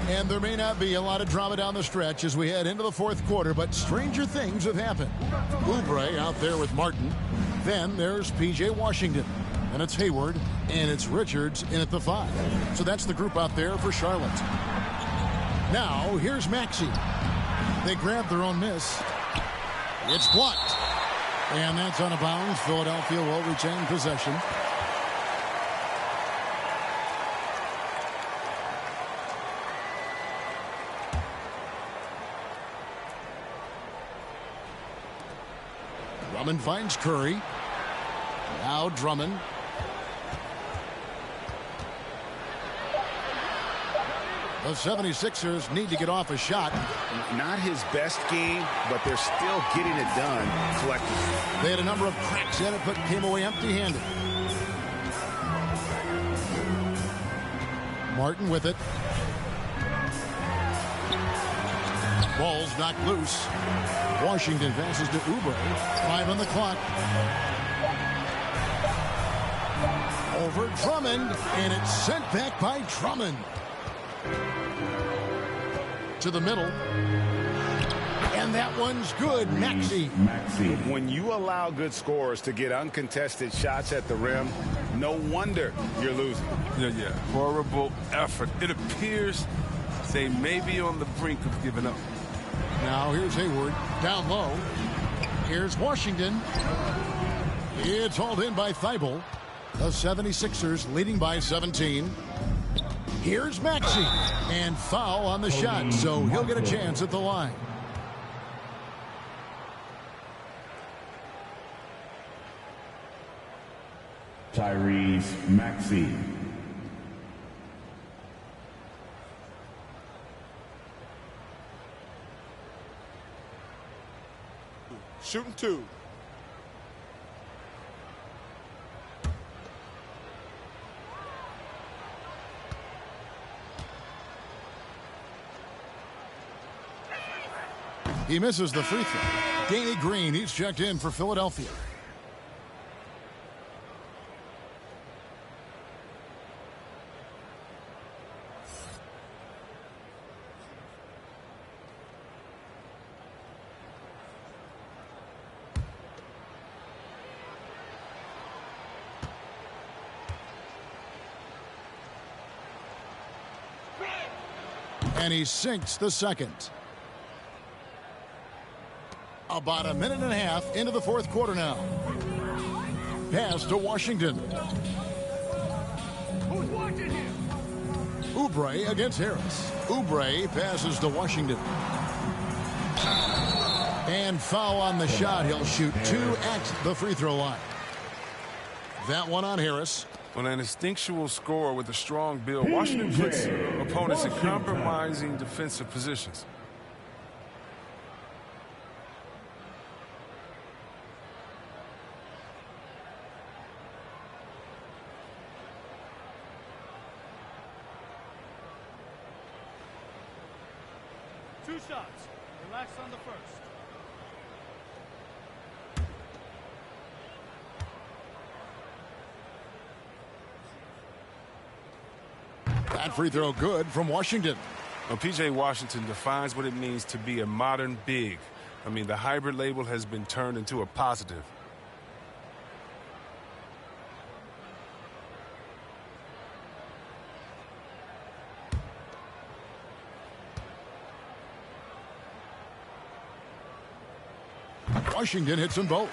And there may not be a lot of drama down the stretch as we head into the fourth quarter, but stranger things have happened. Oubre out there with Martin. Then there's P.J. Washington. And it's Hayward, and it's Richards in at the 5. So that's the group out there for Charlotte. Now, here's Maxey. They grab their own miss. It's blocked. And that's out of bounds. Philadelphia will retain possession. Drummond finds Curry. Now Drummond. The 76ers need to get off a shot. Not his best game, but they're still getting it done collectively. They had a number of cracks in it, but came away empty-handed. Martin with it. Ball's knocked loose. Washington passes to Oubre. 5 on the clock. Over Drummond, and it's sent back by Drummond. to the middle. And that one's good, Maxey. When you allow good scorers to get uncontested shots at the rim, no wonder you're losing. Yeah. Horrible effort. It appears they may be on the brink of giving up. Now here's Hayward down low. Here's Washington. It's hauled in by Thibault. The 76ers leading by 17. Here's Maxey. And foul on the shot, so he'll get a chance at the line. Tyrese Maxey. Shooting 2. He misses the free throw. Danny Green, he's checked in for Philadelphia. And he sinks the second. About a minute and a half into the fourth quarter now. Pass to Washington. Who's watching him? Oubre against Harris. Oubre passes to Washington. And foul on the shot. He'll shoot 2 at the free throw line. That one on Harris. Well, an instinctual scorer with a strong build, Washington puts opponents in compromising defensive positions. Two shots. Relax on the first. That free throw good from Washington. Well, P.J. Washington defines what it means to be a modern big. I mean, the hybrid label has been turned into a positive. Washington hits them both.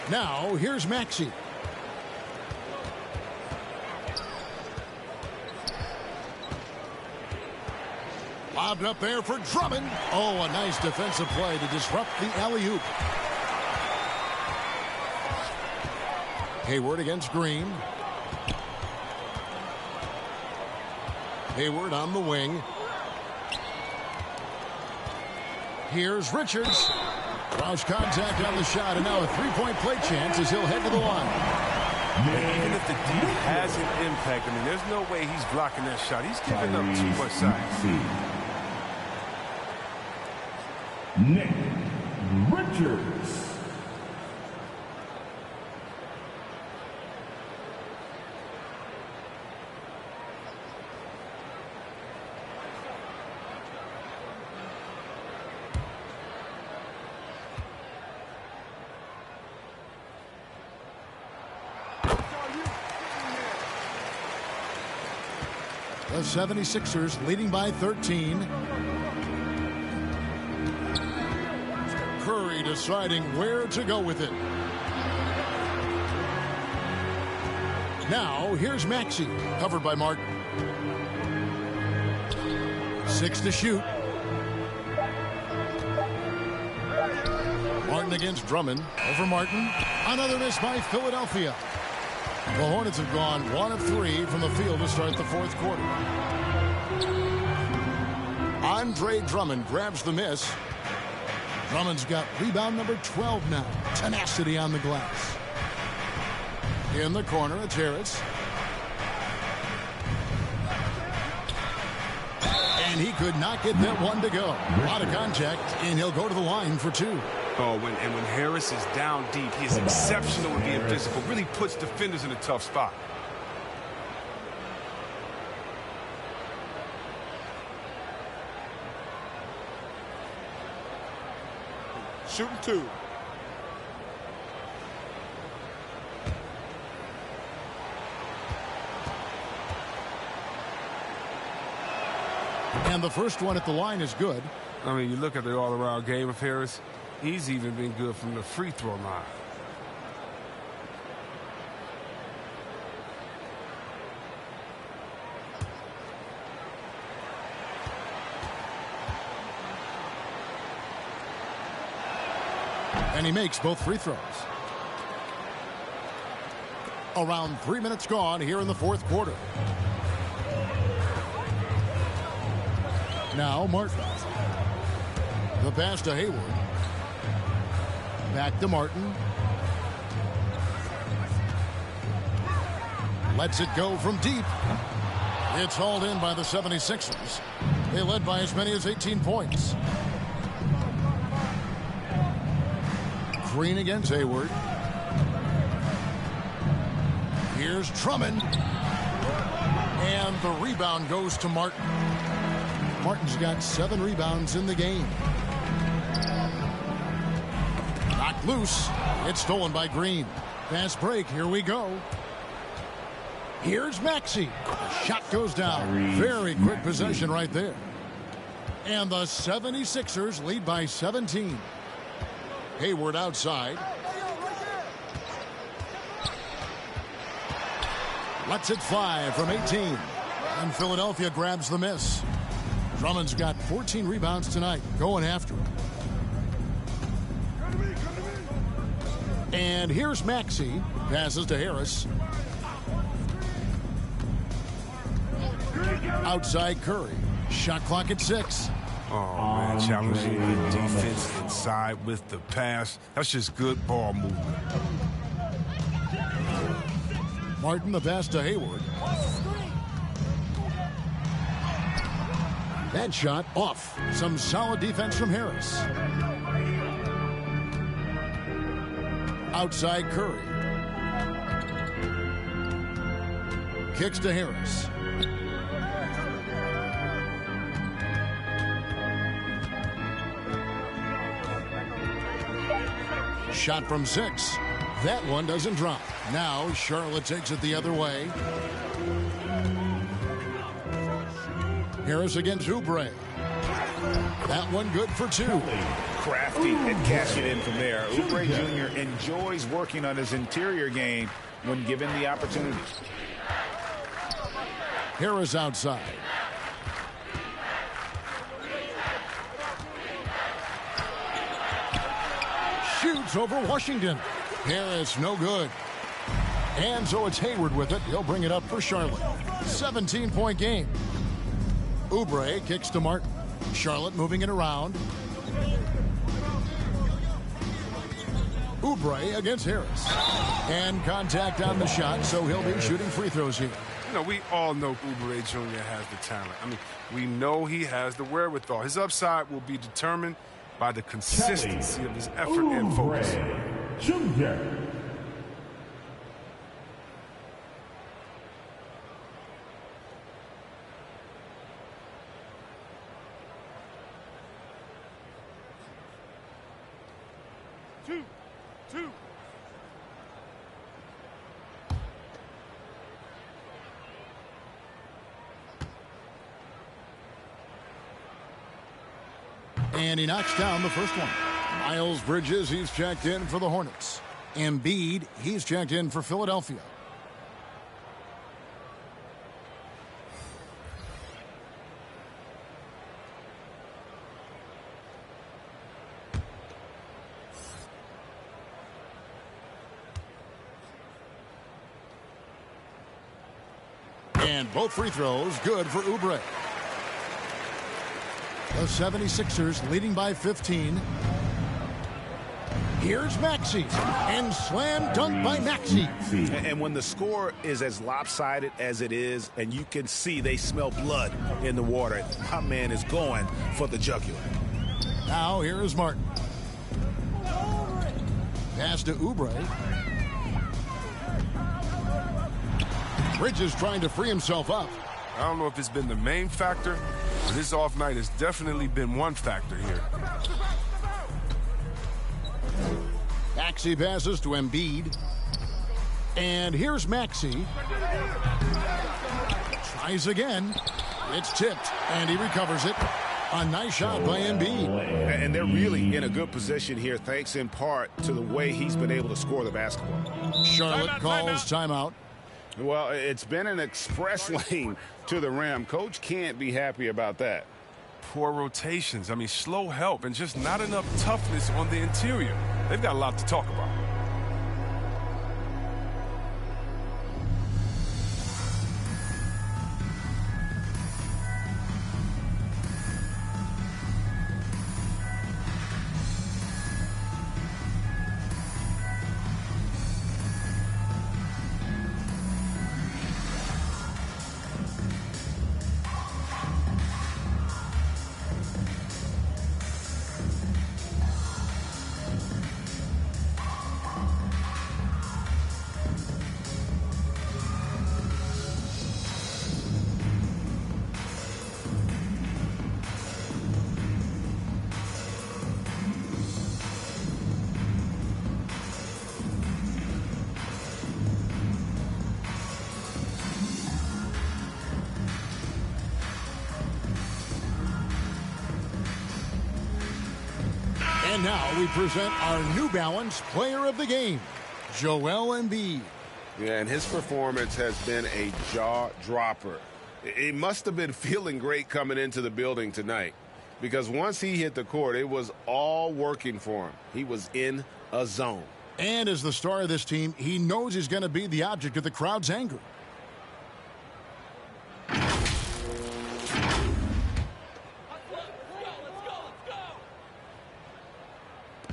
Now, here's Maxey. Lobbed up there for Drummond. Oh, a nice defensive play to disrupt the alley-oop. Hayward against Green. Hayward on the wing. Here's Richards. Roush contact on the shot, and now a three-point play chance as he'll head to the line. And even if the D has an impact, I mean, there's no way he's blocking that shot. He's giving up too much size. Nick Richards. The 76ers leading by 13. Curry deciding where to go with it. Now, here's Maxey, covered by Martin. 6 to shoot. Martin against Drummond. Over Martin. Another miss by Philadelphia. The Hornets have gone 1 of 3 from the field to start the fourth quarter. Andre Drummond grabs the miss. Drummond's got rebound number 12 now. Tenacity on the glass. In the corner, it's Harris. And he could not get that one to go. A lot of contact, and he'll go to the line for 2. Oh, when Harris is down deep, he is exceptional at being physical. Really puts defenders in a tough spot. shooting 2. And the first one at the line is good. I mean, you look at the all-around game of Harris. He's even been good from the free throw line. And he makes both free throws. Around 3 minutes gone here in the fourth quarter. Now Martin. The pass to Hayward. Back to Martin. Lets it go from deep. It's hauled in by the 76ers. They led by as many as 18 points. Green against Hayward. Here's Drummond. And the rebound goes to Martin. Martin's got 7 rebounds in the game. Knocked loose. It's stolen by Green. Fast break. Here we go. Here's Maxey. Shot goes down. Very quick possession right there. And the 76ers lead by 17. Hayward outside. Lets it fly from 18. And Philadelphia grabs the miss. Drummond's got 14 rebounds tonight. Going after him. And here's Maxey. Passes to Harris. Outside Curry. Shot clock at 6. Oh, man, challenging the defense inside with the pass. That's just good ball movement. Martin, the pass to Hayward. That shot off. Some solid defense from Harris. Outside Curry. Kicks to Harris. Shot from 6. That one doesn't drop. Now Charlotte takes it the other way. Harris against Oubre. That one good for 2. Crafty and cash it in from there. Oubre Jr. enjoys working on his interior game when given the opportunity. Harris outside. Shoots over Washington. Harris no good. And so it's Hayward with it. He'll bring it up for Charlotte. 17-point game. Oubre kicks to Martin. Charlotte moving it around. Oubre against Harris. And contact on the shot, so he'll be shooting free throws here. You know, we all know Oubre Jr. has the talent. I mean, we know he has the wherewithal. His upside will be determined by the consistency of his effort and focus. Jr. Two. And he knocks down the first one. Miles Bridges, he's checked in for the Hornets. Embiid, he's checked in for Philadelphia. And both free throws good for Oubre. The 76ers leading by 15. Here's Maxey. And slam dunk by Maxey. And when the score is as lopsided as it is, and you can see they smell blood in the water, my man is going for the jugular. Now here is Martin. Pass to Oubre. Bridges trying to free himself up. I don't know if it's been the main factor, but his off night has definitely been one factor here. Maxey passes to Embiid. And here's Maxey. Tries again. It's tipped, and he recovers it. A nice shot by Embiid. And they're really in a good position here, thanks in part to the way he's been able to score the basketball. Charlotte calls timeout. Well, it's been an express lane to the rim. Coach can't be happy about that. Poor rotations. I mean, slow help and just not enough toughness on the interior. They've got a lot to talk about. And now we present our New Balance Player of the Game, Joel Embiid. Yeah, and his performance has been a jaw-dropper. He must have been feeling great coming into the building tonight, because once he hit the court, it was all working for him. He was in a zone. And as the star of this team, he knows he's going to be the object of the crowd's anger.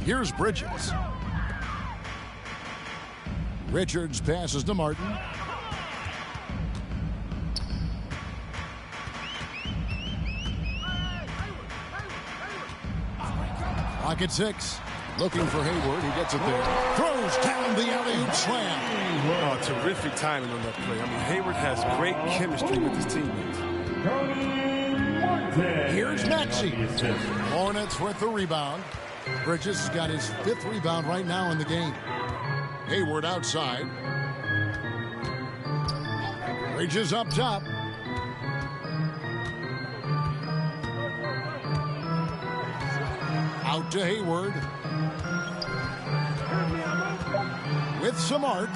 Here's Bridges. Richards passes to Martin. Clock at 6. Looking for Hayward. He gets it there. Throws down the alley-oop slam. Oh, terrific timing on that play. I mean, Hayward has great chemistry with his teammates. Here's Maxey. Hornets with the rebound. Bridges has got his 5th rebound right now in the game. Hayward outside. Bridges up top. Out to Hayward. With some arc.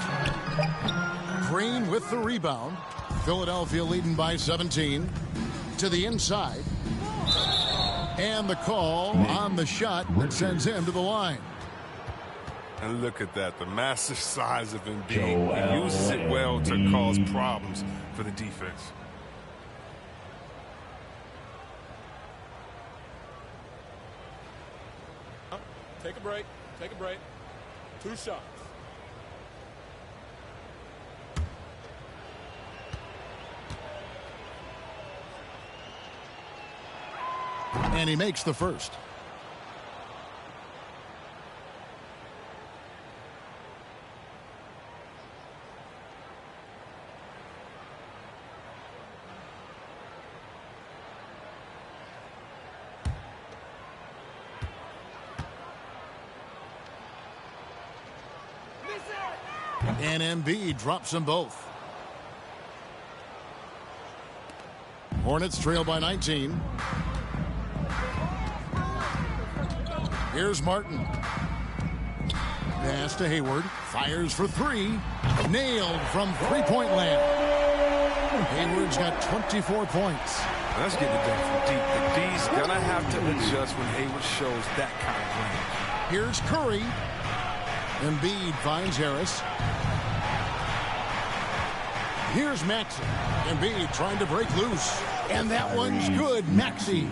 Green with the rebound. Philadelphia leading by 17. To the inside. And the call on the shot that sends him to the line. And look at that, the massive size of Embiid. He uses it well to cause problems for the defense. Take a break. Take a break. 2 shots. And he makes the first. And Embiid drops them both. Hornets trail by 19. Here's Martin. Pass to Hayward. Fires for 3. Nailed from three-point land. Hayward's got 24 points. That's getting it done from deep. The D's gonna have to adjust when Hayward shows that kind of range. Here's Curry. Embiid finds Harris. Here's Maxey. Embiid trying to break loose. And that one's good. Maxey.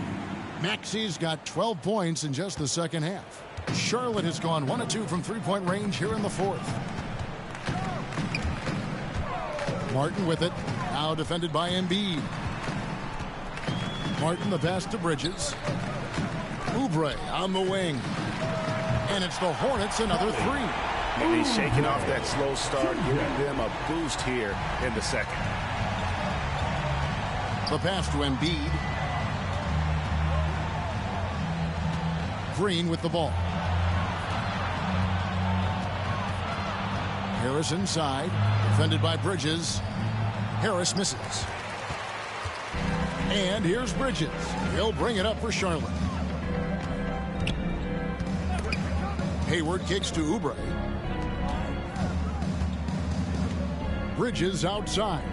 Maxey's got 12 points in just the second half. Charlotte has gone 1 of 2 from three-point range here in the 4th. Martin with it. Now defended by Embiid. Martin the pass to Bridges. Oubre on the wing. And it's the Hornets another 3. And he's shaking off that slow start, giving them a boost here in the second. The pass to Embiid. Green with the ball. Harris inside, defended by Bridges. Harris misses. And here's Bridges. He'll bring it up for Charlotte. Hayward kicks to Oubre. Bridges outside.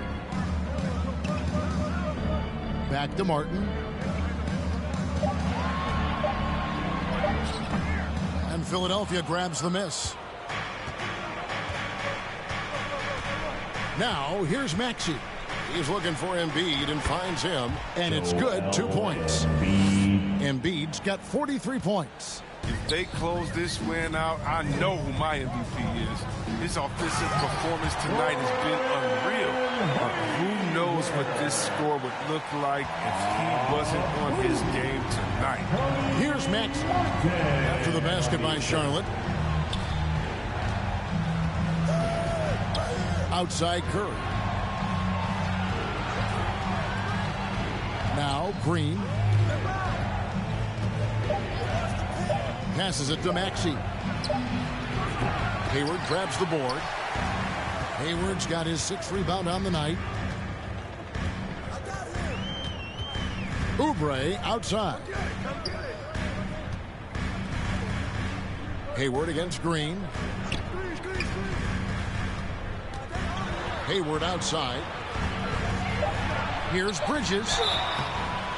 Back to Martin. And Philadelphia grabs the miss. Now, here's Maxey. He's looking for Embiid and finds him, and it's good. 2 points. Embiid's got 43 points. If they close this win out, I know who my MVP is. His offensive performance tonight has been unreal. Who knows what this score would look like if he wasn't on his game tonight. Here's Maxey. After the basket by Charlotte. Outside Curry. Now Green. Passes it to Maxey. Hayward grabs the board. Hayward's got his 6th rebound on the night. Oubre outside. Hayward against Green. Hayward outside. Here's Bridges.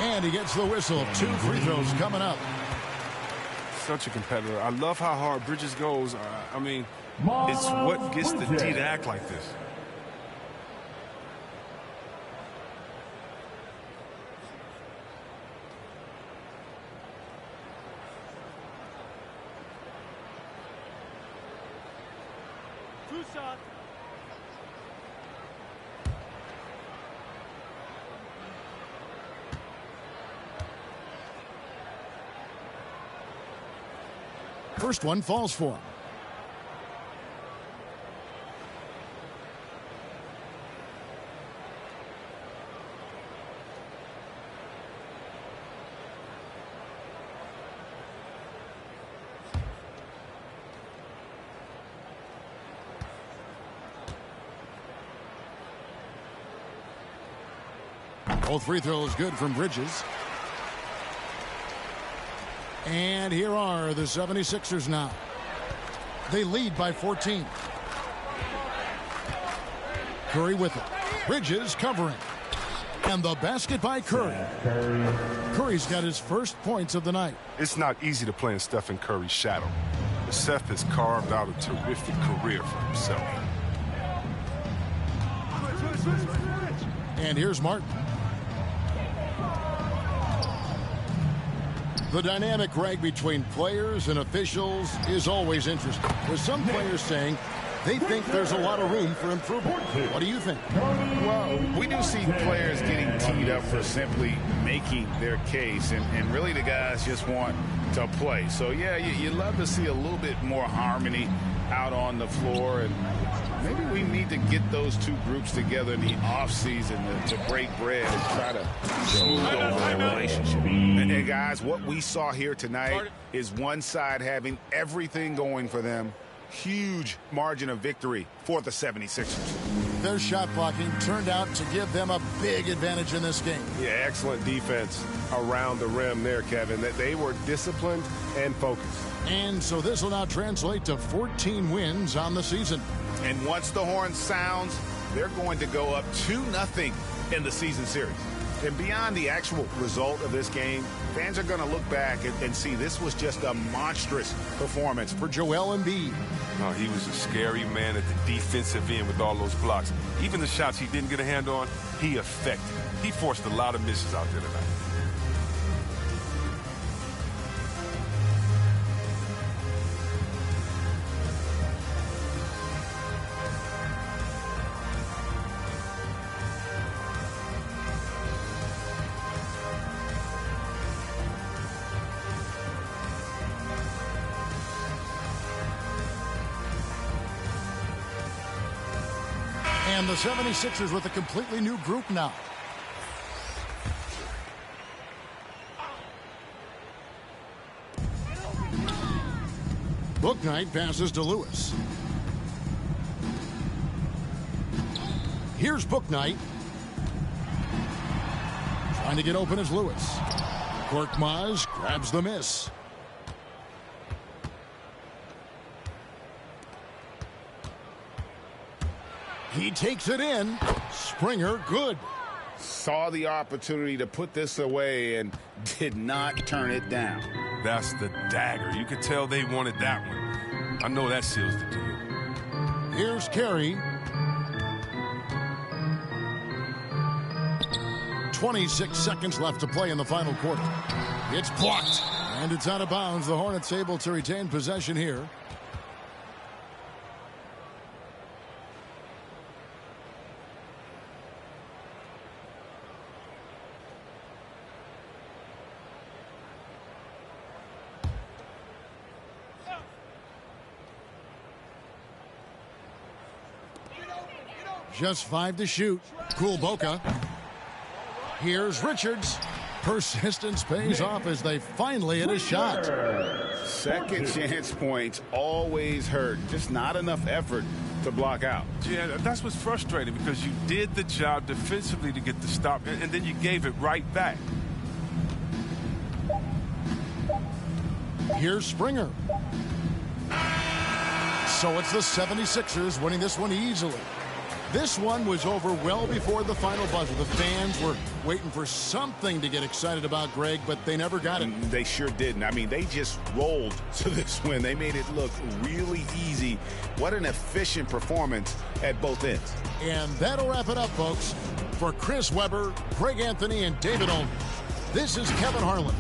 And he gets the whistle. 2 free throws coming up. Such a competitor. I love how hard Bridges goes. I mean, it's what gets the D to act like this. Two shots. First one falls for him. Both free throws good from Bridges. And here are the 76ers now. They lead by 14. Curry with it. Bridges covering. And the basket by Curry. Curry's got his first points of the night. It's not easy to play in Stephen Curry's shadow. But Seth has carved out a terrific career for himself. And here's Martin. The dynamic rag between players and officials is always interesting. With some players saying they think there's a lot of room for improvement. What do you think? Well, we do see players getting teed up for simply making their case, and really the guys just want to play. So, yeah, you love to see a little bit more harmony out on the floor, and maybe we need to get those two groups together in the offseason to break bread and try to smooth over their relationship. And guys, what we saw here tonight is one side having everything going for them. Huge margin of victory for the 76ers. Their shot blocking turned out to give them a big advantage in this game. Yeah, excellent defense around the rim there, Kevin. That they were disciplined and focused. And so this will now translate to 14 wins on the season. And once the horn sounds, they're going to go up 2-0 in the season series. And beyond the actual result of this game, fans are going to look back and see this was just a monstrous performance for Joel Embiid. Oh, he was a scary man at the defensive end with all those blocks. Even the shots he didn't get a hand on, he affected. He forced a lot of misses out there tonight. And the 76ers with a completely new group now. Bouknight passes to Lewis. Here's Booknight. Trying to get open is Lewis. Korkmaz grabs the miss. He takes it in. Springer, good. Saw the opportunity to put this away and did not turn it down. That's the dagger. You could tell they wanted that one. I know that seals the deal. Here's Carey. 26 seconds left to play in the final quarter. It's blocked, and it's out of bounds. The Hornets able to retain possession here. Just 5 to shoot. Kulboka. Here's Richards. Persistence pays off as they finally hit a shot. Second chance points always hurt. Just not enough effort to block out. Yeah, that's what's frustrating because you did the job defensively to get the stop, and then you gave it right back. Here's Springer. So it's the 76ers winning this one easily. This one was over well before the final buzzer. The fans were waiting for something to get excited about, Greg, but they never got it. They sure didn't. I mean, they just rolled to this win. They made it look really easy. What an efficient performance at both ends. And that'll wrap it up, folks. For Chris Webber, Greg Anthony, and David Olney, this is Kevin Harlan.